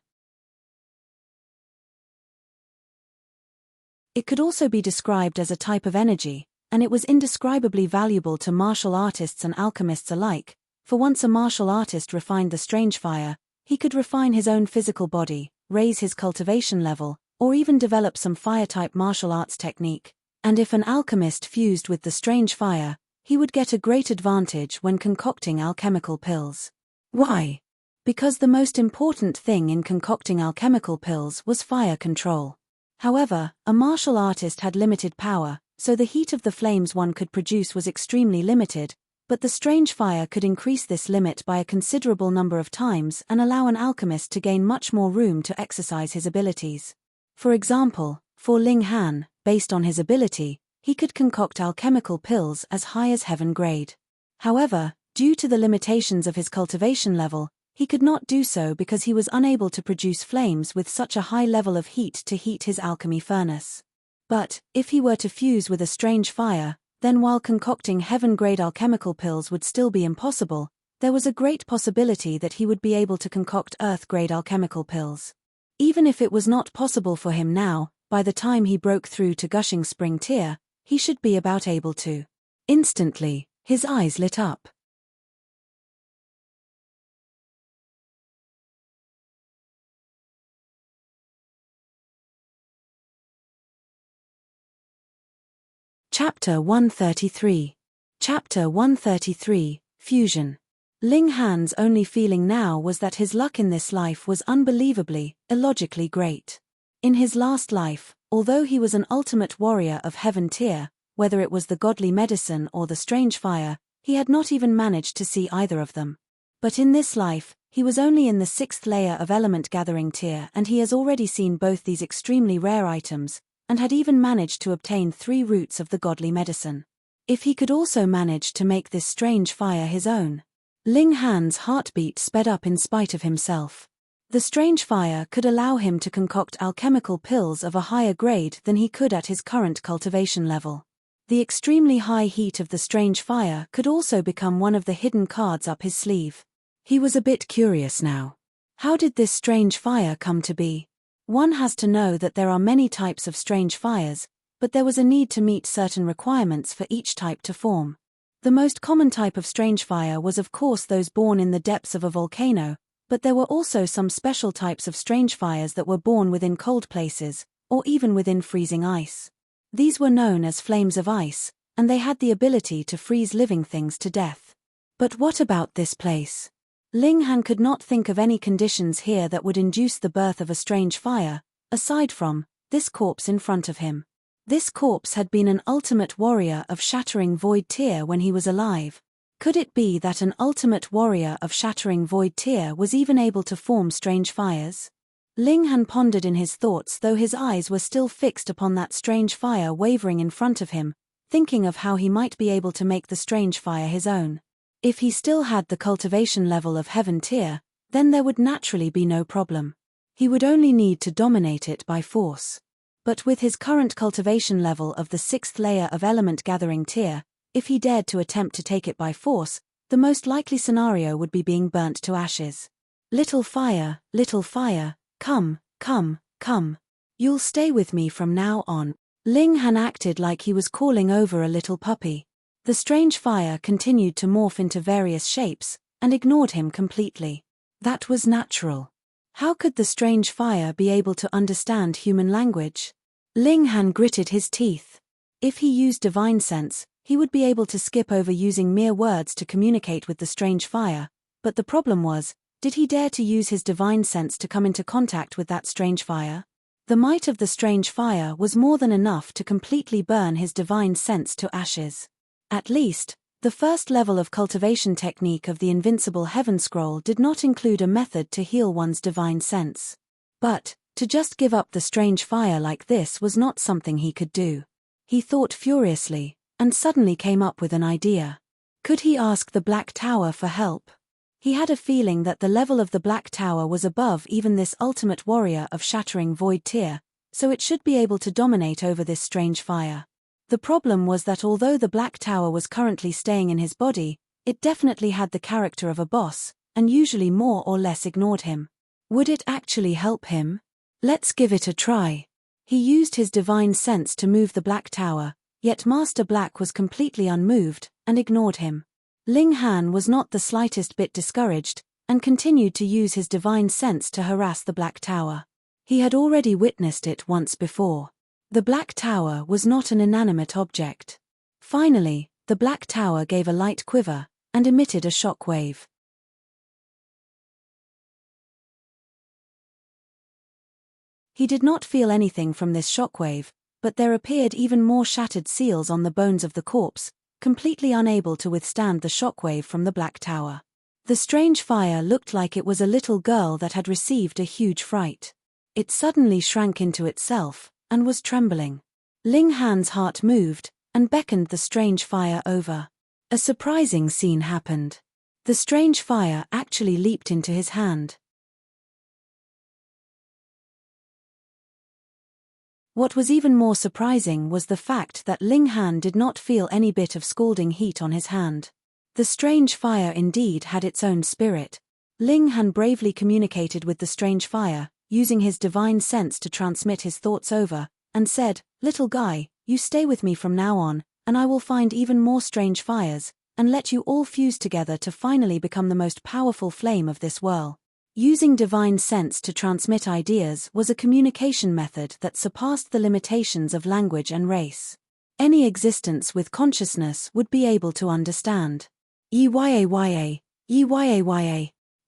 It could also be described as a type of energy, and it was indescribably valuable to martial artists and alchemists alike, for once a martial artist refined the strange fire, he could refine his own physical body, raise his cultivation level, or even develop some fire-type martial arts technique, and if an alchemist fused with the strange fire, he would get a great advantage when concocting alchemical pills. Why? Because the most important thing in concocting alchemical pills was fire control. However, a martial artist had limited power, so the heat of the flames one could produce was extremely limited, but the strange fire could increase this limit by a considerable number of times and allow an alchemist to gain much more room to exercise his abilities. For example, for Ling Han, based on his ability, he could concoct alchemical pills as high as heaven grade. However, due to the limitations of his cultivation level, he could not do so because he was unable to produce flames with such a high level of heat to heat his alchemy furnace. But, if he were to fuse with a strange fire, then while concocting heaven-grade alchemical pills would still be impossible, there was a great possibility that he would be able to concoct earth-grade alchemical pills. Even if it was not possible for him now, by the time he broke through to gushing spring tier, he should be about able to. Instantly, his eyes lit up. Chapter 133. Chapter 133, Fusion. Ling Han's only feeling now was that his luck in this life was unbelievably, illogically great. In his last life, although he was an ultimate warrior of heaven tier, whether it was the godly medicine or the strange fire, he had not even managed to see either of them. But in this life, He was only in the 6th layer of element gathering tier, and he has already seen both these extremely rare items, and had even managed to obtain 3 roots of the godly medicine. If he could also manage to make this strange fire his own. Ling Han's heartbeat sped up in spite of himself. The strange fire could allow him to concoct alchemical pills of a higher grade than he could at his current cultivation level. The extremely high heat of the strange fire could also become one of the hidden cards up his sleeve. He was a bit curious now. How did this strange fire come to be? One has to know that there are many types of strange fires, but there was a need to meet certain requirements for each type to form. The most common type of strange fire was of course those born in the depths of a volcano, but there were also some special types of strange fires that were born within cold places, or even within freezing ice. These were known as flames of ice, and they had the ability to freeze living things to death. But what about this place? Ling Han could not think of any conditions here that would induce the birth of a strange fire, aside from this corpse in front of him. This corpse had been an ultimate warrior of shattering void tier when he was alive. Could it be that an ultimate warrior of shattering void tier was even able to form strange fires? Ling Han pondered in his thoughts, though his eyes were still fixed upon that strange fire wavering in front of him, thinking of how he might be able to make the strange fire his own. If he still had the cultivation level of heaven tier, then there would naturally be no problem. He would only need to dominate it by force. But with his current cultivation level of the 6th layer of element gathering tier, if he dared to attempt to take it by force, the most likely scenario would be being burnt to ashes. Little fire, come, come, come. You'll stay with me from now on. Ling Han acted like he was calling over a little puppy. The strange fire continued to morph into various shapes, and ignored him completely. That was natural. How could the strange fire be able to understand human language? Ling Han gritted his teeth. If he used divine sense, he would be able to skip over using mere words to communicate with the strange fire, but the problem was, did he dare to use his divine sense to come into contact with that strange fire? The might of the strange fire was more than enough to completely burn his divine sense to ashes. At least, the first level of cultivation technique of the Invincible Heaven Scroll did not include a method to heal one's divine sense. But, to just give up the strange fire like this was not something he could do. He thought furiously, and suddenly came up with an idea. Could he ask the Black Tower for help? He had a feeling that the level of the Black Tower was above even this ultimate warrior of shattering void tier, so it should be able to dominate over this strange fire. The problem was that although the Black Tower was currently staying in his body, it definitely had the character of a boss, and usually more or less ignored him. Would it actually help him? Let's give it a try. He used his divine sense to move the Black Tower, yet Master Black was completely unmoved, and ignored him. Ling Han was not the slightest bit discouraged, and continued to use his divine sense to harass the Black Tower. He had already witnessed it once before. The Black Tower was not an inanimate object. Finally, the Black Tower gave a light quiver, and emitted a shock wave. He did not feel anything from this shockwave, but there appeared even more shattered seals on the bones of the corpse, completely unable to withstand the shockwave from the Black Tower. The strange fire looked like it was a little girl that had received a huge fright. It suddenly shrank into itself, and was trembling. Ling Han's heart moved, and beckoned the strange fire over. A surprising scene happened. The strange fire actually leaped into his hand. What was even more surprising was the fact that Ling Han did not feel any bit of scalding heat on his hand. The strange fire indeed had its own spirit. Ling Han bravely communicated with the strange fire, using his divine sense to transmit his thoughts over, and said, "Little guy, you stay with me from now on, and I will find even more strange fires, and let you all fuse together to finally become the most powerful flame of this world." Using divine sense to transmit ideas was a communication method that surpassed the limitations of language and race. Any existence with consciousness would be able to understand. Yaya.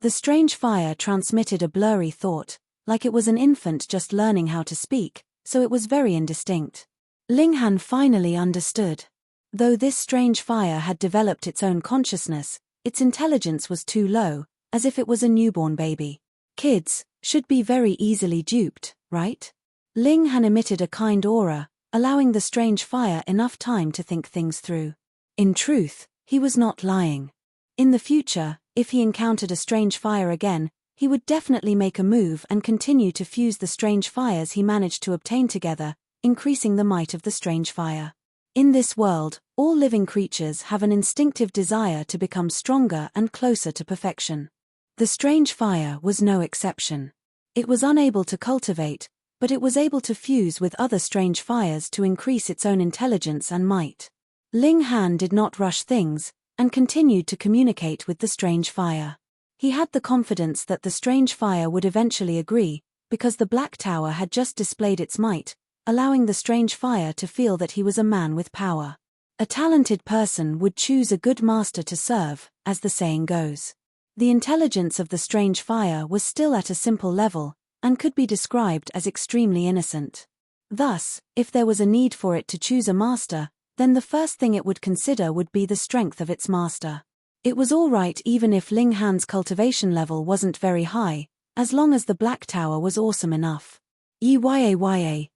The strange fire transmitted a blurry thought, like it was an infant just learning how to speak, so it was very indistinct. Ling Han finally understood. Though this strange fire had developed its own consciousness, its intelligence was too low, as if it was a newborn baby. Kids should be very easily duped, right? Ling Han emitted a kind aura, allowing the strange fire enough time to think things through. In truth, he was not lying. In the future, if he encountered a strange fire again, he would definitely make a move and continue to fuse the strange fires he managed to obtain together, increasing the might of the strange fire. In this world, all living creatures have an instinctive desire to become stronger and closer to perfection. The strange fire was no exception. It was unable to cultivate, but it was able to fuse with other strange fires to increase its own intelligence and might. Ling Han did not rush things, and continued to communicate with the strange fire. He had the confidence that the strange fire would eventually agree, because the Black Tower had just displayed its might, allowing the strange fire to feel that he was a man with power. A talented person would choose a good master to serve, as the saying goes. The intelligence of the strange fire was still at a simple level, and could be described as extremely innocent. Thus, if there was a need for it to choose a master, then the first thing it would consider would be the strength of its master. It was all right even if Ling Han's cultivation level wasn't very high, as long as the Black Tower was awesome enough. Yaya.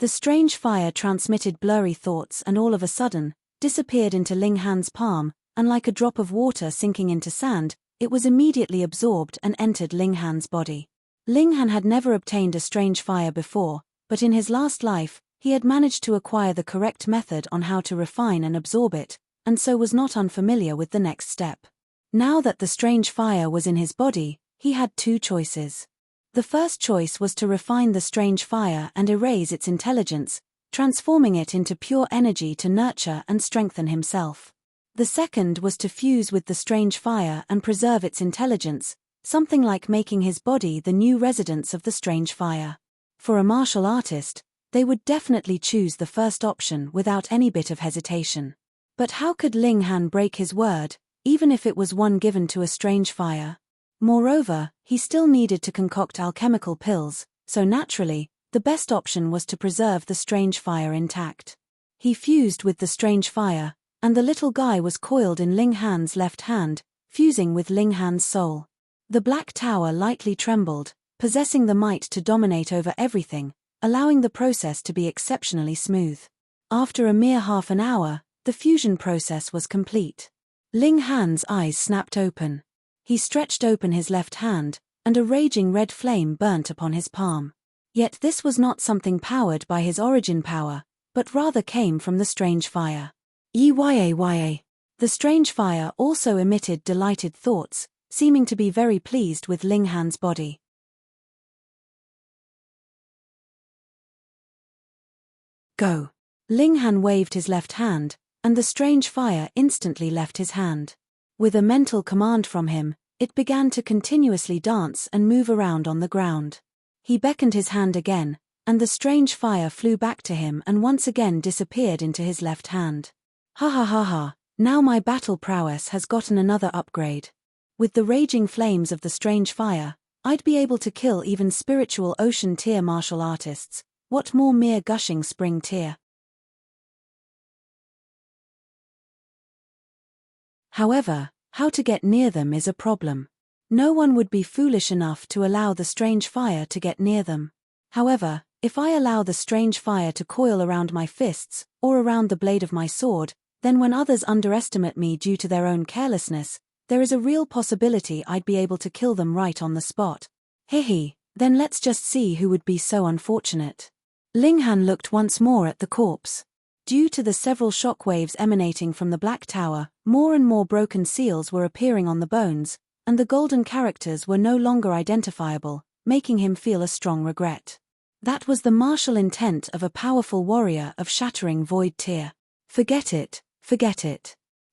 The strange fire transmitted blurry thoughts and all of a sudden, disappeared into Ling Han's palm, and like a drop of water sinking into sand, it was immediately absorbed and entered Ling Han's body. Ling Han had never obtained a strange fire before, but in his last life, he had managed to acquire the correct method on how to refine and absorb it, and so was not unfamiliar with the next step. Now that the strange fire was in his body, he had two choices. The first choice was to refine the strange fire and erase its intelligence, transforming it into pure energy to nurture and strengthen himself. The second was to fuse with the strange fire and preserve its intelligence, something like making his body the new residence of the strange fire. For a martial artist, they would definitely choose the first option without any bit of hesitation. But how could Ling Han break his word, even if it was one given to a strange fire? Moreover, he still needed to concoct alchemical pills, so naturally, the best option was to preserve the strange fire intact. He fused with the strange fire, and the little guy was coiled in Ling Han's left hand, fusing with Ling Han's soul. The Black Tower lightly trembled, possessing the might to dominate over everything, allowing the process to be exceptionally smooth. After a mere half an hour, the fusion process was complete. Ling Han's eyes snapped open. He stretched open his left hand, and a raging red flame burnt upon his palm. Yet this was not something powered by his origin power, but rather came from the strange fire. Yaya. The strange fire also emitted delighted thoughts, seeming to be very pleased with Ling Han's body. Go. Ling Han waved his left hand, and the strange fire instantly left his hand. With a mental command from him, it began to continuously dance and move around on the ground. He beckoned his hand again, and the strange fire flew back to him and once again disappeared into his left hand. Ha, now my battle prowess has gotten another upgrade. With the raging flames of the strange fire, I'd be able to kill even spiritual ocean tier martial artists, what more mere gushing spring tier. However, how to get near them is a problem. No one would be foolish enough to allow the strange fire to get near them. However, if I allow the strange fire to coil around my fists, or around the blade of my sword, then when others underestimate me due to their own carelessness, there is a real possibility I'd be able to kill them right on the spot. Hehe, then let's just see who would be so unfortunate. Ling Han looked once more at the corpse. Due to the several shockwaves emanating from the Black Tower, more and more broken seals were appearing on the bones, and the golden characters were no longer identifiable, making him feel a strong regret. That was the martial intent of a powerful warrior of shattering void tier. Forget it.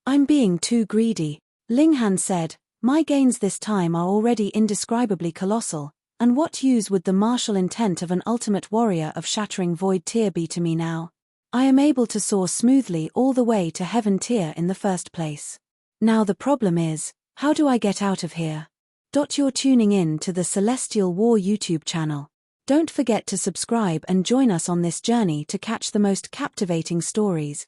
I'm being too greedy, Ling Han said. My gains this time are already indescribably colossal, and what use would the martial intent of an ultimate warrior of shattering void tier be to me now? I am able to soar smoothly all the way to heaven tier in the first place. Now the problem is, how do I get out of here? You're tuning in to the Celestial War YouTube channel. Don't forget to subscribe and join us on this journey to catch the most captivating stories,